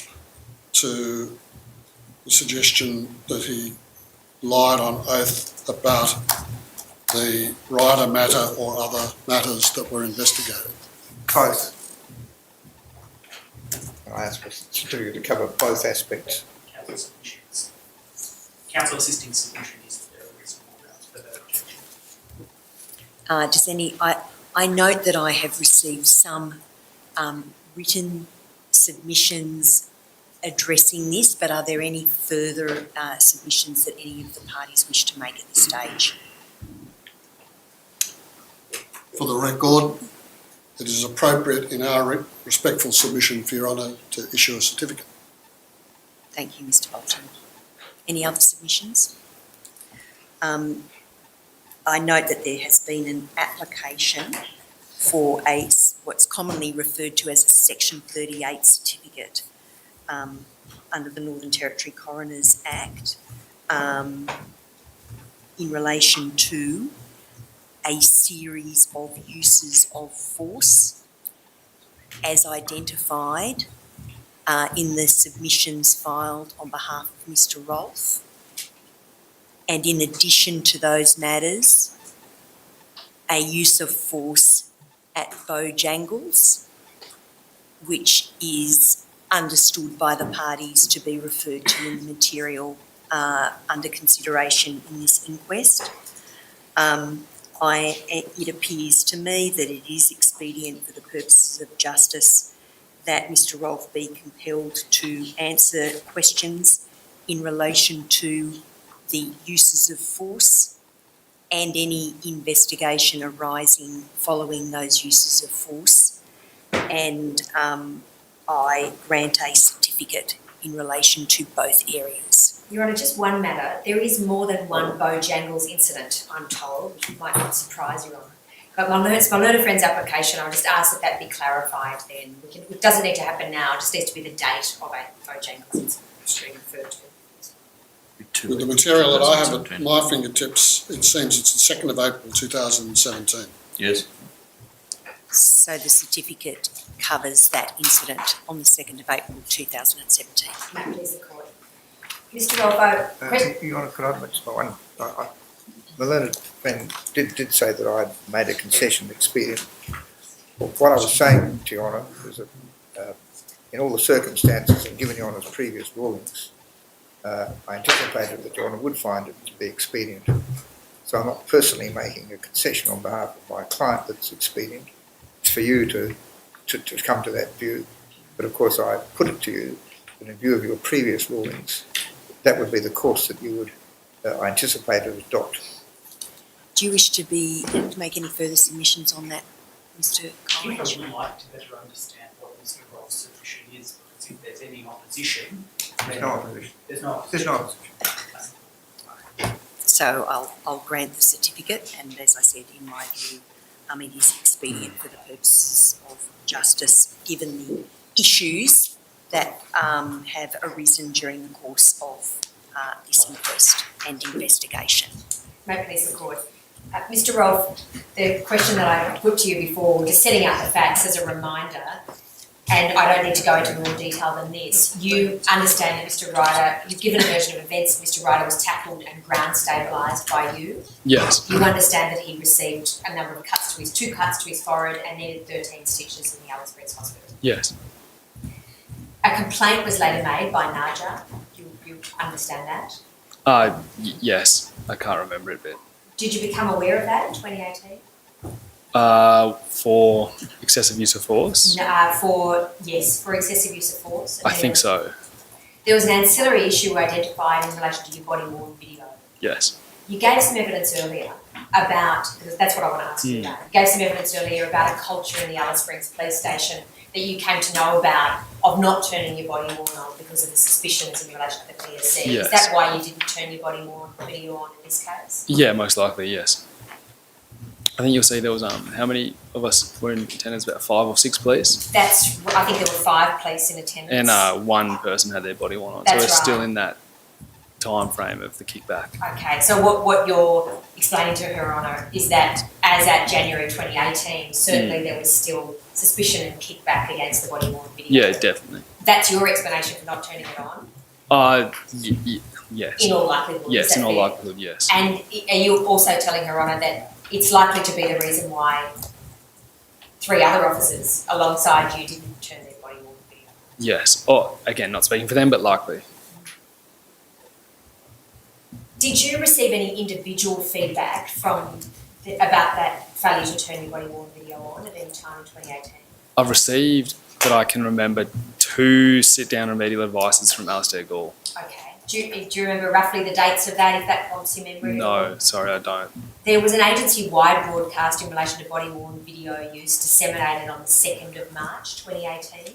to the suggestion that he lied on oath about the rider matter or other matters that were investigated? Both. I ask for certificate to cover both aspects. Council submissions. Council assisting submission is that there are reasonable grounds for that objection. I note that I have received some written submissions addressing this, but are there any further submissions that any of the parties wish to make at this stage? For the record, it is appropriate in our respectful submission for Your Honour to issue a certificate. Thank you, Mr Bolton. Any other submissions? I note that there has been an application for what's commonly referred to as a Section 38 certificate under the Northern Territory Coroners Act in relation to a series of uses of force as identified in the submissions filed on behalf of Mr Rolfe. And in addition to those matters, a use of force at Bojangles, which is understood by the parties to be referred to in the material under consideration in this inquest. It appears to me that it is expedient for the purposes of justice that Mr Rolfe be compelled to answer questions in relation to the uses of force and any investigation arising following those uses of force. And I grant a certificate in relation to both areas. Your Honour, just one matter. There is more than one Bojangles incident, I'm told, which might not surprise you, Your Honour. But my learned friend's application, I'll just ask that be clarified then. It doesn't need to happen now, it just needs to be the date of a Bojangles incident that's being referred to. With the material that I have at my fingertips, it seems it's the 2nd of April 2017. Yes. So the certificate covers that incident on the 2nd of April 2017. May it please the court. Mr Rolfe, Your Honour, could I mention one? The learned friend did say that I had made a concession expedient. What I was saying to Your Honour was that in all the circumstances and given Your Honour's previous rulings, I anticipated that Your Honour would find it to be expedient. So I'm not personally making a concession on behalf of my client that it's expedient. It's for you to come to that view. But of course I put it to you that in view of your previous rulings, that would be the course that you would anticipated adopt. Do you wish to make any further submissions on that, Mr College? I would like to better understand what Mr Rolfe's submission is, because if there's any opposition, There's no opposition. there's no There's opposition. no opposition. So I'll grant the certificate, and as I said, in my view, it is expedient for the purposes of justice, given the issues that have arisen during the course of this inquest and investigation. may it please the court. Mr Rolfe, the question that I put to you before, just setting out the facts as a reminder, and I don't need to go into more detail than this. You understand that Mr Ryder, you've given a version of events, Mr Ryder was tackled and ground stabilised by you. Yes. You understand that he received a number of cuts to two cuts to his forehead and needed 13 stitches in the Alice Springs Hospital. Yes. A complaint was later made by Naja. You understand that? Yes. I can't remember it, but Did you become aware of that in 2018? for excessive use of force? For excessive use of force. I think so. There was an ancillary issue identified in relation to your body worn video. Yes. you gave some evidence earlier about, because that's what I want to ask you about, you gave some evidence earlier about a culture in the Alice Springs police station that you came to know about of not turning your body worn on because of the suspicions in relation to the PSC. Yes. Is that why you didn't turn your body worn video on in this case? Yeah, most likely, yes. I think you'll see there was how many of us were in attendance? About 5 or 6 police, I think there were 5 police in attendance. and one person had their body worn on. That's so we're right. still in that time frame of the kickback. Okay, so what you're explaining to Her Honour is that as at January 2018, certainly there was still suspicion and kickback against the body worn video. Yeah, definitely. That's your explanation for not turning it on? Yes. In all likelihood. Yes, is that in all fair? likelihood, yes. And are you also telling Her Honour that it's likely to be the reason why 3 other officers alongside you didn't turn their body worn video? Yes. Oh, again, not speaking for them, but likely. Did you receive any individual feedback about that failure to turn your body worn video on at any time in 2018? I've received, that I can remember, 2 sit-down remedial advices from Alistair Gall. Okay. Do you remember roughly the dates of that, if that prompts your memory? No, sorry, I don't. There was an agency-wide broadcast in relation to body-worn video use disseminated on the 2nd of March 2018.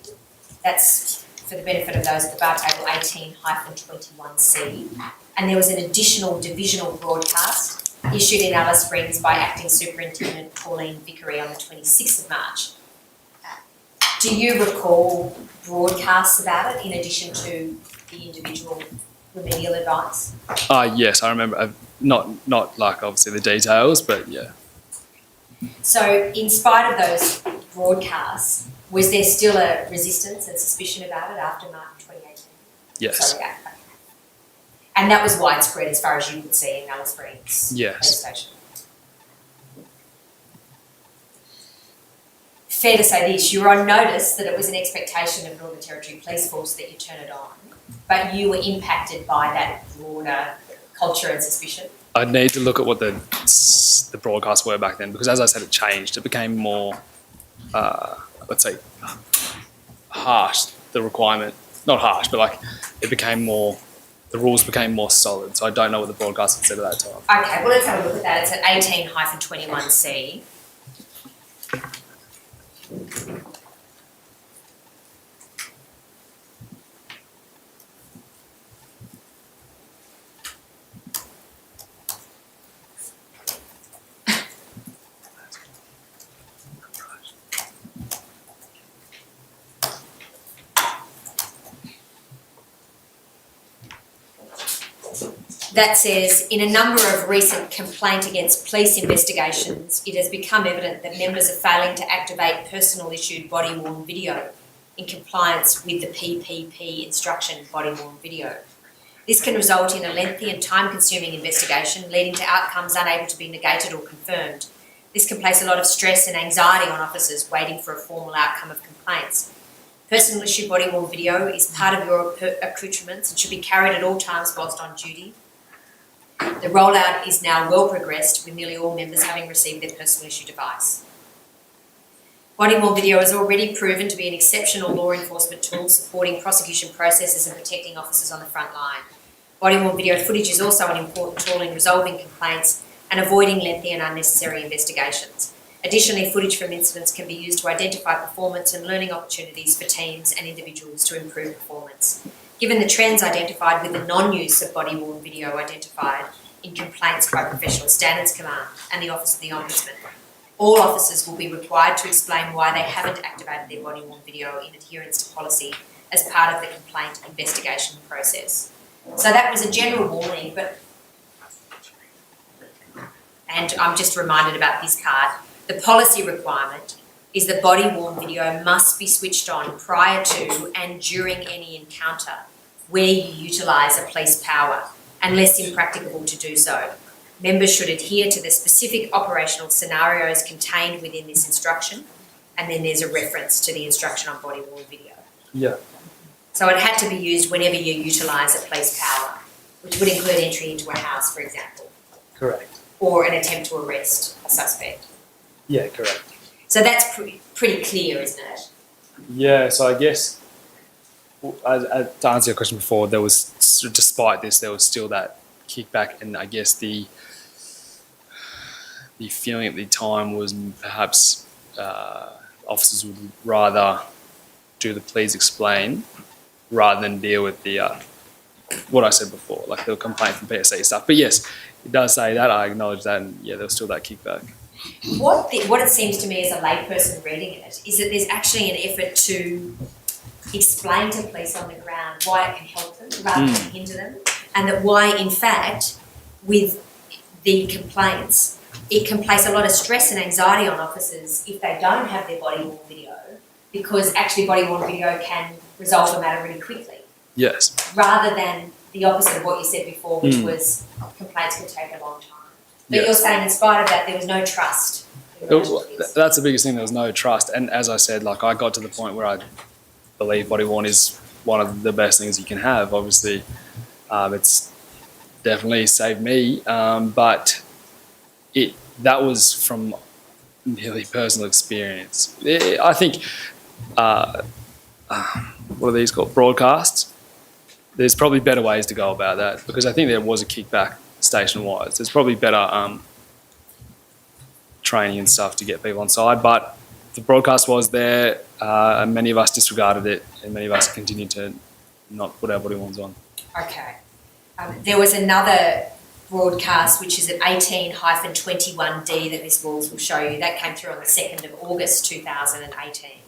That's, for the benefit of those at the bar table, 18-21C. And there was an additional divisional broadcast issued in Alice Springs by Acting Superintendent Pauline Vickery on the 26th of March. Do you recall broadcasts about it in addition to the individual remedial advice? Yes, I remember. Not like obviously the details, but yeah. So in spite of those broadcasts, was there still a resistance and suspicion about it after March 2018? Yes. Sorry, okay. And that was widespread as far as you could see in Alice Springs Yes. police station? Fair to say this, you were on notice that it was an expectation of Northern Territory Police Force that you turn it on, but you were impacted by that broader culture and suspicion? I'd need to look at what the broadcasts were back then, because as I said, it changed. It became more, let's say, harsh, the requirement. Not harsh, but like it became more, the rules became more solid. So I don't know what the broadcast had said at that time. Okay, well let's have a look at that. It's at 18-21C. That says, in a number of recent complaint against police investigations, it has become evident that members are failing to activate personal issued body-worn video in compliance with the PPP instruction body-worn video. This can result in a lengthy and time-consuming investigation, leading to outcomes unable to be negated or confirmed. This can place a lot of stress and anxiety on officers waiting for a formal outcome of complaints. Personal issue body-worn video is part of your accoutrements and should be carried at all times whilst on duty. The rollout is now well progressed, with nearly all members having received their personal issue device. Body-worn video has already proven to be an exceptional law enforcement tool supporting prosecution processes and protecting officers on the front line. Body-worn video footage is also an important tool in resolving complaints and avoiding lengthy and unnecessary investigations. Additionally, footage from incidents can be used to identify performance and learning opportunities for teams and individuals to improve performance. Given the trends identified with the non-use of body-worn video identified in complaints by Professional Standards Command and the Office of the Ombudsman, all officers will be required to explain why they haven't activated their body-worn video in adherence to policy as part of the complaint investigation process. So that was a general warning, and I'm just reminded about this part. The policy requirement is that body-worn video must be switched on prior to and during any encounter where you utilise a police power, unless impracticable to do so. Members should adhere to the specific operational scenarios contained within this instruction, and then there's a reference to the instruction on body-worn video. Yeah. So it had to be used whenever you utilise a police power, which would include entry into a house, for example, Correct. or an attempt to arrest a suspect. Yeah, correct. So that's pretty clear, isn't it? Yeah, so I guess, to answer your question before, there was, despite this, there was still that kickback, and I guess the feeling at the time was perhaps officers would rather do the please explain rather than deal with the what I said before, like the complaint from PSC stuff. But yes, it does say that. I acknowledge that, and yeah, there was still that kickback. What it seems to me as a layperson reading it is that there's actually an effort to explain to police on the ground why it can help them rather than hinder them, and that why, in fact, with the complaints, it can place a lot of stress and anxiety on officers if they don't have their body-worn video, because actually body-worn video can resolve the matter really quickly. Yes. Rather than the opposite of what you said before, which was complaints could take a long time. But you're saying in spite of that, there was no trust. That's the biggest thing. There was no trust, and as I said, like I got to the point where I believe body worn is one of the best things you can have. Obviously, it's definitely saved me, but that was from nearly personal experience. I think what are these called? Broadcasts. There's probably better ways to go about that, because I think there was a kickback station-wise. There's probably better training and stuff to get people on side, but the broadcast was there. Many of us disregarded it, and many of us continued to not put our body worns on. Okay. There was another broadcast, which is at 18-21D that Miss Walls will show you. That came through on the 2nd of August 2018.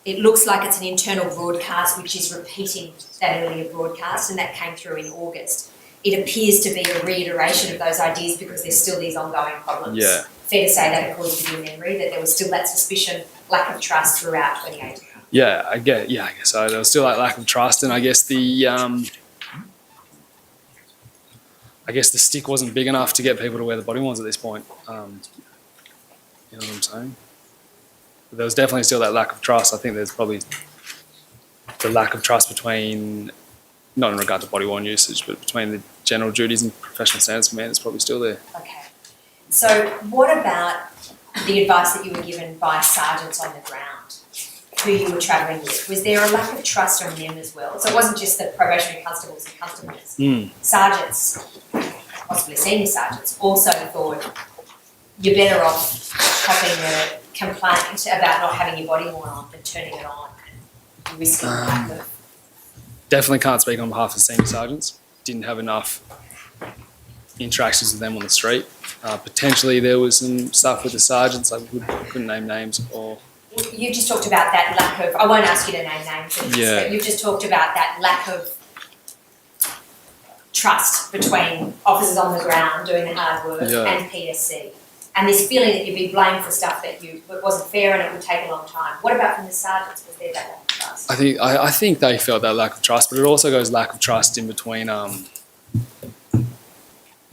It looks like it's an internal broadcast which is repeating that earlier broadcast, and that came through in August. It appears to be a reiteration of those ideas because there's still these ongoing problems. Yeah. Fair to say that, according to your memory, that there was still that suspicion, lack of trust throughout 2018. Yeah, I guess so. There was still that lack of trust, and I guess the stick wasn't big enough to get people to wear the body worns at this point. You know what I'm saying? But there was definitely still that lack of trust. I think there's probably the lack of trust between, not in regard to body worn usage, but between the general duties and professional standards command is probably still there. Okay. So what about the advice that you were given by sergeants on the ground who you were travelling with? Was there a lack of trust on them as well? So it wasn't just the probationary constables and constables. Sergeants, possibly senior sergeants, also thought you're better off having a complaint about not having your body worn on than turning it on and risking lack of... Definitely can't speak on behalf of senior sergeants. Didn't have enough interactions with them on the street. Potentially there was some stuff with the sergeants. I couldn't name names or... You just talked about that lack of... I won't ask you to name names, but you've just talked about that lack of trust between officers on the ground doing the hard work and PSC. And this feeling that you'd be blamed for stuff that wasn't fair and it would take a long time. What about from the sergeants? Was there that lack of trust? I think they felt that lack of trust, but it also goes lack of trust in between the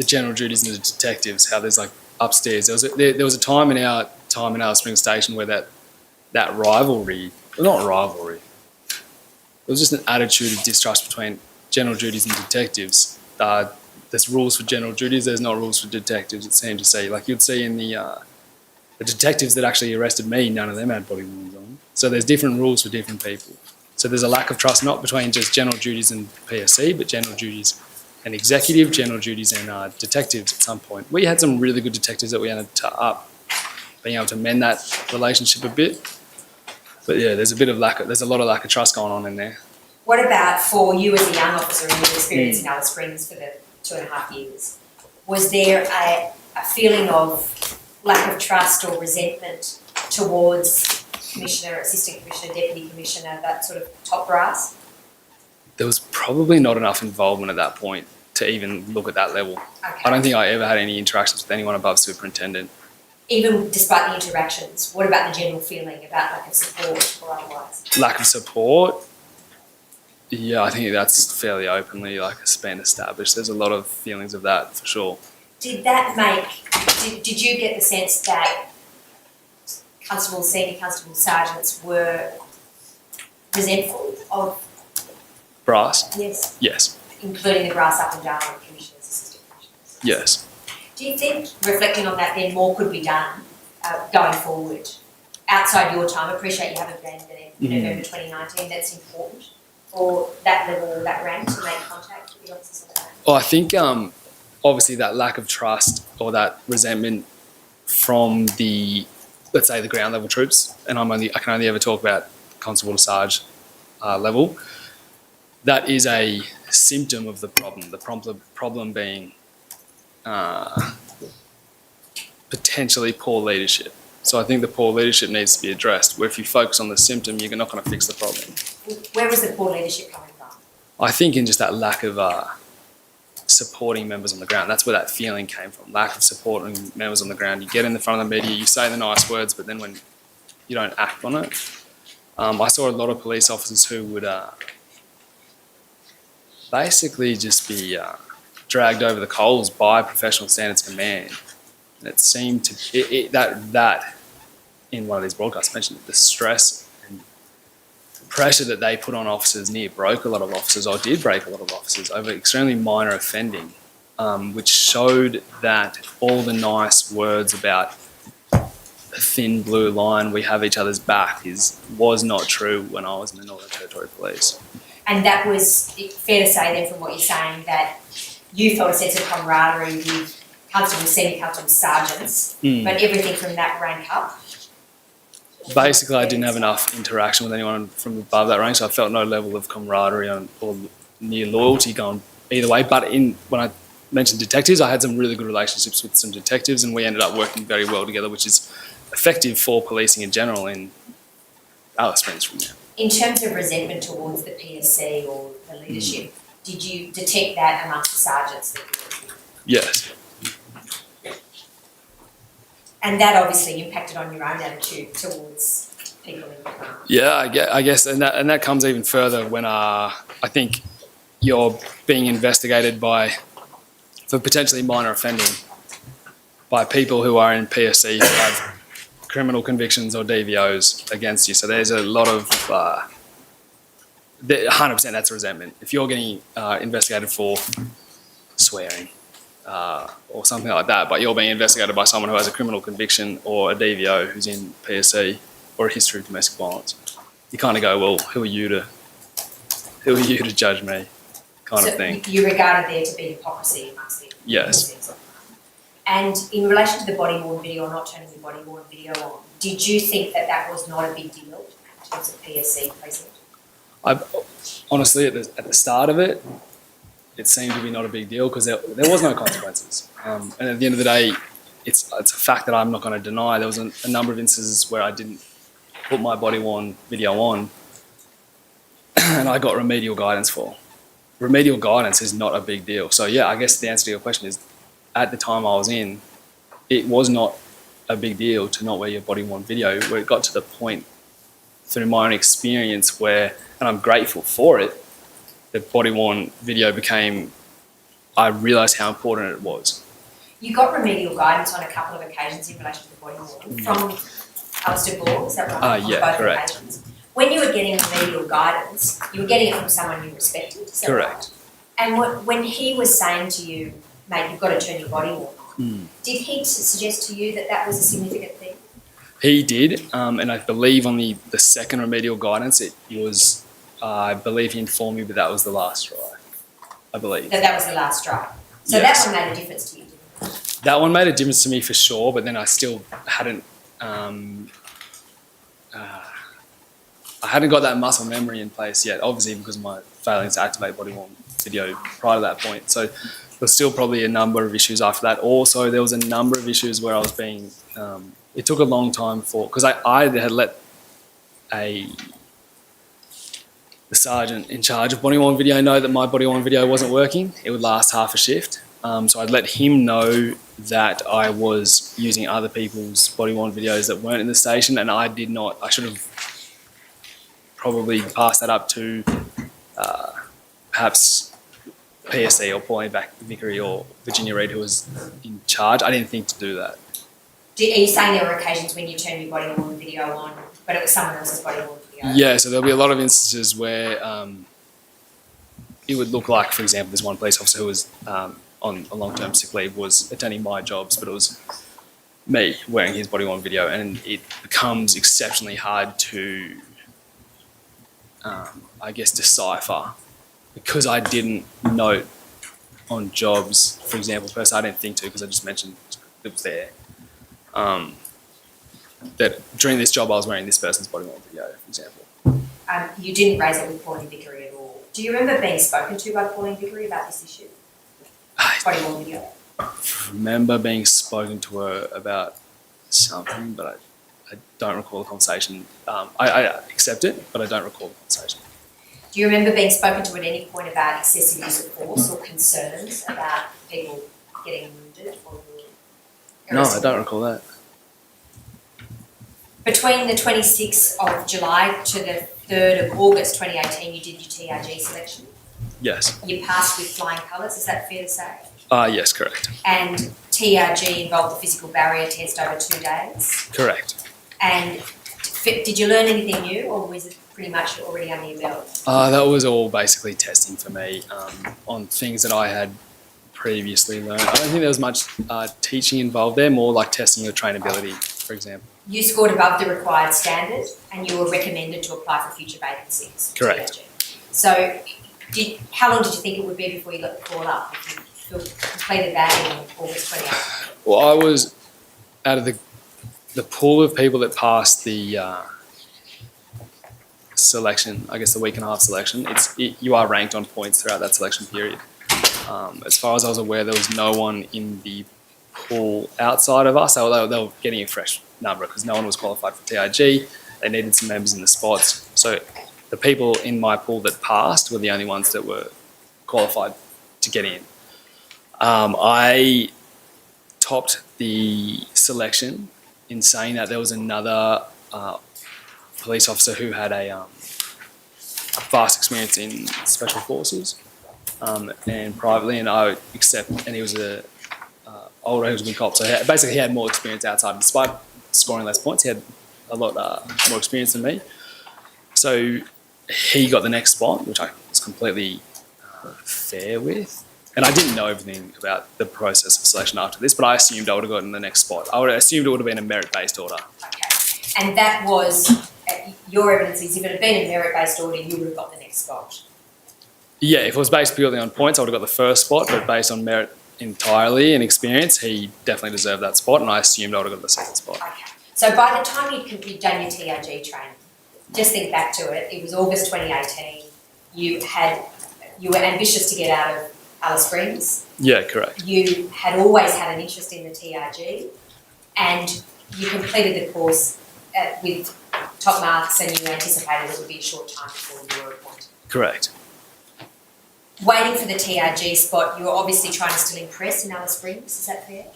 general duties and the detectives. How there's like upstairs. There was a time in our Spring Station where that rivalry, well, not rivalry. It was just an attitude of distrust between general duties and detectives. There's rules for general duties, there's not rules for detectives, it seemed to say. Like you'd see in the detectives that actually arrested me, none of them had body worns on. So there's different rules for different people. So there's a lack of trust, not between just general duties and PSC, but general duties and executive, general duties and detectives at some point. We had some really good detectives that we ended up being able to mend that relationship a bit. But yeah, there's a lot of lack of trust going on in there. What about for you as a young officer and your experience in Alice Springs for the 2.5 years? Was there a feeling of lack of trust or resentment towards Commissioner, Assistant Commissioner, Deputy Commissioner, that sort of top brass? There was probably not enough involvement at that point to even look at that level. Okay. I don't think I ever had any interactions with anyone above superintendent. Even despite the interactions, what about the general feeling about lack of support or otherwise? Lack of support? Yeah, I think that's fairly openly been established. There's a lot of feelings of that for sure. Did you get the sense that constables, senior constable sergeants were resentful of brass? Yes. Yes. Including the brass up and down on commissioners. Yes. Do you think, reflecting on that, then more could be done going forward outside your time? I appreciate you haven't been there in November 2019. That's important for that level, that rank, to make contact with the officers of the day. Well, I think obviously that lack of trust or that resentment from the, let's say, the ground level troops, and I can only ever talk about constable to sarge level. That is a symptom of the problem. The problem being potentially poor leadership. So I think the poor leadership needs to be addressed. Where if you focus on the symptom, you're not going to fix the problem. Where was the poor leadership coming from? I think in just that lack of supporting members on the ground. That's where that feeling came from. Lack of supporting members on the ground. You get in the front of the media, you say the nice words, but then when you don't act on it. I saw a lot of police officers who would basically just be dragged over the coals by professional standards command. And it seemed to that in one of these broadcasts mentioned the stress and pressure that they put on officers broke a lot of officers, or did break a lot of officers, over extremely minor offending, which showed that all the nice words about a thin blue line, we have each other's back, was not true when I was in the Northern Territory Police. And that was fair to say then, from what you're saying, that you felt a sense of camaraderie with constables, senior constables, sergeants, but everything from that rank up? Basically, I didn't have enough interaction with anyone from above that rank, so I felt no level of camaraderie or near loyalty going either way. But when I mentioned detectives, I had some really good relationships with some detectives, and we ended up working very well together, which is effective for policing in general in our experience from there. In terms of resentment towards the PSC or the leadership, did you detect that amongst the sergeants that you were with? Yes. And that obviously impacted on your own attitude towards people in the car. Yeah, I guess, and that comes even further when I think you're being investigated for potentially minor offending by people who are in PSC who have criminal convictions or DVOs against you. So there's a lot of 100% that's resentment. If you're getting investigated for swearing or something like that, but you're being investigated by someone who has a criminal conviction or a DVO who's in PSC or a history of domestic violence, you kind of go, well, who are you to judge me, kind of thing. You regarded there to be hypocrisy amongst the Yes. And in relation to the body worn video or not turning the body worn video on, did you think that was not a big deal in terms of PSC present? Honestly, at the start of it, it seemed to be not a big deal because there was no consequences. And at the end of the day, it's a fact that I'm not going to deny. There was a number of instances where I didn't put my body worn video on and I got remedial guidance for. Remedial guidance is not a big deal. So yeah, I guess the answer to your question is, at the time I was in, it was not a big deal to not wear your body worn video, where it got to the point through my own experience where, and I'm grateful for it, the body worn video I realised how important it was. You got remedial guidance on a couple of occasions in relation to the body worn from Alistair Gore, is that right? On yeah, both correct. Occasions. When you were getting remedial guidance, you were getting it from someone you respected, is that Correct. right? And when he was saying to you, mate, you've got to turn your body worn on, did he suggest to you that was a significant thing? He did, and I believe on the second remedial guidance, it was, I believe he informed me, but that was the last strike, I believe. That was the last strike. So Yes. that one made a difference to you, didn't it? That one made a difference to me for sure, but then I still hadn't, I hadn't got that muscle memory in place yet, obviously because of my failing to activate body worn video prior to that point. So there was still probably a number of issues after that. Also, there was a number of issues where I was being, it took a long time because I had let the sergeant in charge of body worn video know that my body worn video wasn't working. It would last half a shift. So I'd let him know that I was using other people's body worn videos that weren't in the station, and I should have probably passed that up to perhaps PSC or Pauline Vickery or Virginia Reid, who was in charge. I didn't think to do that. Are you saying there were occasions when you turned your body worn video on, but it was someone else's body worn video? Yeah, so there'll be a lot of instances where it would look like, for example, there's one police officer who was on on a long-term sick leave was attending my jobs, but it was me wearing his body-worn video, and it becomes exceptionally hard to, I guess, decipher, because I didn't note on jobs, for example, first I didn't think to, because I just mentioned it was there, that during this job I was wearing this person's body-worn video, for example. You didn't raise it with Pauline Vickery at all. Do you remember being spoken to by Pauline Vickery about this issue? Body-worn video. I remember being spoken to her about something, but I don't recall the conversation. I accept it, but I don't recall the conversation. Do you remember being spoken to at any point about excessive use of force or concerns about people getting wounded or No, I don't recall that. Between the 26th of July to the 3rd of August 2018, you did your TRG selection. Yes. You passed with flying colours, is that fair to say? Yes, correct. And TRG involved the physical barrier test over 2 days. Correct. And did you learn anything new, or was it pretty much already under your belt? That was all basically testing for me on things that I had previously learned. I don't think there was much teaching involved there, more like testing your trainability, for example. You scored above the required standard and you were recommended to apply for future vacancies. Correct. TRG. So how long did you think it would be before you got the call up? If you completed that in August 28th? Well, I was out of the pool of people that passed the selection, I guess the week and a half selection, you are ranked on points throughout that selection period. As far as I was aware, there was no one in the pool outside of us. They were getting a fresh number because no one was qualified for TRG. They needed some members in the spots. So the people in my pool that passed were the only ones that were qualified to get in. I topped the selection in saying that there was another police officer who had a vast experience in special forces and privately, and I accept, and he was older, he was a good cop, so basically he had more experience outside. Despite scoring less points, he had a lot more experience than me. So he got the next spot, which I was completely fair with. And I didn't know everything about the process of selection after this, but I assumed I would have gotten the next spot. I would have assumed it would have been a merit-based order. Okay. And that was, your evidence is if it had been a merit-based order, you would have got the next spot. Yeah, if it was based purely on points, I would have got the first spot, but based on merit entirely and experience, he definitely deserved that spot, and I assumed I would have got the second spot. Okay. So by the time you'd done your TRG training, just think back to it, it was August 2018, you were ambitious to get out of Alice Springs. Yeah, correct. You had always had an interest in the TRG, and you completed the course with top marks, and you anticipated it would be a short time before you were appointed. Correct. Waiting for the TRG spot, you were obviously trying to still impress in Alice Springs, is that fair?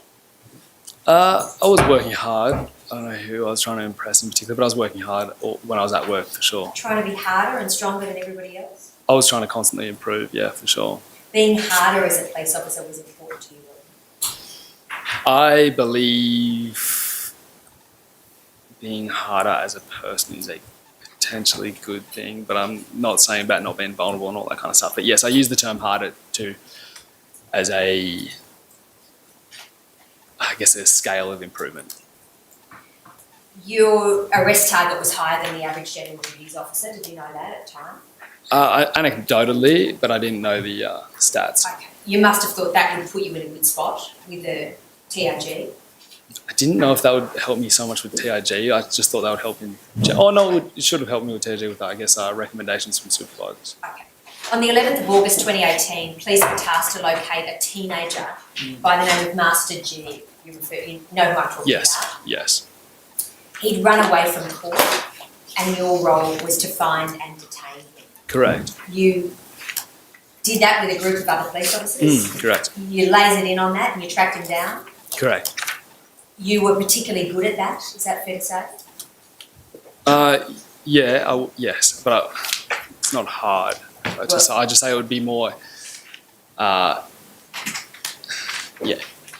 I was working hard. I don't know who I was trying to impress in particular, but I was working hard when I was at work, for sure. Trying to be harder and stronger than everybody else? I was trying to constantly improve, yeah, for sure. Being harder as a police officer was important to you? I believe being harder as a person is a potentially good thing, but I'm not saying about not being vulnerable and all that kind of stuff. But yes, I use the term harder as a scale of improvement. Your arrest target was higher than the average general duties officer. Did you know that at the time? Anecdotally, but I didn't know the stats. Okay. You must have thought that would put you in a good spot with the TRG. I didn't know if that would help me so much with TRG. I just thought that would help in... Oh, no, it should have helped me with TRG with, recommendations from supervisors. Okay. On the 11th of August 2018, police were tasked to locate a teenager by the name of Master G. You know who I'm talking about? Yes. He'd run away from court, and your role was to find and detain him. Correct. You did that with a group of other police officers? Correct. You lasered in on that and you tracked him down? Correct. You were particularly good at that, is that fair to say? Yes, but it's not hard. I just say it would be more,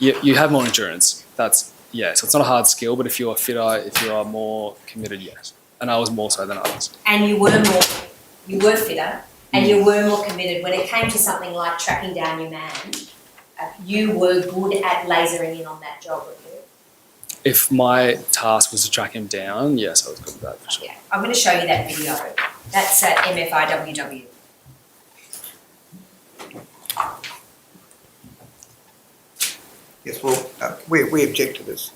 you have more endurance. So it's not a hard skill, but if you are fitter, if you are more committed, yes. And I was more so than others. And you were fitter, and you were more committed when it came to something like tracking down your man. you were good at lasering in on that job review? If my task was to track him down, yes, I was good at that for sure. Yeah, I'm going to show you that video. That's at MFIWW. Yes, well, we object to this.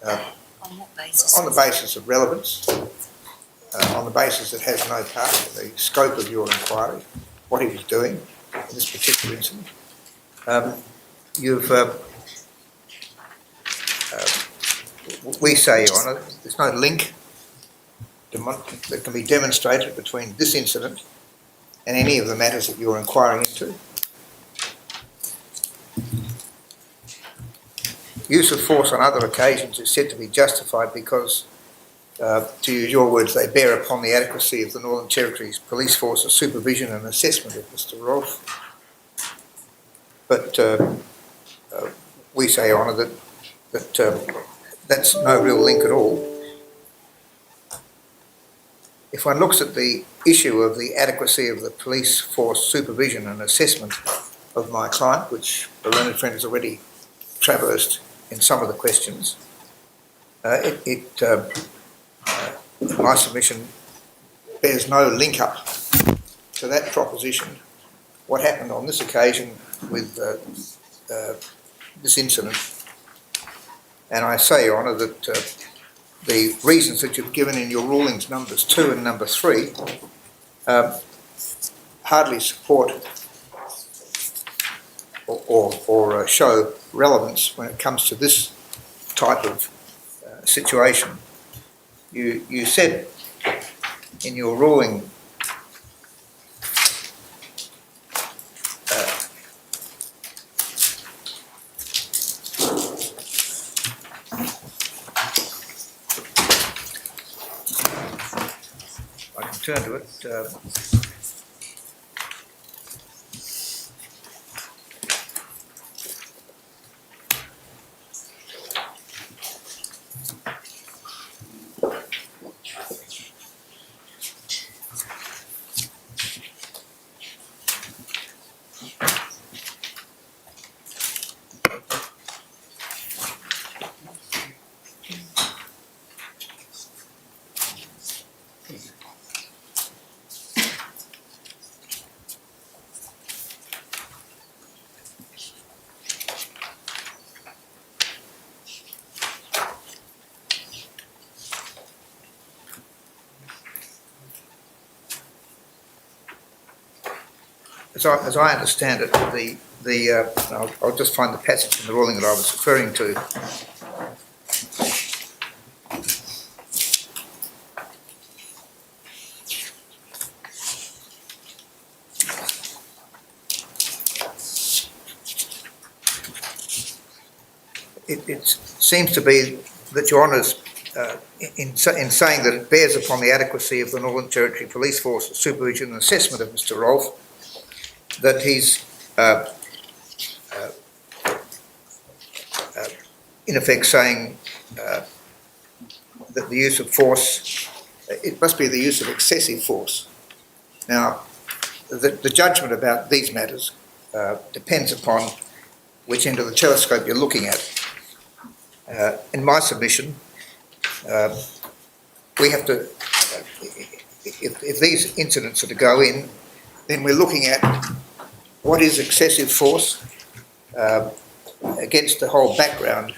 On what basis? On the basis of relevance, on the basis it has no part in the scope of your inquiry, what he was doing in this particular incident. We say, Your Honour, there's no link that can be demonstrated between this incident and any of the matters that you're inquiring into. Use of force on other occasions is said to be justified because, to use your words, they bear upon the adequacy of the Northern Territory's police force's supervision and assessment of Mr. Rolfe. But we say, Your Honour, that that's no real link at all. If one looks at the issue of the adequacy of the police force supervision and assessment of my client, which the learned friend has already traversed in some of the questions, in my submission, bears no link up to that proposition. What happened on this occasion with this incident, and I say, Your Honour, that the reasons that you've given in your rulings numbers 2 and number 3 hardly support or show relevance when it comes to this type of situation. You said in your ruling I can turn to it. As I understand it, I'll just find the passage in the ruling that I was referring to. It seems to be that Your Honour's, in saying that it bears upon the adequacy of the Northern Territory Police Force's supervision and assessment of Mr. Rolfe, that he's in effect saying that the use of force, it must be the use of excessive force. Now, the judgment about these matters depends upon which end of the telescope you're looking at. In my submission, we have to, if these incidents are to go in, then we're looking at what is excessive force against the whole background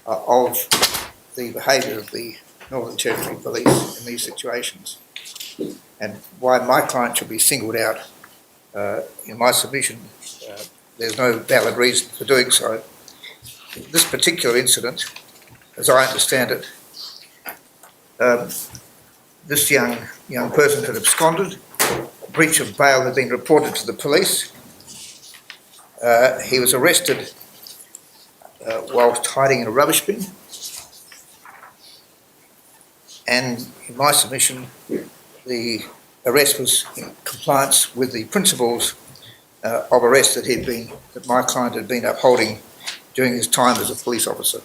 of the behaviour of the Northern Territory Police in these situations, and why my client should be singled out. In my submission, there's no valid reason for doing so. This particular incident, as I understand it, this young person had absconded. Breach of bail had been reported to the police. He was arrested whilst hiding in a rubbish bin, and in my submission the arrest was in compliance with the principles of arrest that my client had been upholding during his time as a police officer.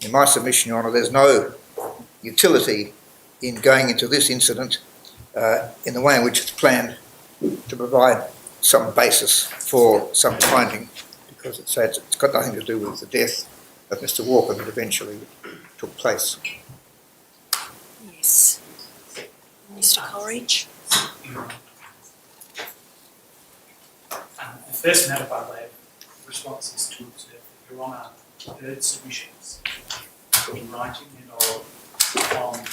In my submission, Your Honour, there's no utility in going into this incident in the way in which it's planned to provide some basis for some finding, because it's got nothing to do with the death of Mr. Walker that eventually took place. Yes. Mr. Corridge? The first matter, by way of response, is to observe that Your Honour heard submissions in writing and oral on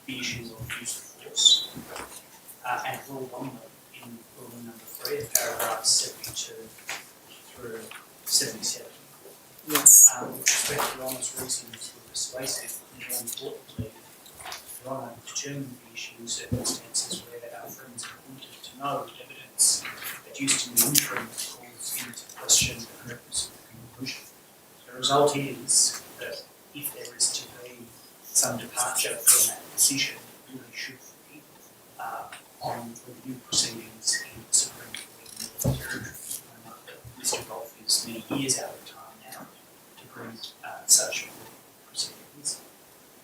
the issue of use of force, and ruled on them in ruling number 3 of paragraphs 72 through 77. Yes. With respect to Your Honour's reasons were persuasive, and more importantly, Your Honour determined the issue in circumstances where our friends wanted to know evidence that used in the interim calls into question the purpose of the conclusion. The result is that if there is to be some departure from that decision, it really should be on review proceedings in the Supreme Court of the Territory. I know that Mr. Rolfe is many years out of time now to bring such proceedings,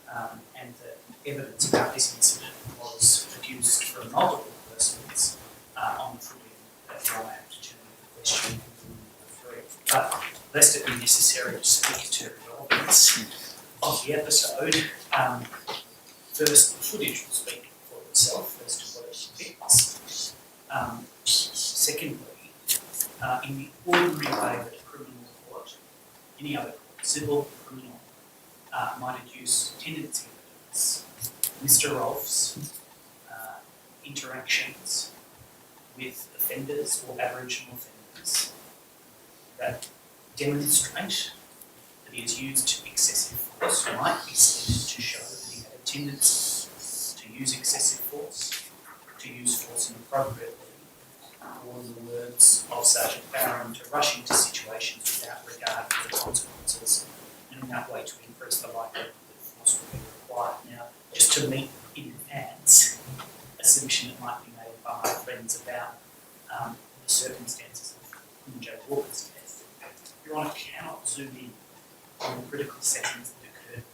and that evidence about this incident was produced from multiple persons on the footing that Your Honour had determined the question in ruling number 3. But lest it be necessary to speak to the relevance of the episode, first the footage will speak for itself as to what it depicts. Secondly, in the ordinary way that a criminal court, any other court, civil, criminal, might adduce tendency evidence, Mr. Rolfe's interactions with offenders or Aboriginal offenders that demonstrate that he has used excessive force might be said to show that he had a tendency to use excessive force, to use force inappropriately, or in the words of Sergeant Barron, to rush into situations without regard for the consequences, and in that way to increase the likelihood that force will be required. Now, just to meet in advance a submission that might be made by my friends about the circumstances of Kumanjayi Walker's death, Your Honour cannot zoom in on the critical settings that occurred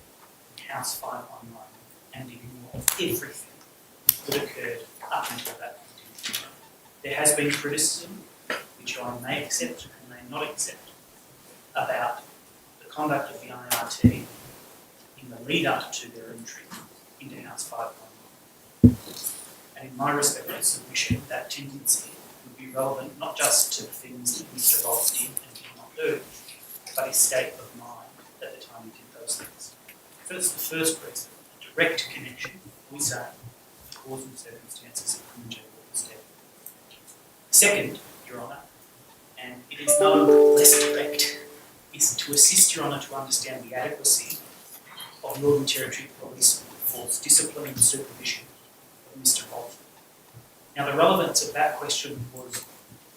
in House 519 and ignore everything that occurred up until that point in time. There has been criticism, which I may accept and may not accept, about the conduct of the IRT in the lead up to their entry into House 519. And in my respectful submission, that tendency would be relevant not just to the things that Mr. Rolfe did and did not do, but his state of mind at the time he did those things. First, the first reason, a direct connection, we say, the cause and circumstances of Kumanjayi Walker's death. Second, Your Honour, and it is no less direct, is to assist Your Honour to understand the adequacy of Northern Territory Police Force discipline and supervision of Mr. Rolfe. Now, the relevance of that question was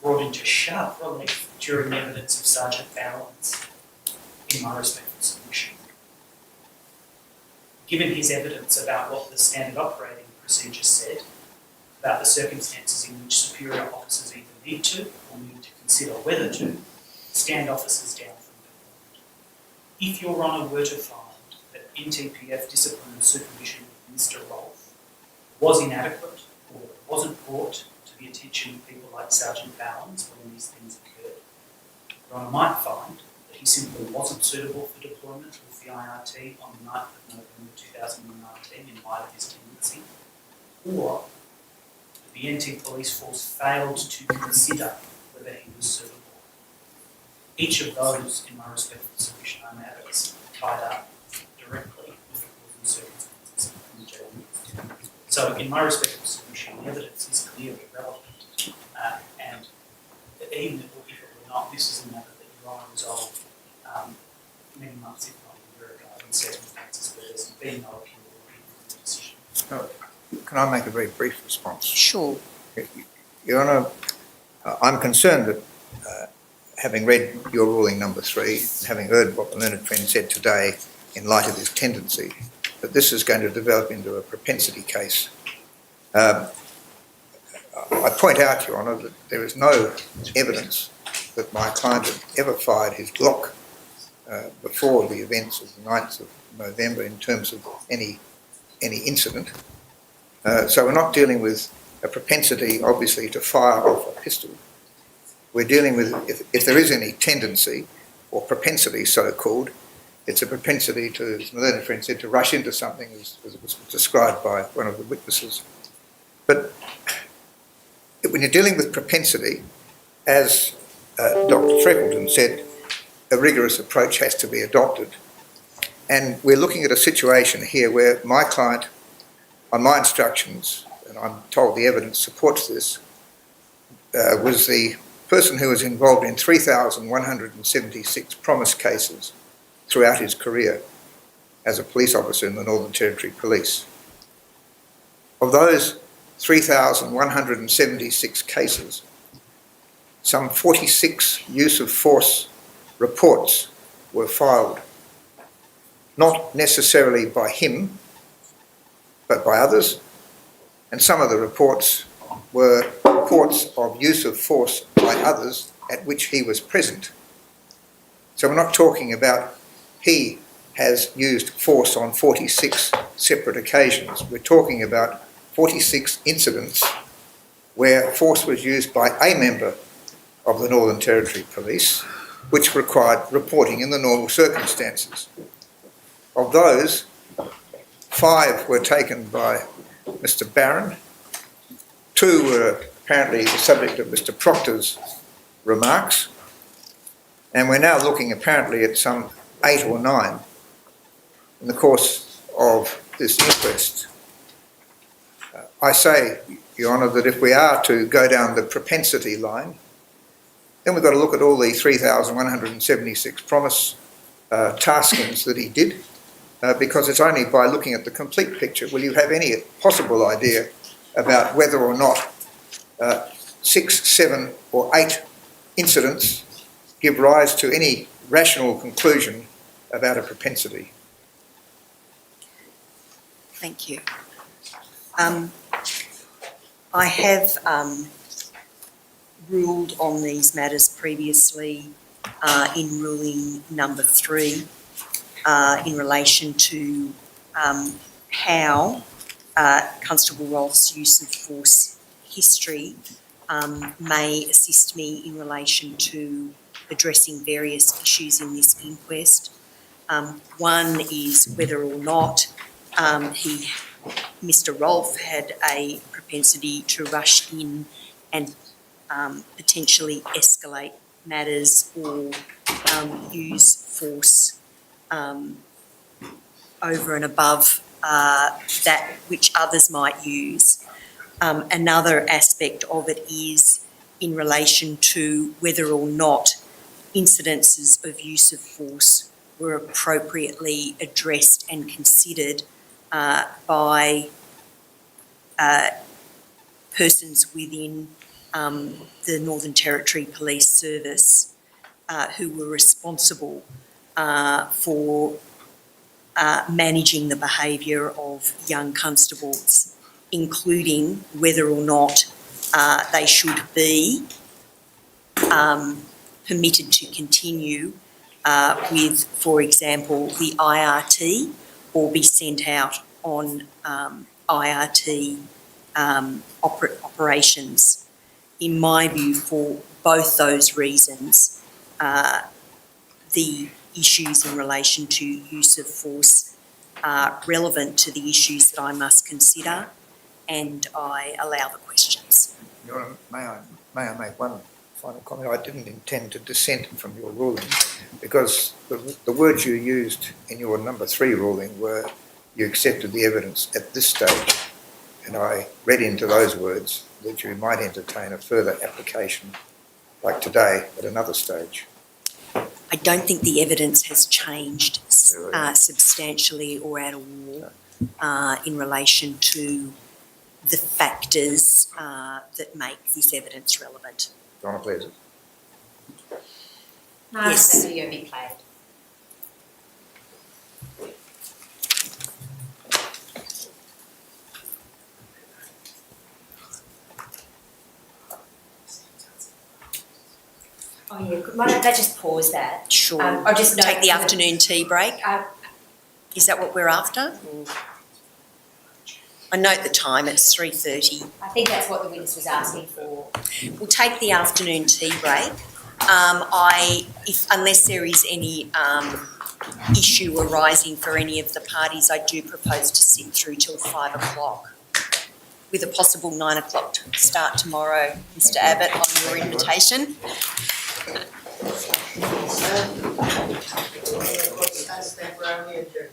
brought into sharp relief during the evidence of Sergeant Barron's, in my respectful submission. Given his evidence about what the standard operating procedure said, about the circumstances in which superior officers either need to or need to consider whether to stand officers down from deployment. If Your Honour were to find that NTPF discipline and supervision of Mr. Rolfe was inadequate or wasn't brought to the attention of people like Sergeant Bowens when these things occurred, Your Honour might find that he simply wasn't suitable for deployment with the IRT on the 9th of November 2019 in light of his tendency, or that the NT Police Force failed to consider whether he was suitable. Each of those, in my respectful submission, are matters tied up directly with the cause and circumstances of Kumanjayi Walker's death. So, in my respectful submission, the evidence is clearly relevant, and even if it were not, this is a matter that Your Honour resolved many months, if not a year ago, in circumstances where there's been no appeal or decision. Can I make a very brief response? Sure. Your Honour, I'm concerned that having read your ruling number 3, having heard what the learned friend said today in light of his tendency, that this is going to develop into a propensity case. I point out, Your Honour, that there is no evidence that my client had ever fired his Glock before the events of the 9th of November in terms of any incident. So we're not dealing with a propensity, obviously, to fire off a pistol. We're dealing with, if there is any tendency, or propensity so-called, it's a propensity to, as my learned friend said, to rush into something, as was described by one of the witnesses. But when you're dealing with propensity, as Dr. Freckleton said, a rigorous approach has to be adopted. And we're looking at a situation here where my client, on my instructions, and I'm told the evidence supports this, was the person who was involved in 3,176 promise cases throughout his career as a police officer in the Northern Territory Police. Of those 3,176 cases, some 46 use of force reports were filed, not necessarily by him, but by others, and some of the reports were reports of use of force by others at which he was present. So we're not talking about he has used force on 46 separate occasions. We're talking about 46 incidents where force was used by a member of the Northern Territory Police, which required reporting in the normal circumstances. Of those, 5 were taken by Mr. Barron, 2 were apparently the subject of Mr. Proctor's remarks, and we're now looking apparently at some 8 or 9 in the course of this inquest. I say, Your Honour, that if we are to go down the propensity line, then we've got to look at all the 3,176 promise taskings that he did, because it's only by looking at the complete picture will you have any possible idea about whether or not 6, 7 or 8 incidents give rise to any rational conclusion about a propensity. Thank you. I have ruled on these matters previously in ruling number 3 in relation to how Constable Rolfe's use of force history may assist me in relation to addressing various issues in this inquest. One is whether or not Mr. Rolfe had a propensity to rush in and potentially escalate matters or use force over and above that which others might use. Another aspect of it is in relation to whether or not incidences of use of force were appropriately addressed and considered by persons within the Northern Territory Police Service who were responsible for managing the behaviour of young constables, including whether or not they should be permitted to continue with, for example, the IRT or be sent out on IRT operations. In my view, for both those reasons, the issues in relation to use of force are relevant to the issues that I must consider, and I allow the questions. Your Honour, may I make one final comment? I didn't intend to dissent from your ruling, because the words you used in your number 3 ruling were you accepted the evidence at this stage, and I read into those words that you might entertain a further application like today at another stage. I don't think the evidence has changed substantially or at all in relation to the factors that make this evidence relevant. Your Honour, please. No, Yes. that video be played. Oh yeah, why don't they just pause that? Sure. I'll just note Take the that- afternoon tea break. Is that what we're after? I note the time, it's 3:30. I think that's what the witness was asking for. We'll take the afternoon tea break. Unless there is any issue arising for any of the parties, I do propose to sit through till 5 o'clock with a possible 9 o'clock start tomorrow, Mr Abbott, on your invitation. As temporarily adjourned.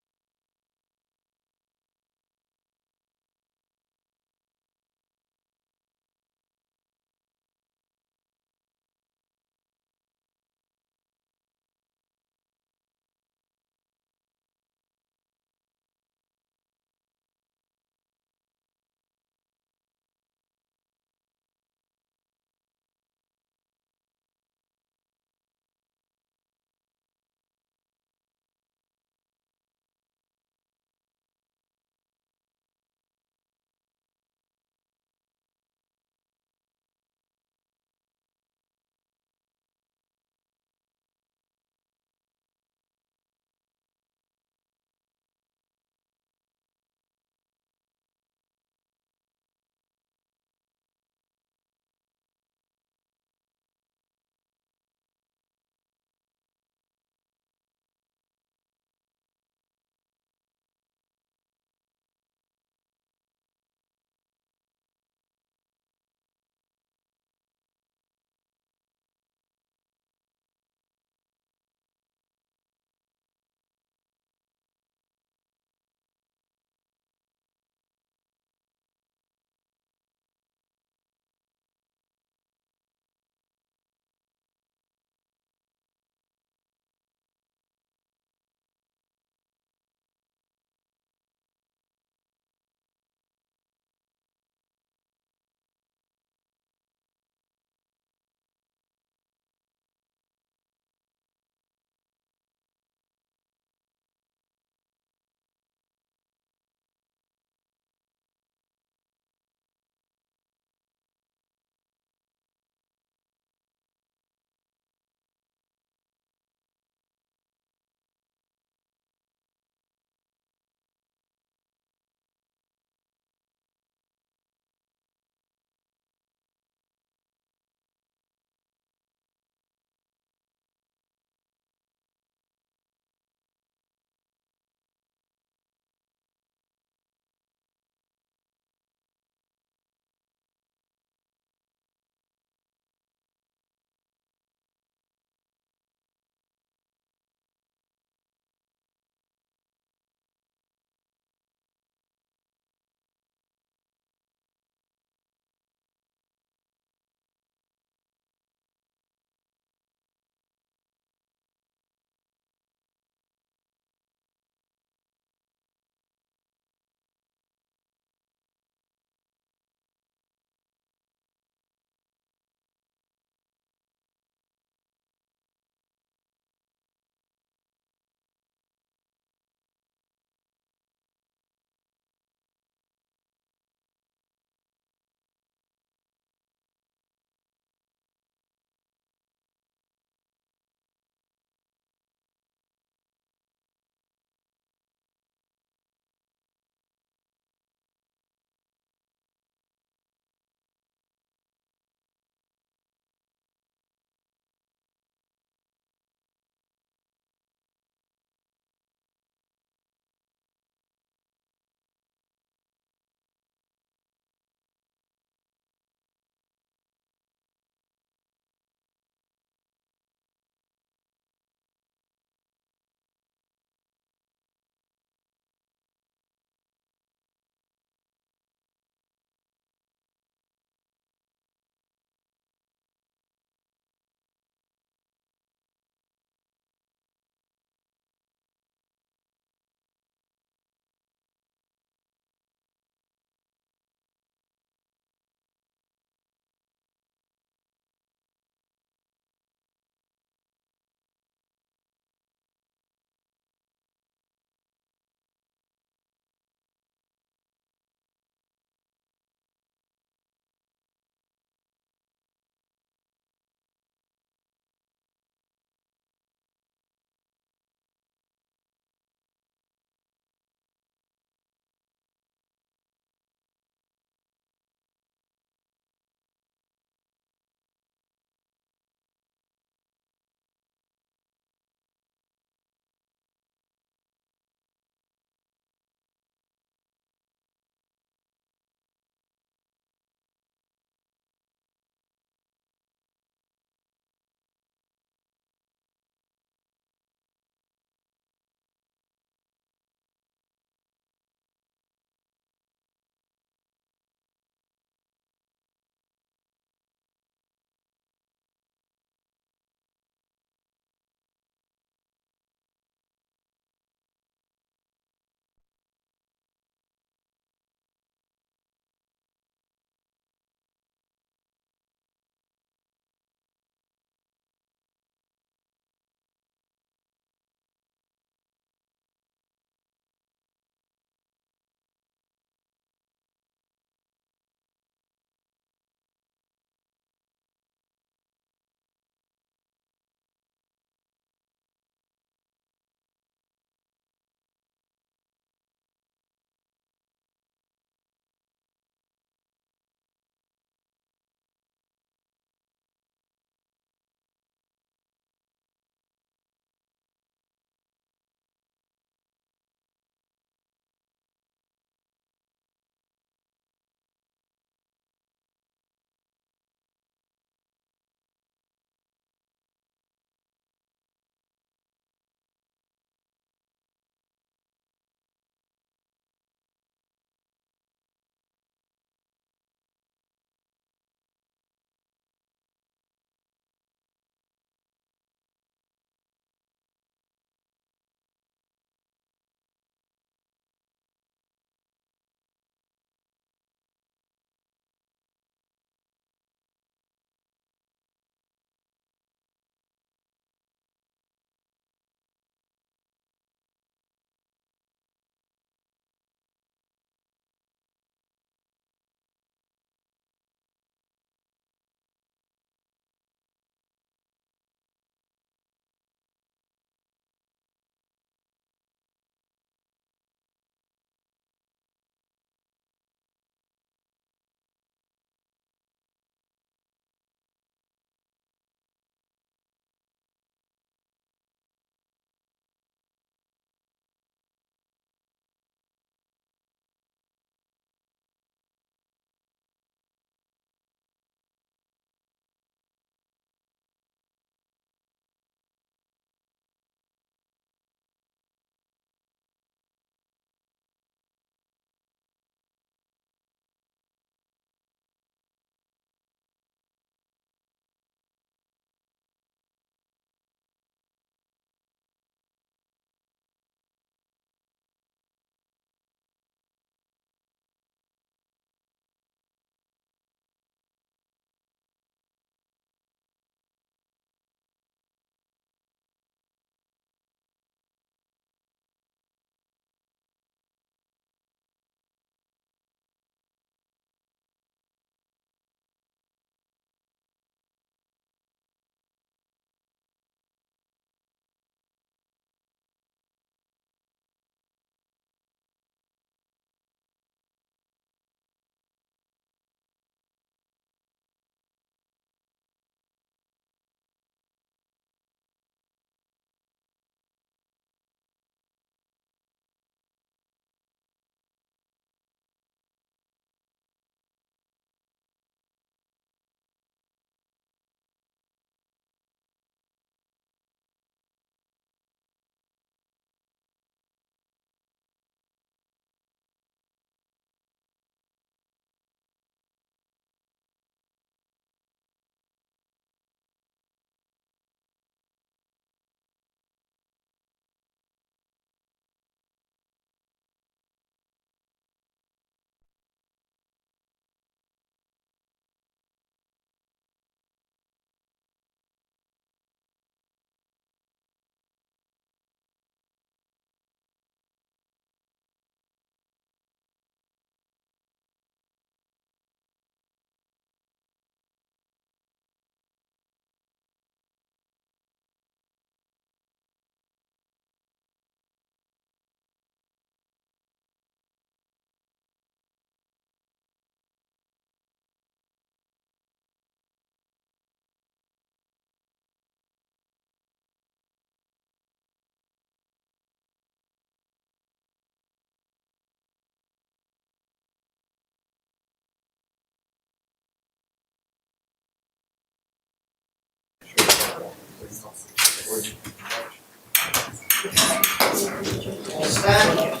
Stand.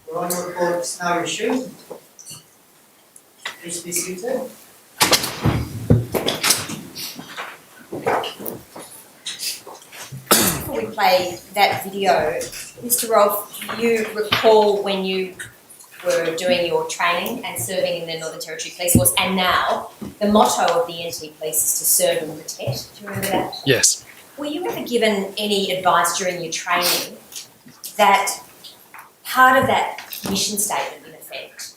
Coronial report is now resumed. Please be seated. Before we play that video, Mr. Rolfe, do you recall when you were doing your training and serving in the Northern Territory Police Force, and now the motto of the NT Police is to serve and protect? Do you remember that? Yes. Were you ever given any advice during your training that part of that mission statement, in effect,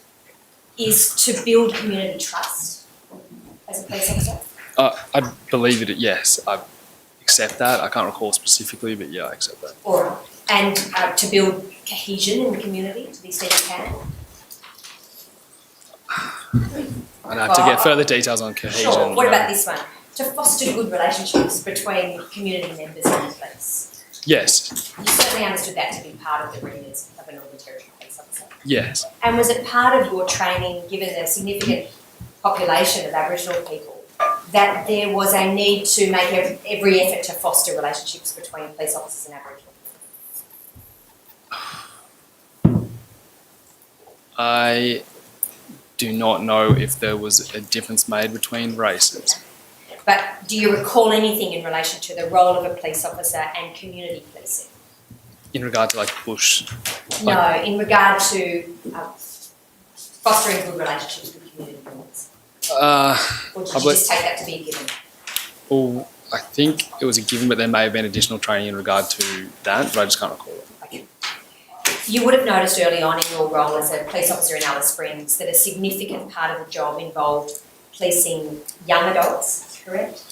is to build community trust as a police officer? I believe it, yes. I accept that. I can't recall specifically, but yeah, I accept that. All right. And to build cohesion in the community to the extent you can? I'd have to get further details on cohesion. Sure. What about this one? To foster good relationships between community members and the police. Yes. You certainly understood that to be part of the remit of a Northern Territory police officer. Yes. And was it part of your training, given the significant population of Aboriginal people, that there was a need to make every effort to foster relationships between police officers and Aboriginal people? I do not know if there was a difference made between races. But do you recall anything in relation to the role of a police officer and community policing? In regard to like bush. No, in regard to fostering good relationships with community members. Or did you just take that to be a given? Well, I think it was a given, but there may have been additional training in regard to that, but I just can't recall it. Okay. You would have noticed early on in your role as a police officer in Alice Springs that a significant part of the job involved policing young adults, correct?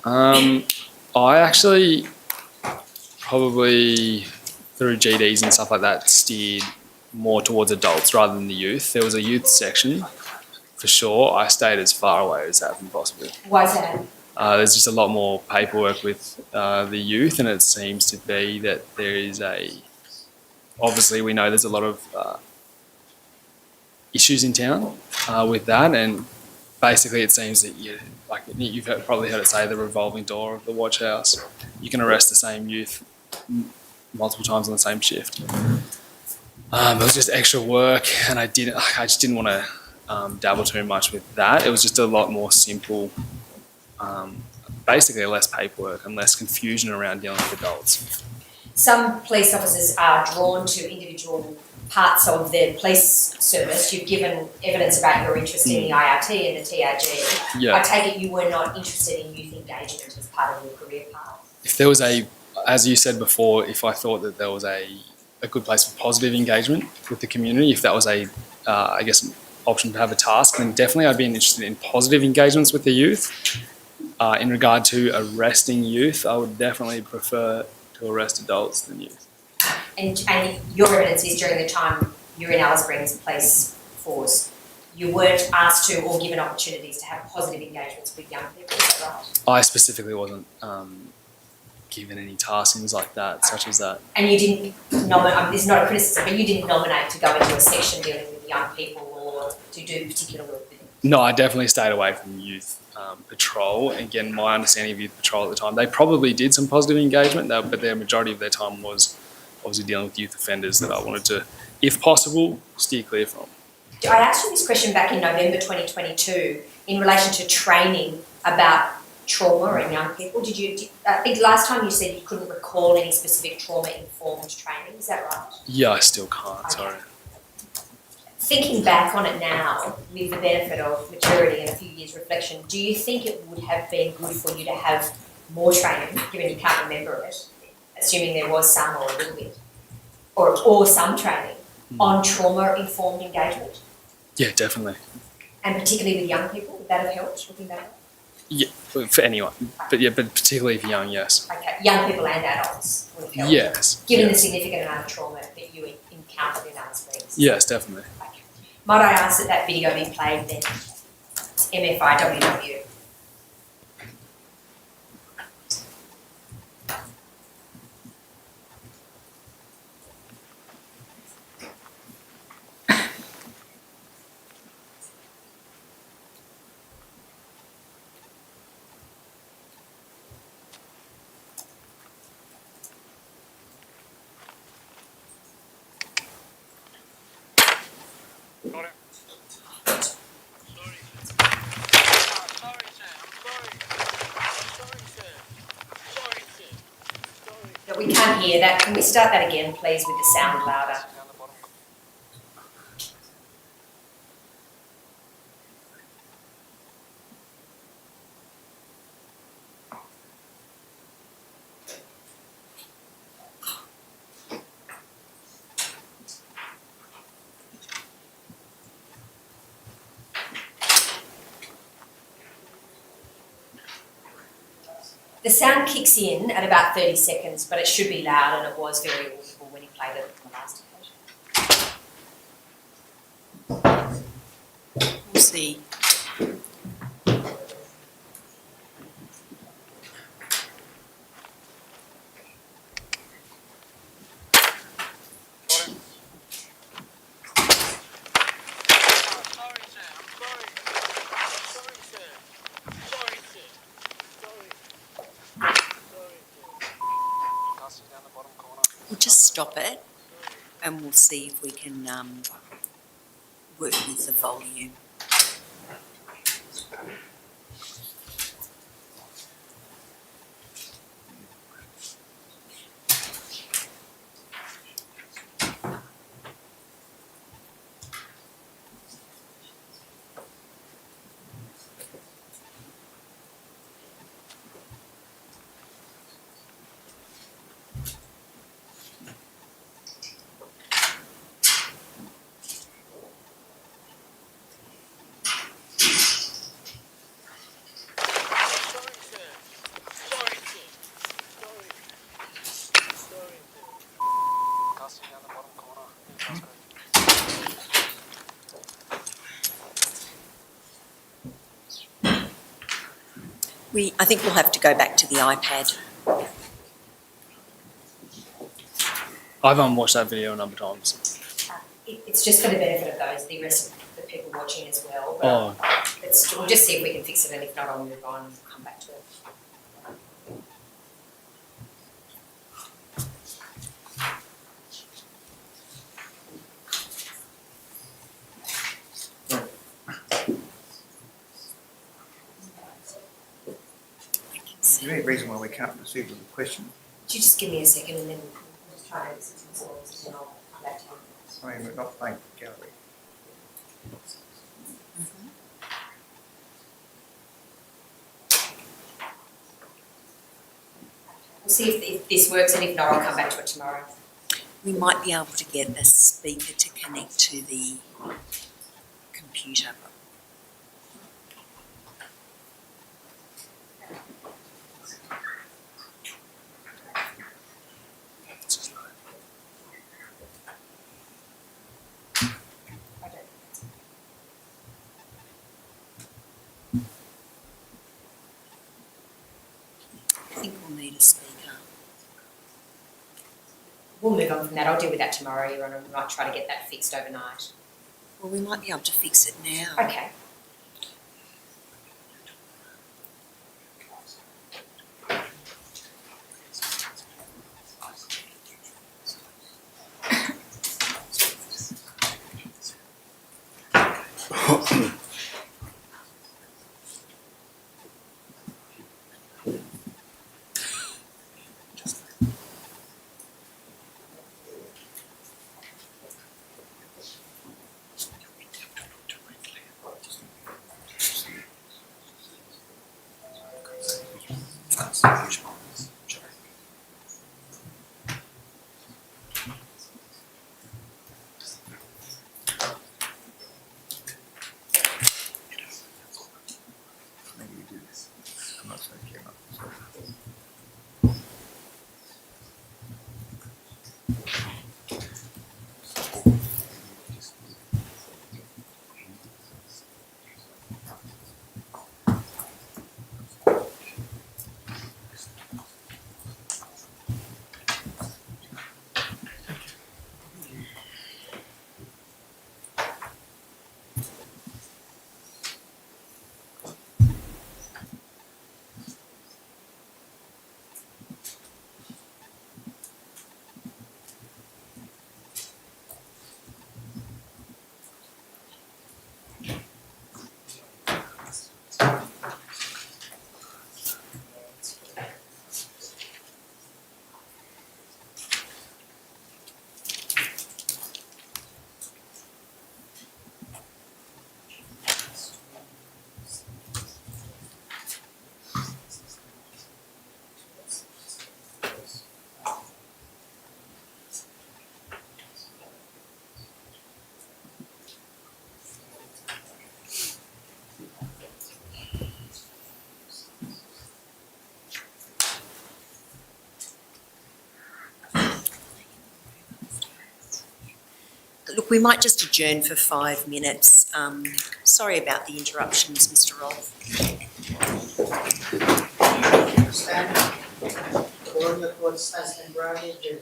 I actually probably through GDs and stuff like that steered more towards adults rather than the youth. There was a youth section for sure. I stayed as far away as that possible. Why is that? There's just a lot more paperwork with the youth, and it seems to be that there is obviously we know there's a lot of issues in town with that, and basically it seems that you've probably heard it say the revolving door of the watch house. You can arrest the same youth multiple times on the same shift. It was just extra work, and I just didn't want to dabble too much with that. It was just a lot more simple, basically less paperwork and less confusion around dealing with adults. Some police officers are drawn to individual parts of the police service. You've given evidence about your interest in the IRT and the TRG. Yeah. I take it you were not interested in youth engagement as part of your career path. If there was as you said before, if I thought that there was a good place for positive engagement with the community, if that was I guess, an option to have a task, then definitely I'd be interested in positive engagements with the youth. In regard to arresting youth, I would definitely prefer to arrest adults than youth. And your evidence is during the time you were in Alice Springs Police Force, you weren't asked to or given opportunities to have positive engagements with young people, is that right? I specifically wasn't given any taskings like that, such as that. And you didn't nominate, this is not a criticism, but you didn't nominate to go into a section dealing with young people or to do particular work with them? No, I definitely stayed away from youth patrol. Again, my understanding of youth patrol at the time, they probably did some positive engagement, but their majority of their time was obviously dealing with youth offenders that I wanted to, if possible, steer clear from. I asked you this question back in November 2022 in relation to training about trauma in young people. I think last time you said you couldn't recall any specific trauma-informed training, is that right? Yeah, I still can't, Okay. sorry. Thinking back on it now, with the benefit of maturity and a few years' reflection, do you think it would have been good for you to have more training, given you can't remember it, assuming there was some or a little bit, or some training on trauma-informed engagement? Yeah, definitely. And particularly with young people, would that have helped looking back? Yeah, for anyone. But particularly if young, yes. Okay, young people and adults would have helped. Yes. Given yes. the significant amount of trauma that you encountered in Alice Springs. Yes, definitely. Okay. Might I ask that video be played then? MFIWW. We can't hear that. Can we start that again, please, with the sound louder? The sound kicks in at about 30 seconds, but it should be loud, and it was very audible when he played it on the last occasion. We'll see. We'll just stop it and we'll see if we can work with the volume. I think we'll have to go back to the iPad. I've watched that video a number of times. It's just for the benefit of the rest of the people watching as well. But Oh, we'll just see if we can fix it, and if not, I'll move on and come back to it. Is there any reason why we can't proceed with the question? Could you just give me a second, and then we'll just try and answer some calls, and then I'll come back to you. I mean, we're not playing gallery. We'll see if this works, and if not, I'll come back to it tomorrow. We might be able to get a speaker to connect to the computer. I think we'll need a speaker. We'll move on from that. I'll deal with that tomorrow, Your Honour. We might try to get that fixed overnight. Well, we might be able to fix it now. Okay. Look, we might just adjourn for 5 minutes. Sorry about the interruptions, Mr. Rolfe. Stand. Coronial Court has been granted adjourned.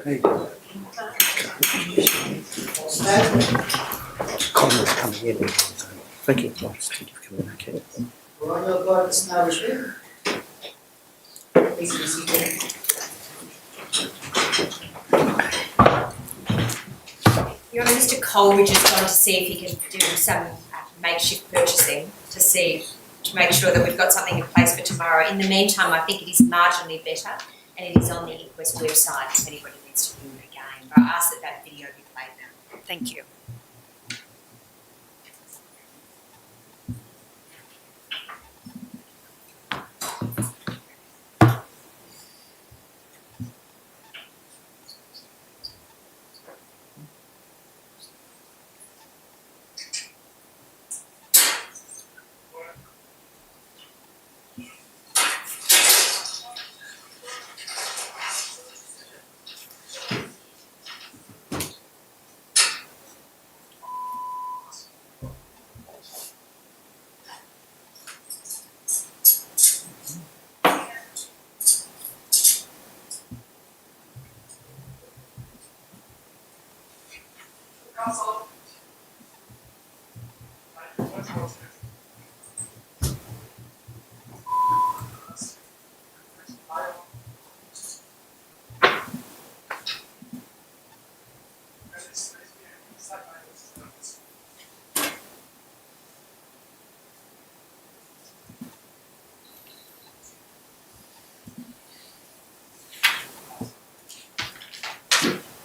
Comments coming in. Thank you. Thank you for coming back in. Coronial court is now resumed. Please be seated. Your Honour, Mr Coleridge has gone to see if he can do some makeshift purchasing to make sure that we've got something in place for tomorrow. In the meantime, I think it is marginally better and it is on the Inquest website if anybody needs to view it again. But I ask that video be played now. Thank you.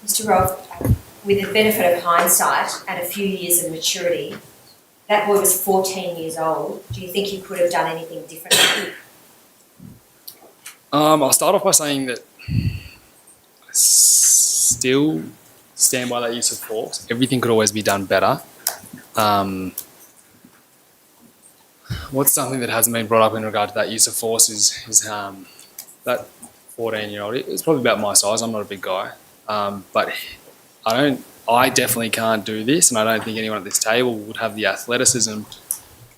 Mr Roth, with the benefit of hindsight and a few years of maturity, that boy was 14 years old. Do you think you could have done anything differently? I'll start off by saying that I still stand by that use of force. Everything could always be done better. What's something that hasn't been brought up in regard to that use of force is that 14-year-old, it's probably about my size, I'm not a big guy, but I definitely can't do this, and I don't think anyone at this table would have the athleticism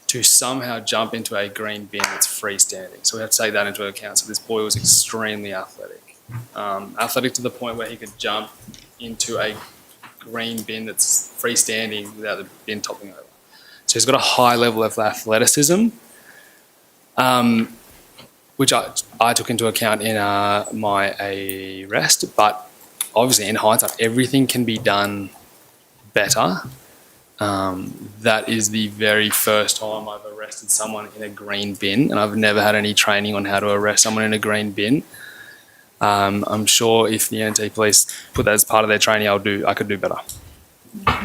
to somehow jump into a green bin that's freestanding. So we have to take that into account. So this boy was extremely athletic. Athletic to the point where he could jump into a green bin that's freestanding without the bin toppling over. So he's got a high level of athleticism, which I took into account in my arrest, but obviously in hindsight, everything can be done better. That is the very first time I've arrested someone in a green bin, and I've never had any training on how to arrest someone in a green bin. I'm sure if the NT police put that as part of their training, I could do better.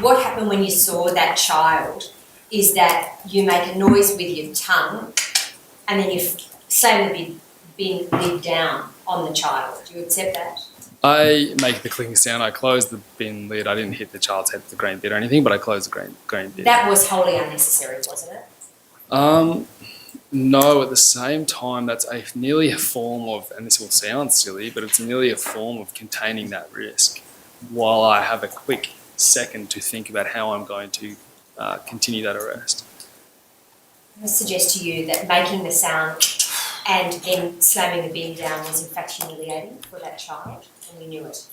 What happened when you saw that child is that you make a noise with your tongue and then you slam the bin lid down on the child. Do you accept that? I make the clicking sound. I close the bin lid. I didn't hit the child's head with the green bin or anything, but I closed the green bin. That was wholly unnecessary, wasn't it? No, at the same time, that's nearly a form of, and this will sound silly, but it's nearly a form of containing that risk while I have a quick second to think about how I'm going to continue that arrest. I suggest to you that making the sound and then slamming the bin down was in fact humiliating for that child, and we knew it.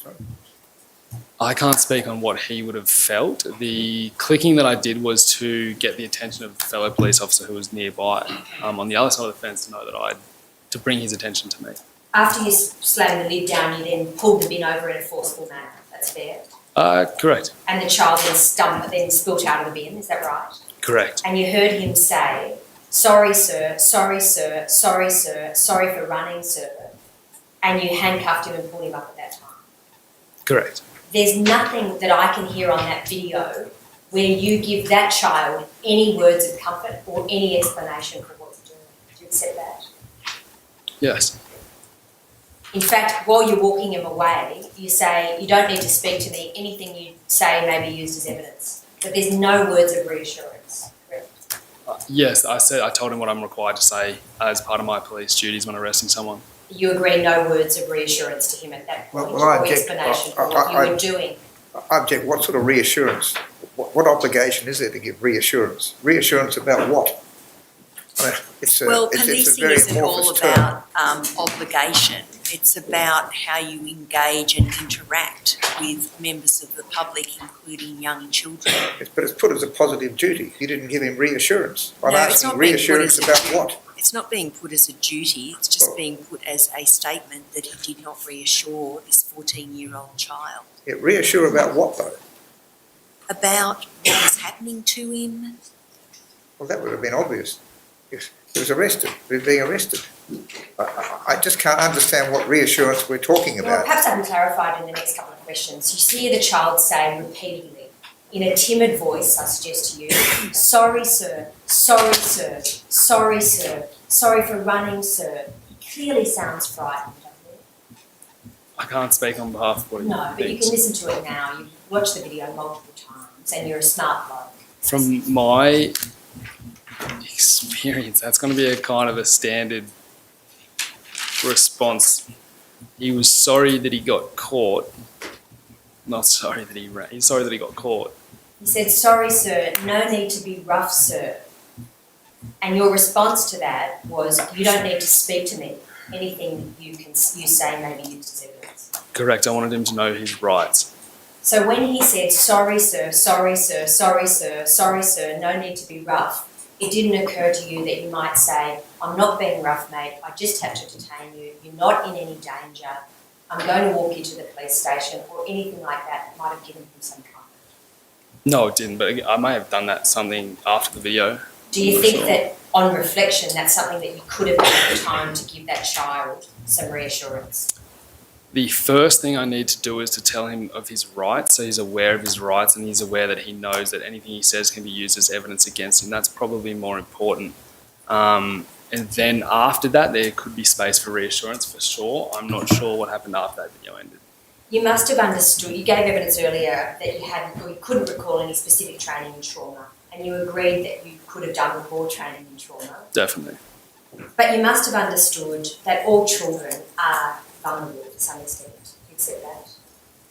I can't speak on what he would have felt. The clicking that I did was to get the attention of a fellow police officer who was nearby on the other side of the fence to bring his attention to me. After you slammed the lid down, you then pulled the bin over in a forceful manner. That's fair. Correct. And the child then spilt out of the bin. Is that right? Correct. And you heard him say, "Sorry, sir. Sorry, sir. Sorry, sir. Sorry for running, sir." And you handcuffed him and pulled him up at that time. Correct. There's nothing that I can hear on that video where you give that child any words of comfort or any explanation for what you're doing. Do you accept that? Yes. In fact, while you're walking him away, you say, "You don't need to speak to me. Anything you say may be used as evidence." But there's no words of reassurance. Correct? Yes, I told him what I'm required to say as part of my police duties when arresting someone. You agree no words of reassurance to him at that point Well, I or object. explanation for what you were doing? I object. What sort of reassurance? What obligation is there to give reassurance? Reassurance about what? I mean, it's a Well, very policing isn't all amorphous term. about obligation. It's about how you engage and interact with members of the public, including young children. Yes, but it's put as a positive duty. You didn't give him reassurance. I'm No, it's asking not being put reassurance as a about duty. what? It's not being put as a duty, it's just Oh. being put as a statement that he did not reassure this 14-year-old child Yeah, reassure about what though? about what was happening to him. Well, that would have been obvious. If he was arrested, he was being arrested. I just can't understand what reassurance we're talking Well, about. perhaps I can clarify it in the next couple of questions. You hear the child say repeatedly, in a timid voice, I suggest to you, sorry sir, sorry sir, sorry sir, sorry for running sir. He clearly sounds frightened, doesn't he? I can't speak on behalf of what he No, but you thinks. can listen to it now. You've watched the video multiple times and you're a smart bloke. From my experience, that's going to be a kind of a standard response. He was sorry that he got caught. Not sorry that he ran. He's sorry that he got caught. He said, sorry sir, no need to be rough sir. And your response to that was, you don't need to speak to me. Anything you say may be used as evidence. Correct. I wanted him to know his rights. So when he said, sorry sir, sorry sir, sorry sir, sorry sir, no need to be rough, it didn't occur to you that you might say, I'm not being rough, mate, I just had to detain you, you're not in any danger, I'm going to walk you to the police station, or anything like that might have given him some comfort. No, it didn't, but I may have done that something after the video. Do you think that, on reflection, that's something that you could have done at the time to give that child some reassurance? The first thing I need to do is to tell him of his rights, so he's aware of his rights and he's aware that he knows that anything he says can be used as evidence against him. That's probably more important. And then after that, there could be space for reassurance for sure. I'm not sure what happened after that video ended. You must have understood, you gave evidence earlier that you hadn't, or you couldn't recall any specific training in trauma, and you agreed that you could have done more training in trauma. Definitely. But you must have understood that all children are vulnerable to some extent. You accept that?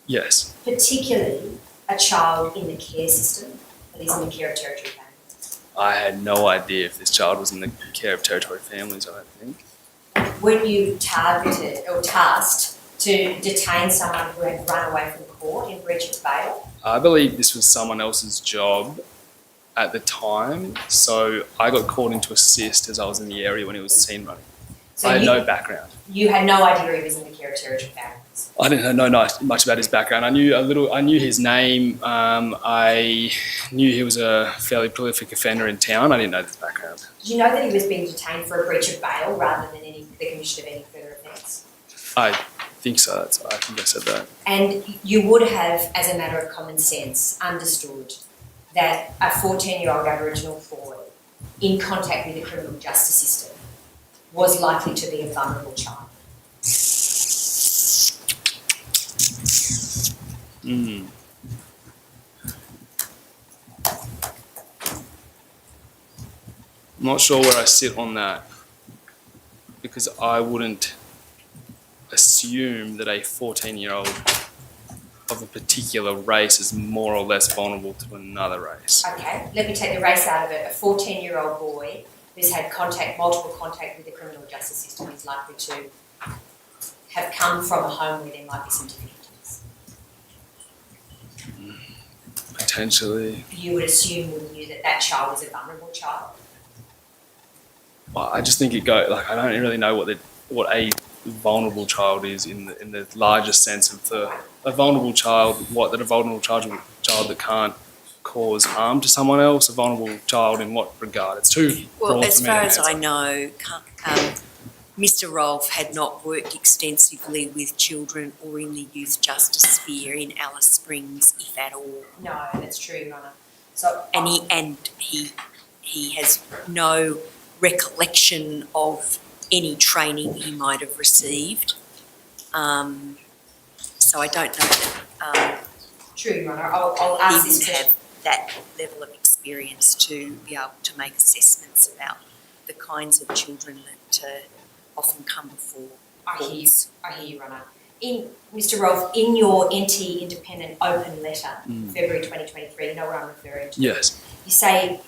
Yes. Particularly a child in the care system that is in the care of territory families. I had no idea if this child was in the care of territory families, I don't think. When you targeted or tasked to detain someone who had run away from court in breach of bail, I believe this was someone else's job at the time, so I got called in to assist as I was in the area when he was seen running. so I had you, no background. you had no idea he was in the care of territory families. I didn't know much about his background. I knew his name. I knew he was a fairly prolific offender in town. I didn't know his background. Did you know that he was being detained for a breach of bail rather than the commission of any further offence? I think so. I think I said that. And you would have, as a matter of common sense, understood that a 14-year-old Aboriginal boy in contact with the criminal justice system was likely to be a vulnerable child. Mm. I'm not sure where I sit on that, because I wouldn't assume that a 14-year-old of a particular race is more or less vulnerable to another race. Okay, let me take the race out of it. A 14-year-old boy who's had multiple contact with the criminal justice system is likely to have come from a home where there might be some difficulties. Potentially. You would assume, wouldn't you, that that child is a vulnerable child? Well, I just think I don't really know what a vulnerable child is in the larger sense of a vulnerable child. A vulnerable child that can't cause harm to someone else. A vulnerable child in what regard? It's too Well, broad as for me far to as answer. I know, Mr. Rolfe had not worked extensively with children or in the youth justice sphere in Alice Springs, if at all. No, that's true, Your Honour. So, And he has no recollection of any training he might have received. So I don't know that true, Your Honour. I'll ask he this would question. have that level of experience to be able to make assessments about the kinds of children that often come before I hear you, courts. Your Honour. Mr. Rolfe, in your NT Independent open letter, February 2023, you know what I'm referring to? Yes. You say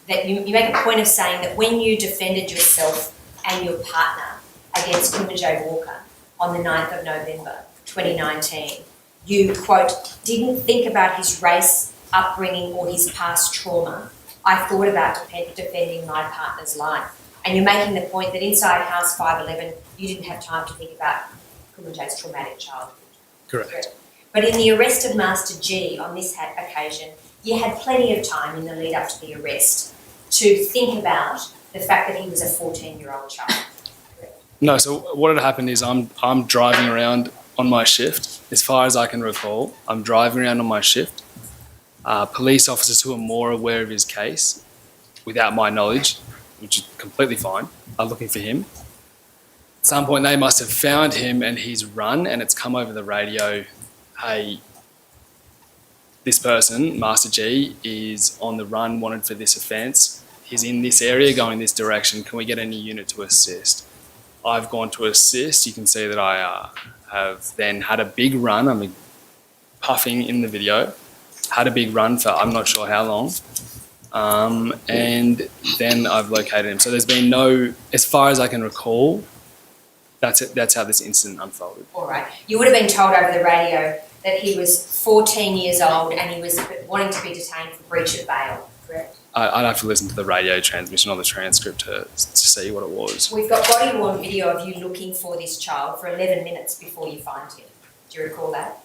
that you make a point of saying that when you defended yourself and your partner against Kumanjayi Walker, on the 9th of November 2019, you, quote, didn't think about his race, upbringing or his past trauma. I thought about defending my partner's life. And you're making the point that inside House 511, you didn't have time to think about Kumanjayi's traumatic childhood. Correct. But in the arrest of Master G on this occasion, you had plenty of time in the lead up to the arrest to think about the fact that he was a 14-year-old child. No, so what had happened is I'm driving around on my shift. As far as I can recall, I'm driving around on my shift. Police officers who are more aware of his case, without my knowledge, which is completely fine, are looking for him. At some point they must have found him and he's run, and it's come over the radio, hey, this person, Master G, is on the run, wanted for this offence. He's in this area, going this direction. Can we get any unit to assist? I've gone to assist. You can see that I have then had a big run. I'm puffing in the video. Had a big run for I'm not sure how long. And then I've located him. So there's been no, as far as I can recall, that's it. That's how this incident unfolded. All right. You would have been told over the radio that he was 14 years old and he was wanting to be detained for breach of bail, correct? I'd have to listen to the radio transmission or the transcript to see what it was. We've got body-worn video of you looking for this child for 11 minutes before you find him. Do you recall that?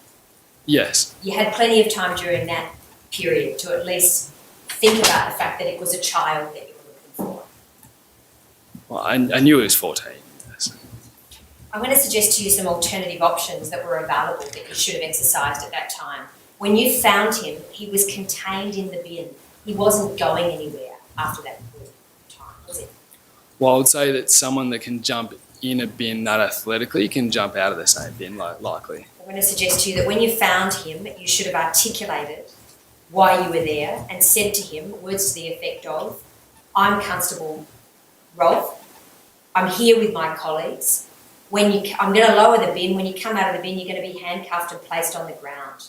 Yes. You had plenty of time during that period to at least think about the fact that it was a child that you were looking for. Well, I knew he was 14. Yes. I'm going to suggest to you some alternative options that were available that you should have exercised at that time. When you found him, he was contained in the bin. He wasn't going anywhere after that time, was it? Well, I would say that someone that can jump in a bin that athletically can jump out of the same bin, likely. I'm going to suggest to you that when you found him, you should have articulated why you were there and said to him words to the effect of, I'm Constable Rolf, I'm here with my colleagues. I'm going to lower the bin. When you come out of the bin, you're going to be handcuffed and placed on the ground.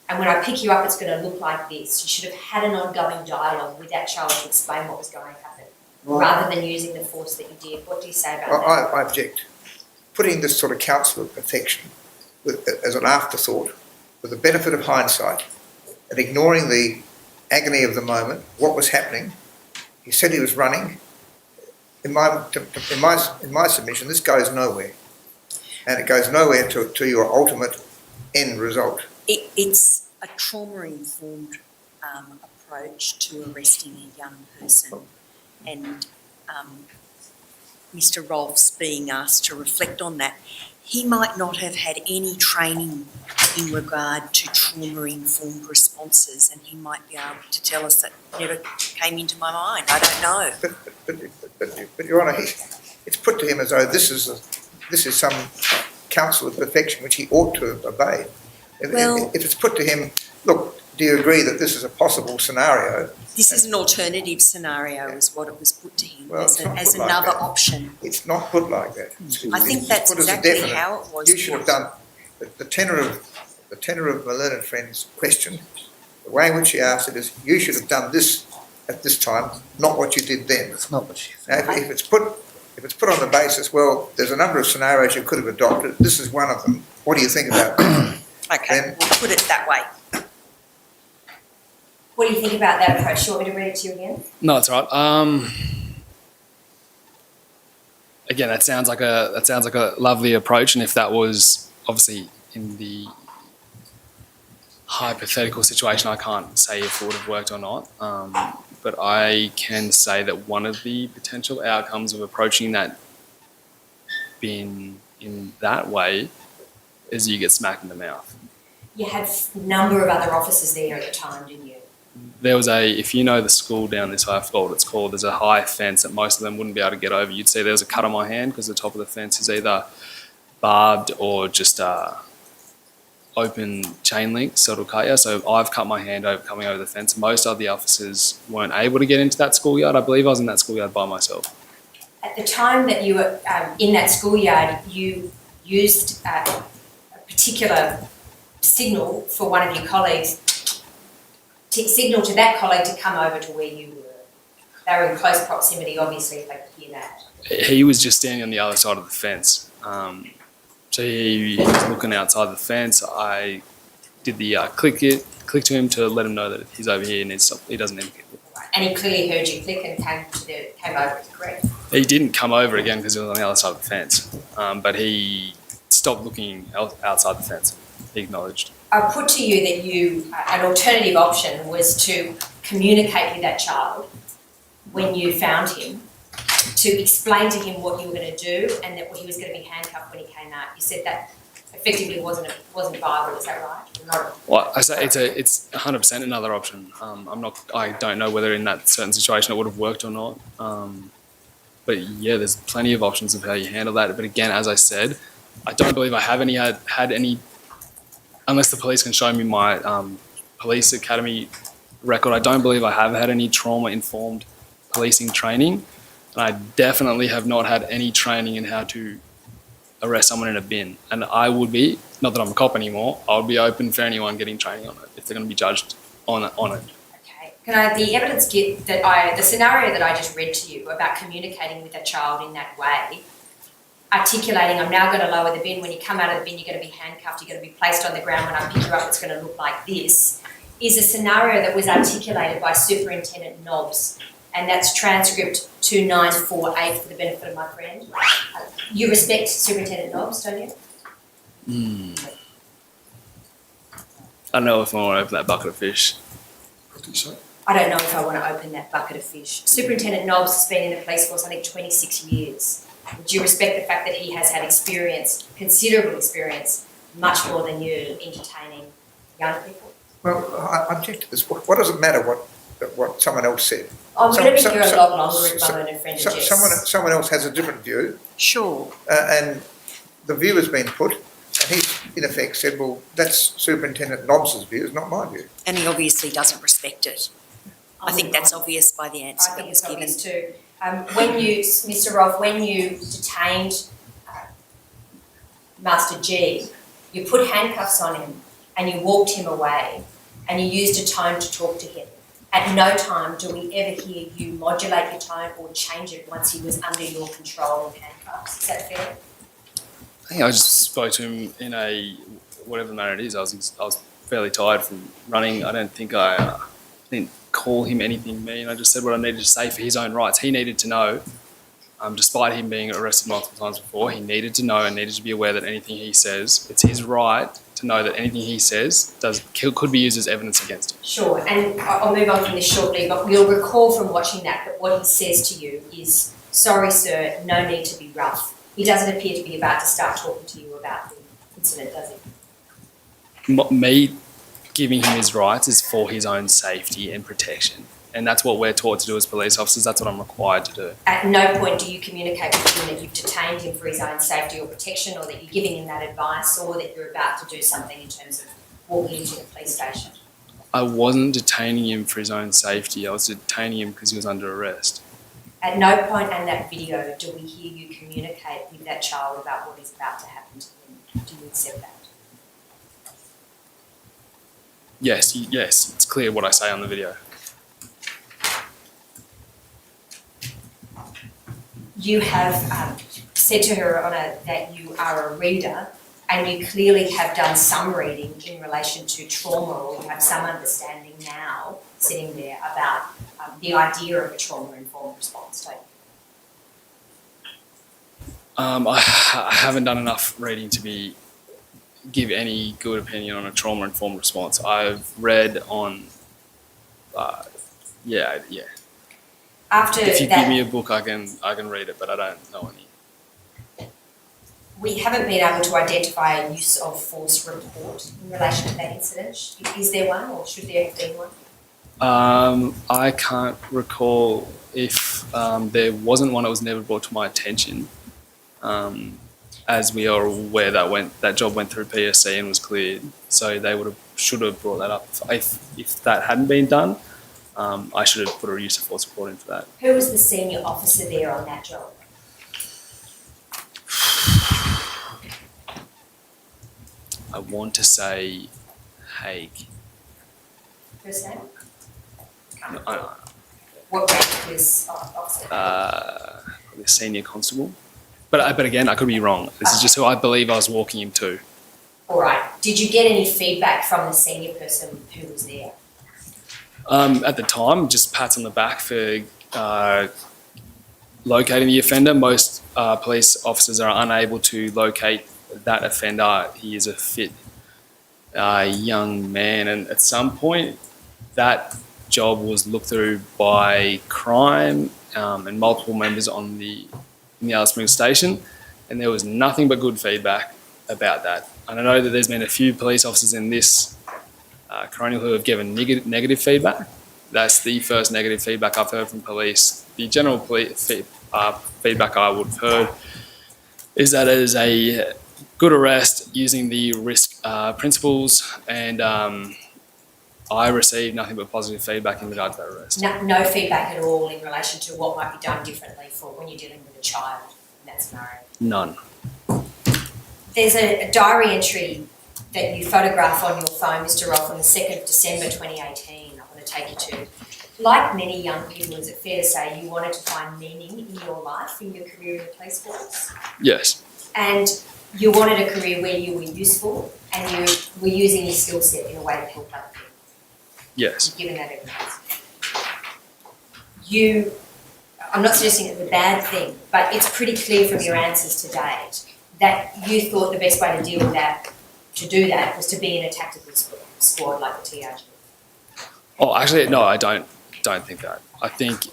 And when I pick you up, it's going to look like this. You should have had an ongoing dialogue with that child to explain what was going to happen, rather than using the force that you did. What do you say about that? I object. Putting this sort of counsel of perfection as an afterthought, with the benefit of hindsight, and ignoring the agony of the moment, what was happening. He said he was running. In my submission, this goes nowhere, and it goes nowhere to your ultimate end result. It's a trauma-informed approach to arresting a young person, and Mr. Rolf's being asked to reflect on that. He might not have had any training in regard to trauma-informed responses, and he might be able to tell us that never came into my mind. I don't know. But Your Honour, it's put to him as though this is some counsel of perfection which he ought to have obeyed. Well, if it's put to him, look, do you agree that this is a possible scenario? This is an alternative scenario, is what it was put to him, Well, as another option. It's not put like that. I think It's that's put as a exactly definite. how it was You should have done the tenor of my learned friend's question. The way in which she asked it is, you should have done this at this time, not what you did then. That's not what she said. Now, if it's put on the basis, well, there's a number of scenarios you could have adopted. This is one of them. What do you think about that? Okay, Then- we'll put it that way. What do you think about that approach? Do you want me to read it to you again? No, it's all right. Again, that sounds like a lovely approach, and if that was obviously in the hypothetical situation, I can't say if it would have worked or not. But I can say that one of the potential outcomes of approaching that bin in that way is you get smacked in the mouth. You had a number of other officers there at the time, didn't you? There was if you know the school down this way, I forgot what it's called, there's a high fence that most of them wouldn't be able to get over. You'd see there was a cut on my hand because the top of the fence is either barbed or just open chain link, so it'll cut you. So I've cut my hand over coming over the fence. Most of the officers weren't able to get into that schoolyard. I believe I was in that schoolyard by myself. At the time that you were in that schoolyard, you used a particular signal for one of your colleagues, to signal to that colleague to come over to where you were. They were in close proximity, obviously, if they could hear that. He was just standing on the other side of the fence, So he was looking outside the fence. I did the click to him to let him know that he's over here and he doesn't need to get Right. And he clearly heard you click and came over, correct? He didn't come over again because he was on the other side of the fence, but he stopped looking outside the fence. He acknowledged. I put to you that an alternative option was to communicate with that child when you found him, to explain to him what you were going to do and that he was going to be handcuffed when he came out. You said that effectively wasn't viable. Is that right? Well, I say it's 100% another option. I don't know whether in that certain situation it would have worked or not. But yeah, there's plenty of options of how you handle that. But again, as I said, I don't believe I have had any, unless the police can show me my police academy record. I don't believe I have had any trauma-informed policing training, and I definitely have not had any training in how to arrest someone in a bin. And I would be, not that I'm a cop anymore, I would be open for anyone getting training on it if they're going to be judged on it. Okay. The evidence the scenario that I just read to you about communicating with a child in that way, articulating, I'm now going to lower the bin. When you come out of the bin, you're going to be handcuffed. You're going to be placed on the ground. When I pick you up, it's going to look like this. Is a scenario that was articulated by Superintendent Nobbs, and that's transcript 2948 for the benefit of my friend. You respect Superintendent Nobbs, don't you? I don't know if I want to open that bucket of fish. What do you say? I don't know if I want to open that bucket of fish. Superintendent Nobbs has been in the police force, I think, 26 years. Would you respect the fact that he has had experience, considerable experience, much more than you, entertaining young people? Well, I object to this. What does it matter what someone else said? I'm going to be here a lot longer if I'm a friend of Jess. Someone else has a different view, Sure. and the view has been put, and he, in effect, said, well, that's Superintendent Nobbs' view, it's not my view. And he obviously doesn't respect it. I think that's obvious by the answer I that think was it's given. obvious too. Mr. Rolfe, when you detained Master G, you put handcuffs on him and you walked him away and you used a tone to talk to him. At no time do we ever hear you modulate your tone or change it once he was under your control in handcuffs. Is that fair? I think I just spoke to him in a, whatever manner it is. I was fairly tired from running. I don't think I didn't call him anything mean. I just said what I needed to say for his own rights. He needed to know, despite him being arrested multiple times before, he needed to know and needed to be aware that anything he says, it's his right to know that anything he says could be used as evidence against him. Sure, and I'll move on from this shortly, but we'll recall from watching that what he says to you is, sorry sir, no need to be rough. He doesn't appear to be about to start talking to you about the incident, does he? Me giving him his rights is for his own safety and protection. And that's what we're taught to do as police officers. That's what I'm required to do. At no point do you communicate with him that you've detained him for his own safety or protection, or that you're giving him that advice, or that you're about to do something in terms of walking into the police station. I wasn't detaining him for his own safety. I was detaining him because he was under arrest. At no point in that video do we hear you communicate with that child about what is about to happen to him. Do you accept that? Yes, it's clear what I say on the video. You have said to her, Honour, that you are a reader, and you clearly have done some reading in relation to trauma, or you have some understanding now, sitting there, about the idea of a trauma-informed response, don't you? I haven't done enough reading to give any good opinion on a trauma-informed response. I've read on, yeah. After If you that, give me a book, I can read it, but I don't know any. we haven't been able to identify a use of force report in relation to that incident. Is there one, or should there have been one? I can't recall if there wasn't one. It was never brought to my attention. As we are aware, that job went through PSC and was cleared, so they should have brought that up. If that hadn't been done, I should have put a use of force report in for that. Who was the senior officer there on that job? I want to say Haig. First name? No, What rank was officer? probably a senior constable. But again, I could be wrong. This is just who I believe I was walking him to. All right. Did you get any feedback from the senior person who was there? At the time, just pats on the back for locating the offender. Most police officers are unable to locate that offender. He is a fit young man, and at some point, that job was looked through by crime and multiple members in the Alice Springs station, and there was nothing but good feedback about that. And I know that there's been a few police officers in this Coronial who have given negative feedback. That's the first negative feedback I've heard from police. The general feedback I would have heard is that it is a good arrest using the risk principles, and I received nothing but positive feedback in regard to that arrest. No feedback at all in relation to what might be done differently for when you're dealing with a child in that scenario? None. There's a diary entry that you photograph on your phone, Mr. Rolfe, on the 2nd of December 2018. I want to take you to. Like many young people, is it fair to say you wanted to find meaning in your life, in your career in the police force? Yes. And you wanted a career where you were useful and you were using your skill set in a way that helped other people? Yes. Given that evidence. I'm not suggesting it's a bad thing, but it's pretty clear from your answers to date that you thought the best way to deal with that, to do that, was to be in a tactical squad like the TRG. Oh, actually, no, I don't think that. I think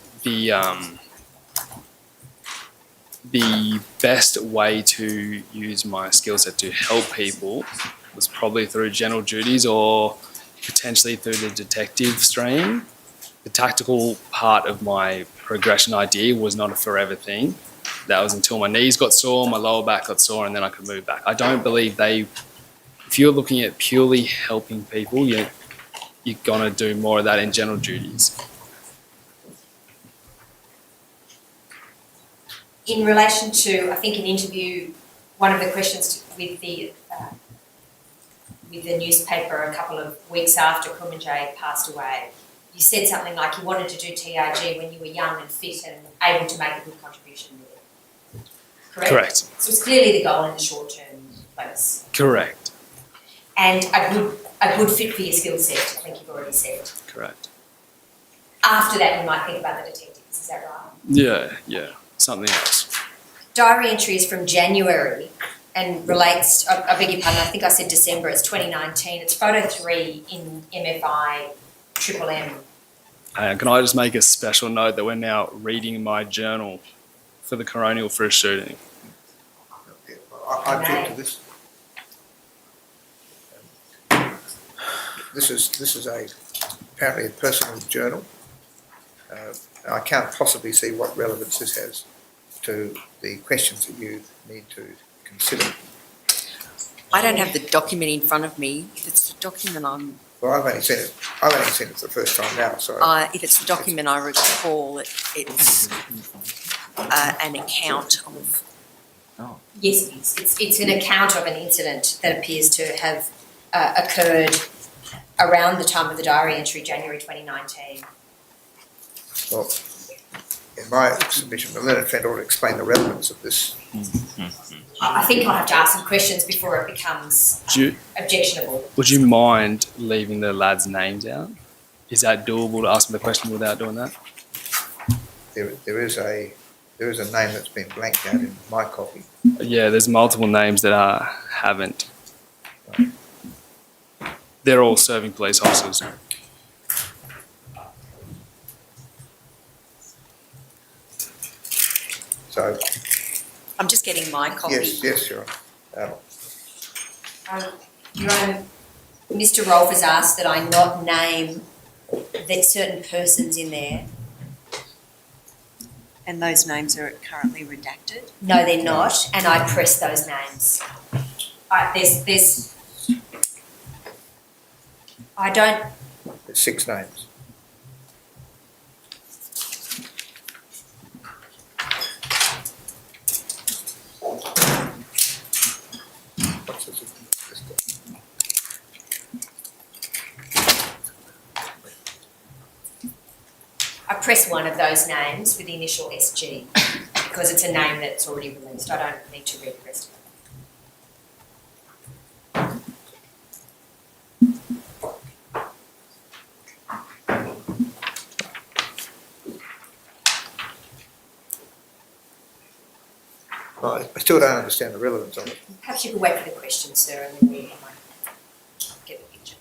the best way to use my skill set to help people was probably through general duties or potentially through the detective stream. The tactical part of my progression idea was not a forever thing. That was until my knees got sore, my lower back got sore, and then I could move back. I don't believe if you're looking at purely helping people, you're going to do more of that in general duties. In relation to, I think, an interview, one of the questions with the newspaper a couple of weeks after Kumanjayi passed away, you said something like you wanted to do TRG when you were young and fit and able to make a good contribution there. Correct? Correct. So it's clearly the goal in the short term place. Correct. And a good fit for your skill set, I think you've already said. Correct. After that, you might think about the detectives, is that right? Yeah. Something else. Diary entry is from January and relates, I beg your pardon, I think I said December, it's 2019. It's photo 3 in MFI Triple M. Can I just make a special note that we're now reading my journal for the Coronial for a shooting? I object to this. This is apparently a personal journal. I can't possibly see what relevance this has to the questions that you need to consider. I don't have the document in front of me. If it's the document Well, I've only seen it for the first time now, so. if it's the document I recall, it's an account of. Yes, it is. It's an account of an incident that appears to have occurred around the time of the diary entry, January 2019. Well, in my submission, the learned friend ought to explain the relevance of this. I think I'll have to ask some questions before it becomes objectionable. Would you mind leaving the lads' names out? Is that doable to ask them the question without doing that? There is a name that's been blanked out in my copy. Yeah, there's multiple names that haven't. They're all serving police officers. So, I'm just getting my copy. yes, Your Honour. Your Honour, Mr. Rolfe has asked that I not name the certain persons in there. And those names are currently redacted? No, they're not, and I press those names. There's There's 6 names. What's this? I press one of those names with the initial SG. because it's a name that's already released. I don't need to read the rest of it. I still don't understand the relevance of it. Perhaps you could wait for the question, sir, and then we might get the picture.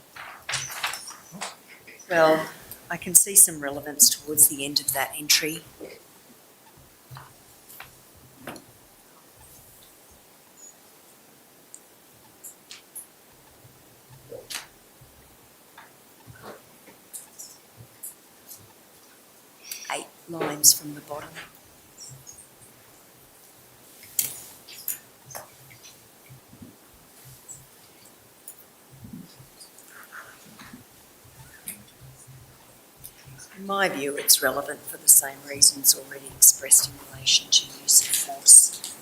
Well, I can see some relevance towards the end of that entry. Eight lines from the bottom. In my view, it's relevant for the same reasons already expressed in relation to use of force.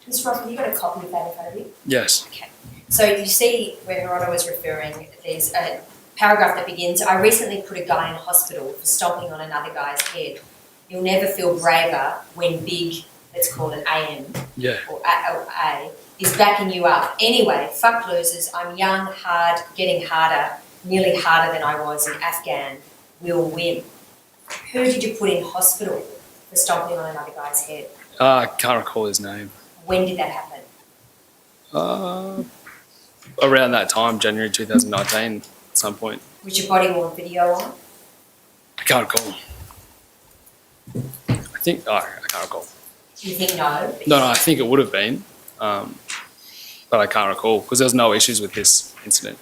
Ms. Ross, have you got a copy of that in front of you? Yes. Okay. So you see where Her Honour was referring, there's a paragraph that begins, I recently put a guy in hospital for stomping on another guy's head. You'll never feel braver when big, let's call it AM, Yeah. or A, is backing you up. Anyway, fuck losers, I'm young, hard, getting harder, nearly harder than I was in Afghan. We'll win. Who did you put in hospital for stomping on another guy's head? I can't recall his name. When did that happen? Around that time, January 2019, at some point. Was your body worn video on? I can't recall. I can't recall. You think no? No, I think it would have been, but I can't recall because there was no issues with this incident.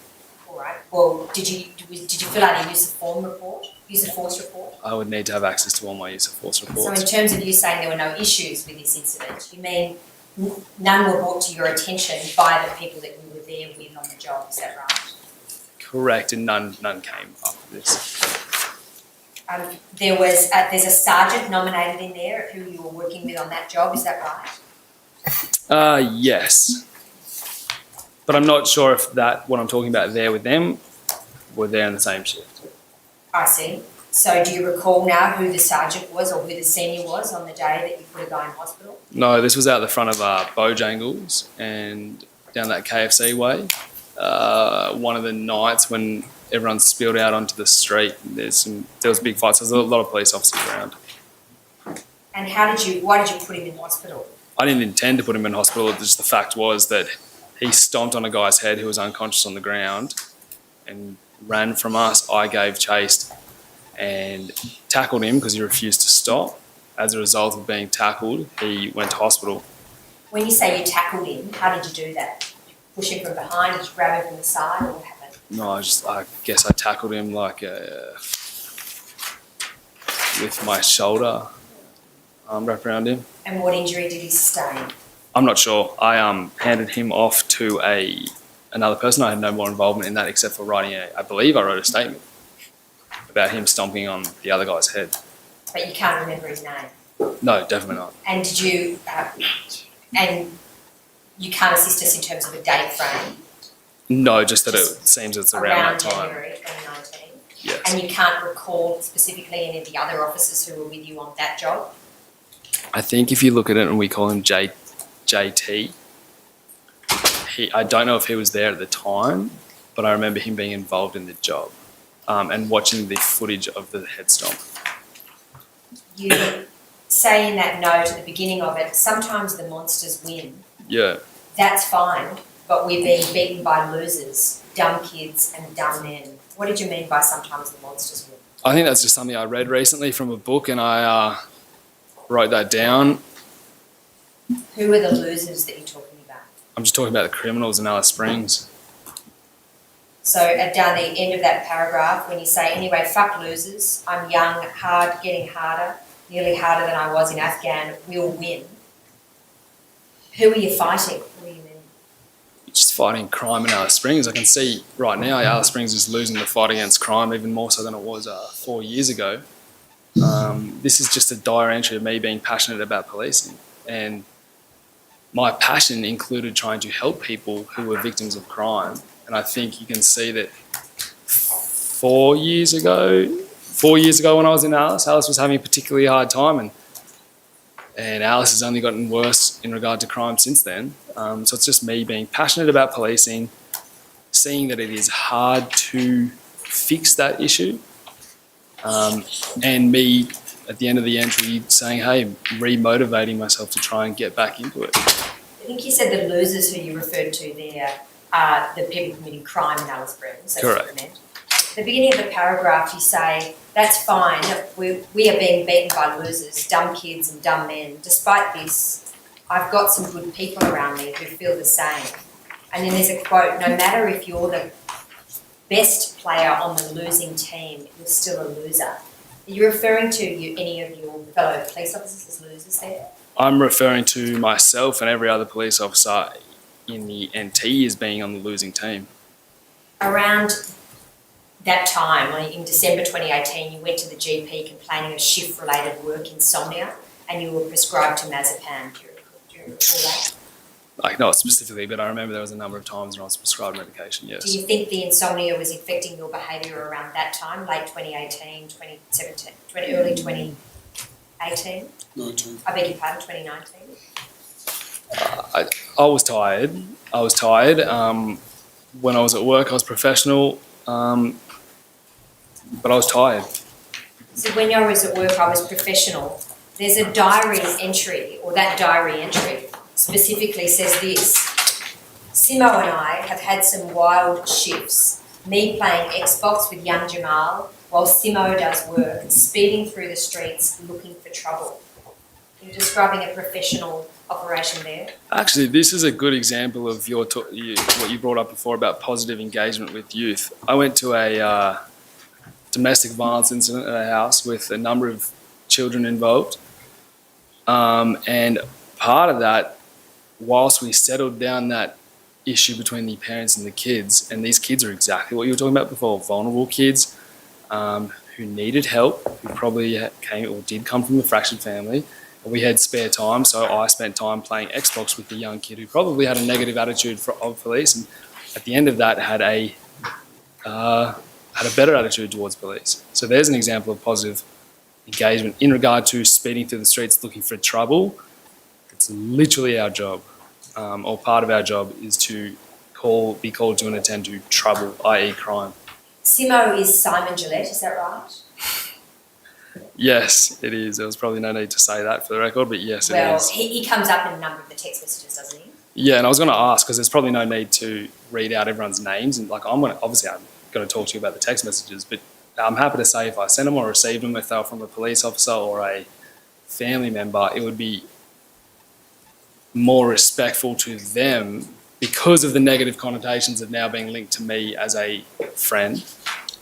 All right. Well, did you fill out a use of force report? I would need to have access to all my use of force So reports. in terms of you saying there were no issues with this incident, you mean none were brought to your attention by the people that you were there with on the job, is that right? Correct, and none came after this. There's a sergeant nominated in there who you were working with on that job, is that right? Yes. But I'm not sure if what I'm talking about there with them were there in the same shift. I see. So do you recall now who the sergeant was or who the senior was on the day that you put a guy in hospital? No, this was out the front of Bojangles and down that KFC way. One of the nights when everyone spilled out onto the street, there was big fights. There was a lot of police officers around. And why did you put him in hospital? I didn't intend to put him in hospital. Just the fact was that he stomped on a guy's head who was unconscious on the ground and ran from us. I gave chase and tackled him because he refused to stop. As a result of being tackled, he went to hospital. When you say you tackled him, how did you do that? Did you push him from behind, did you grab him from the side, or what happened? No, I guess I tackled him like with my shoulder, arm wrapped around him. And what injury did he sustain? I'm not sure. I handed him off to another person. I had no more involvement in that except for I believe I wrote a statement about him stomping on the other guy's head. But you can't remember his name? No, definitely not. And did you, and you can't assist us in terms of a date frame? No, just that it seems it's around that time. January 2019? Yes. And you can't recall specifically any of the other officers who were with you on that job? I think if you look at it and we call him JT, I don't know if he was there at the time, but I remember him being involved in the job and watching the footage of the head stomp. You say in that note at the beginning of it, sometimes the monsters win. Yeah. That's fine, but we're being beaten by losers, dumb kids and dumb men. What did you mean by sometimes the monsters win? I think that's just something I read recently from a book and I wrote that down. Who are the losers that you're talking about? I'm just talking about the criminals in Alice Springs. So down the end of that paragraph, when you say, anyway, fuck losers, I'm young, hard, getting harder, nearly harder than I was in Afghan, we'll win. Who are you fighting? What do you mean? Just fighting crime in Alice Springs. I can see right now Alice Springs is losing the fight against crime even more so than it was 4 years ago. This is just a dire entry of me being passionate about policing. And my passion included trying to help people who were victims of crime. And I think you can see that 4 years ago when I was in Alice was having a particularly hard time And Alice has only gotten worse in regard to crime since then. So it's just me being passionate about policing, seeing that it is hard to fix that issue, and me at the end of the entry saying, hey, re-motivating myself to try and get back into it. I think you said the losers who you referred to there are the people committing crime in Alice Brenton's. That's what you meant. At the beginning of the paragraph, you say, that's fine, we are being beaten by losers, dumb kids and dumb men. Despite this, I've got some good people around me who feel the same. And then there's a quote, no matter if you're the best player on the losing team, you're still a loser. Are you referring to any of your fellow police officers as losers there? I'm referring to myself and every other police officer in the NT as being on the losing team. Around that time, in December 2018, you went to the GP complaining of shift-related work insomnia and you were prescribed temazepam. Do you recall that? Like, not specifically, but I remember there was a number of times when I was prescribed medication, yes. Do you think the insomnia was affecting your behaviour around that time, late 2018, 2017, early 2018? 19. I beg your pardon, 2019? I was tired. When I was at work, I was professional, but I was tired. So when I was at work, I was professional. There's a diary entry, or that diary entry specifically says this: Simo and I have had some wild shifts. Me playing Xbox with young Jamal while Simo does work, speeding through the streets looking for trouble. You're describing a professional operation there. Actually, this is a good example of what you brought up before about positive engagement with youth. I went to a domestic violence incident at a house with a number of children involved, and part of that, whilst we settled down that issue between the parents and the kids, and these kids are exactly what you were talking about before, vulnerable kids who needed help, who probably came or did come from a fractured family. We had spare time, so I spent time playing Xbox with the young kid who probably had a negative attitude of police, and at the end of that had a better attitude towards police. So there's an example of positive engagement. In regard to speeding through the streets looking for trouble, it's literally our job, or part of our job is to be called to and attend to trouble, i.e. crime. Simo is Simon Gillette, is that right? Yes, it is. There was probably no need to say that for the record, but yes, it is. Well, he comes up in a number of the text messages, doesn't he? Yeah, and I was going to ask, because there's probably no need to read out everyone's names, and obviously I'm going to talk to you about the text messages, but I'm happy to say if I sent them or received them, if they were from a police officer or a family member, it would be more respectful to them because of the negative connotations of now being linked to me as a friend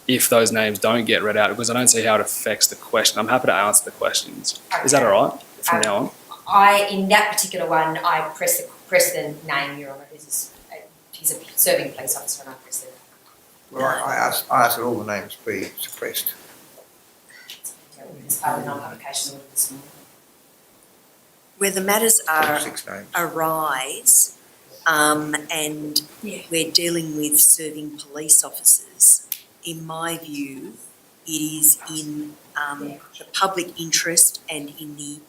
if those names don't get read out, because I don't see how it affects the question. I'm happy to answer the questions. Okay. Is that all right from now on? In that particular one, I press the name, Your Honour. He's a serving police officer and I press it. Well, I asked that all the names be suppressed. As part of the non-publication order this morning. Where the matters are 6 names. arise, and we're dealing with serving police officers, in my view, it is in the public interest and in the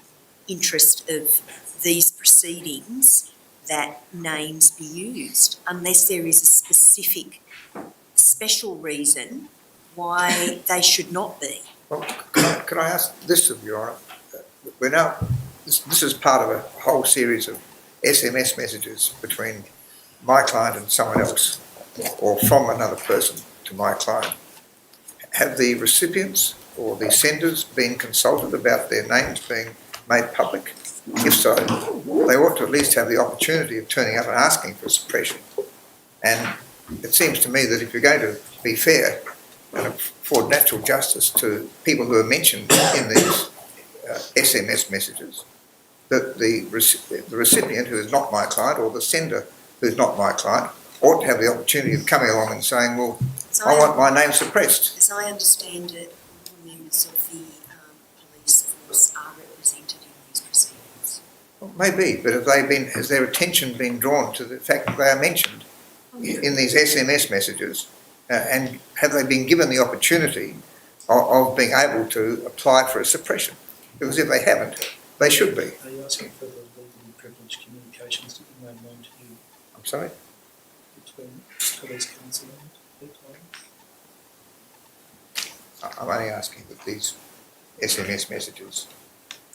interest of these proceedings that names be used, unless there is a special reason why they should not be. Well, could I ask this of Your Honour? This is part of a whole series of SMS messages between my client and someone else, or from another person to my client. Have the recipients or the senders been consulted about their names being made public? If so, they ought to at least have the opportunity of turning up and asking for suppression. And it seems to me that if you're going to be fair and afford natural justice to people who are mentioned in these SMS messages, that the recipient who is not my client or the sender who is not my client ought to have the opportunity of coming along and saying, well, I want my name suppressed. As I understand it, all members of the police force are represented in these proceedings. Well, maybe, but has their attention been drawn to the fact that they are mentioned in these SMS messages, and have they been given the opportunity of being able to apply for a suppression? Because if they haven't, They should be. Are you asking for the legally privileged communications to be made known to you I'm sorry? between police counsel and the client? I'm only asking that these SMS messages,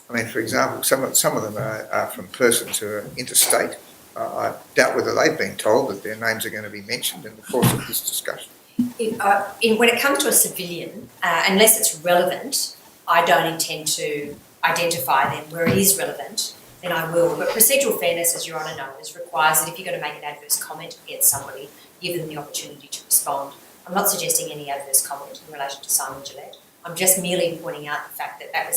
I mean, for example, some of them are from persons who are interstate. I doubt whether they've been told that their names are going to be mentioned in the course of this discussion. When it comes to a civilian, unless it's relevant, I don't intend to identify them. Where it is relevant, then I will. But procedural fairness, as Your Honour knows, requires that if you're going to make an adverse comment against somebody, give them the opportunity to respond. I'm not suggesting any adverse comment in relation to Simon Gillette. I'm just merely pointing out the fact that that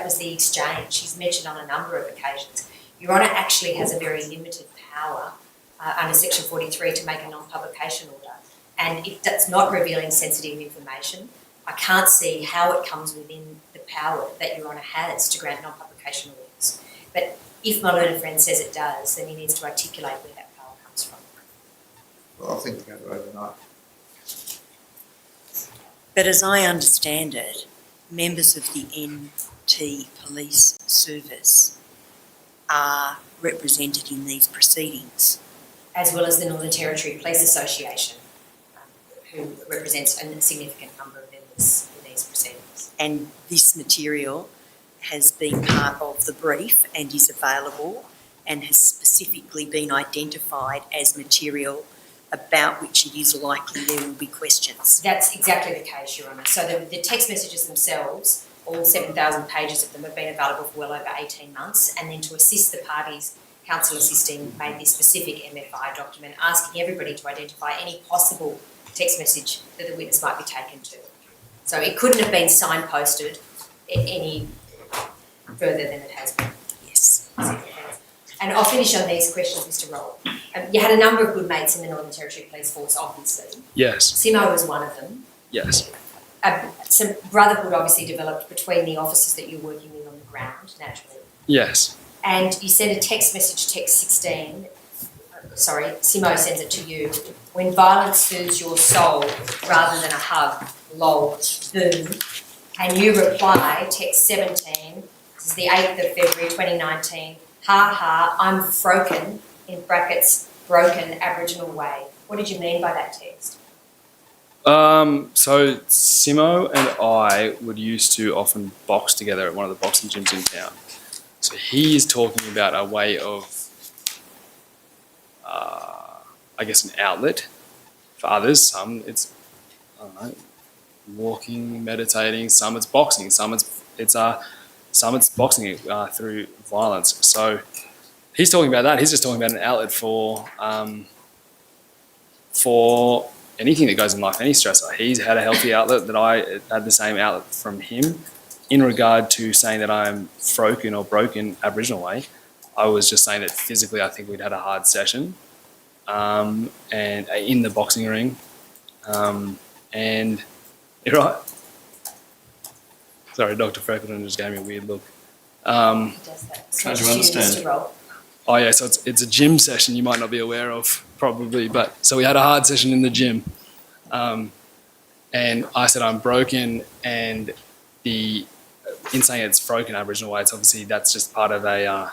was the exchange. He's mentioned on a number of occasions. Your Honour actually has a very limited power under Section 43 to make a non-publication order. And if that's not revealing sensitive information, I can't see how it comes within the power that Your Honour has to grant non-publication orders. But if my learned friend says it does, then he needs to articulate where that power comes from. Well, I think we're going to overnight. But as I understand it, members of the NT Police Service are represented in these proceedings. As well as the Northern Territory Police Association, who represents a significant number of members in these proceedings. And this material has been part of the brief and is available and has specifically been identified as material about which it is likely there will be questions. That's exactly the case, Your Honour. So the text messages themselves, all 7,000 pages of them, have been available for well over 18 months, and then to assist the parties, Counsel Assisting made this specific MFI document asking everybody to identify any possible text message that the witness might be taken to. So it couldn't have been signposted any further than it has been. Yes. And I'll finish on these questions, Mr. Roll. You had a number of good mates in the Northern Territory Police Force, obviously. Yes. Simo was one of them. Yes. Some brotherhood obviously developed between the officers that you're working with on the ground, naturally. Yes. And you sent a text message, text 16, Simo sends it to you. When violence soothes your soul rather than a hug, lol, boom. And you reply, text 17, this is the 8th of February 2019, ha ha, I'm froken, in brackets, broken Aboriginal way. What did you mean by that text? So Simo and I would used to often box together at one of the boxing gyms in town. So he is talking about a way of, I guess, an outlet for others. Some it's, I don't know, walking, meditating. Some it's boxing. Some it's boxing through violence. So he's talking about that. He's just talking about an outlet for anything that goes in life, any stressor. He's had a healthy outlet that I had the same outlet from him. In regard to saying that I'm broken Aboriginal way, I was just saying that physically I think we'd had a hard session and in the boxing ring. And you're right. Sorry, Dr. Freckleton just gave me a weird look. He does that. How do you understand? Mr. Roll. Oh yeah, so it's a gym session you might not be aware of probably, but so we had a hard session in the gym, and I said I'm broken, and in saying it's broken Aboriginal way, it's obviously that's just part of a,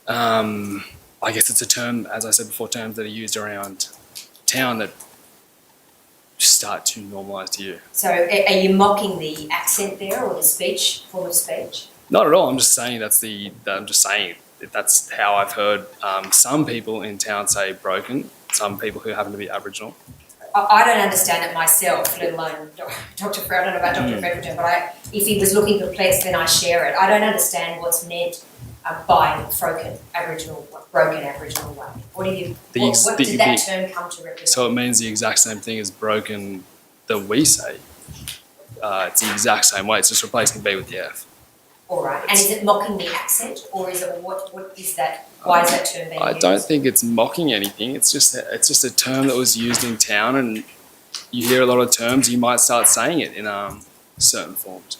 I guess it's a term, as I said before, terms that are used around town that start to normalise to you. So are you mocking the accent there or the speech, form of speech? Not at all. I'm just saying that's how I've heard some people in town say broken, some people who happen to be Aboriginal. I don't understand it myself, let alone Dr. Freckleton. I don't know about Dr. Freckleton, but if he was looking perplexed, then I share it. I don't understand what's meant by broken Aboriginal way. What did that term come to represent? So it means the exact same thing as broken that we say. It's the exact same way. It's just replacing B with the F. All right. And is it mocking the accent, or is it what is that? Why is that term being used? I don't think it's mocking anything. It's just a term that was used in town, and you hear a lot of terms. You might start saying it in certain forms.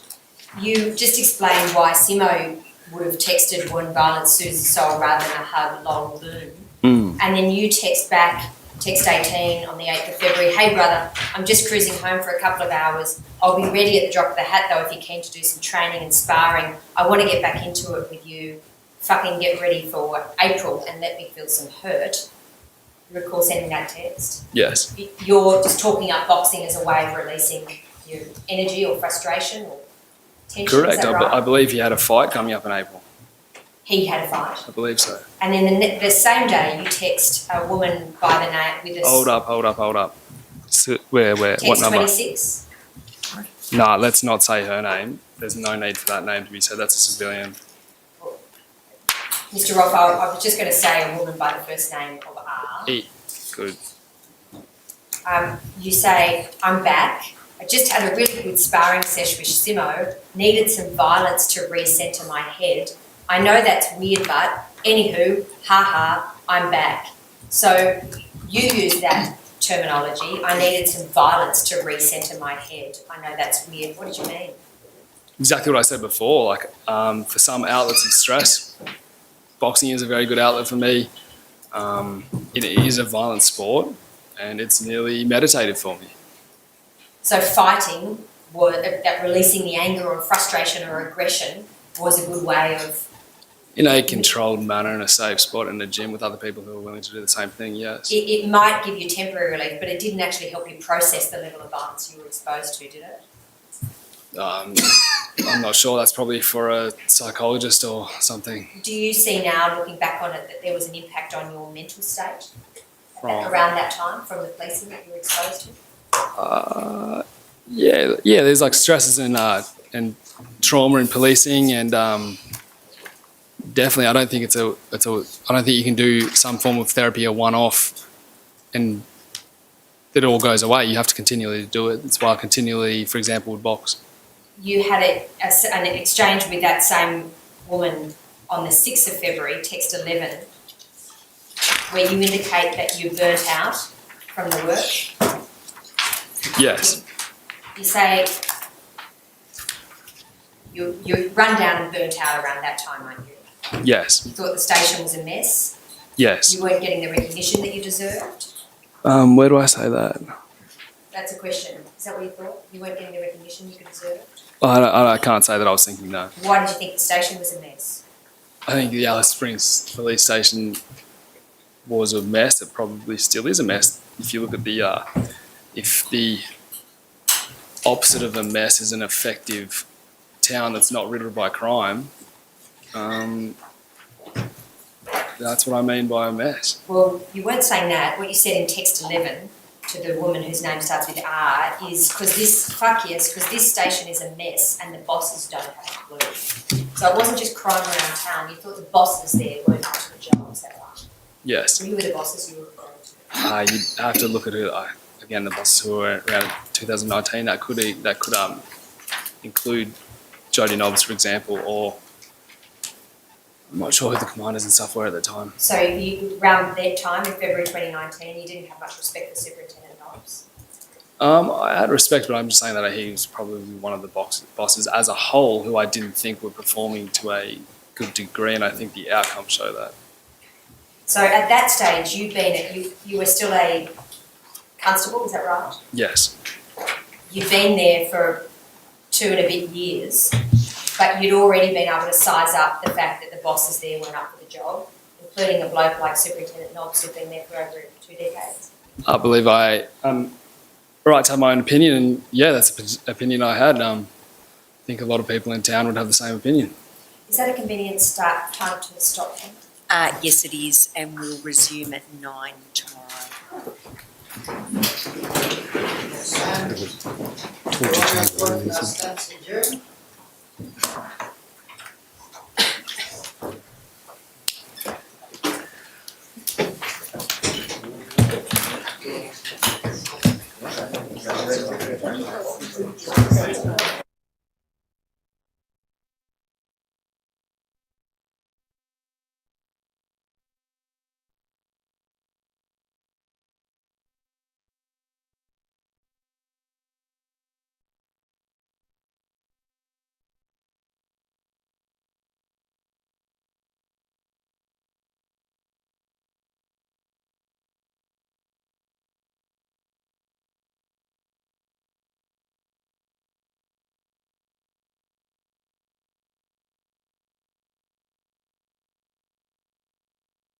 You just explained why Simo would have texted when violence soothes the soul rather than a hug, lol, boom. And then you text back, text 18 on the 8th of February, hey brother, I'm just cruising home for a couple of hours. I'll be ready at the drop of the hat though if you're keen to do some training and sparring. I want to get back into it with you. Fucking get ready for April and let me feel some hurt. You recall sending that text? Yes. You're just talking up boxing as a way of releasing your energy or frustration or tension, Correct. is that right? I believe he had a fight coming up in April. He had a fight. I believe so. And then the same day you text a woman by the name with a Hold up. So, where, what text number? 26. Nah, let's not say her name. There's no need for that name to be said. That's a civilian. Mr. Roth, I was just going to say a woman by the first name of R. E. Good. You say, I'm back. I just had a really good sparring session with Simo. Needed some violence to recenter my head. I know that's weird, but anywho, I'm back. So you use that terminology. I needed some violence to recenter my head. I know that's weird. What did you mean? Exactly what I said before. Like, for some outlets of stress, boxing is a very good outlet for me. It is a violent sport, and it's nearly meditative for me. So fighting, that releasing the anger or frustration or aggression was a good way of... In a controlled manner, in a safe spot in the gym with other people who are willing to do the same thing, yes. It might give you temporary relief, but it didn't actually help you process the level of violence you were exposed to, did it? I'm not sure. That's probably for a psychologist or something. Do you see now, looking back on it, that there was an impact on your mental state From- around that time from the policing that you were exposed to? Yeah. There's like stresses and trauma in policing, and definitely, I don't think I don't think you can do some form of therapy a one-off, and it all goes away. You have to continually do it. That's why I continually, for example, would box. You had an exchange with that same woman on the 6th of February, text 11, where you indicate that you burnt out from the work. Yes. You say you run down and burnt out around that time, aren't you? Yes. You thought the station was a mess. Yes. You weren't getting the recognition that you deserved. Where do I say that? That's a question. Is that what you thought? You weren't getting the recognition you deserved? I can't say that I was thinking no. Why did you think the station was a mess? I think the Alice Springs police station was a mess. It probably still is a mess. If you look at if the opposite of a mess is an effective town that's not riddled by crime, that's what I mean by a mess. Well, you weren't saying that. What you said in text 11 to the woman whose name starts with R is because this station is a mess and the bosses don't have a clue. So it wasn't just crime around town. You thought the bosses there weren't up to the job. Is that right? Yes. Who were the bosses you were referring to? You have to look at it again. The bosses who were around 2019 that could include Jody Nobbs, for example, or I'm not sure who the commanders and stuff were at the time. So around that time in February 2019, you didn't have much respect for Superintendent Nobbs? I had respect, but I'm just saying that he was probably one of the bosses as a whole who I didn't think were performing to a good degree, and I think the outcomes show that. So at that stage, you were still a constable, is that right? Yes. You'd been there for 2 and a bit years, but you'd already been able to size up the fact that the bosses there weren't up for the job, including a bloke like Superintendent Nobbs who'd been there for over 2 decades. I believe I right to have my own opinion, and yeah, that's an opinion I had. I think a lot of people in town would have the same opinion. Is that a convenient time to stop then? Yes, it is, and we'll resume at 9 tomorrow. Stands adjourned. Thank you.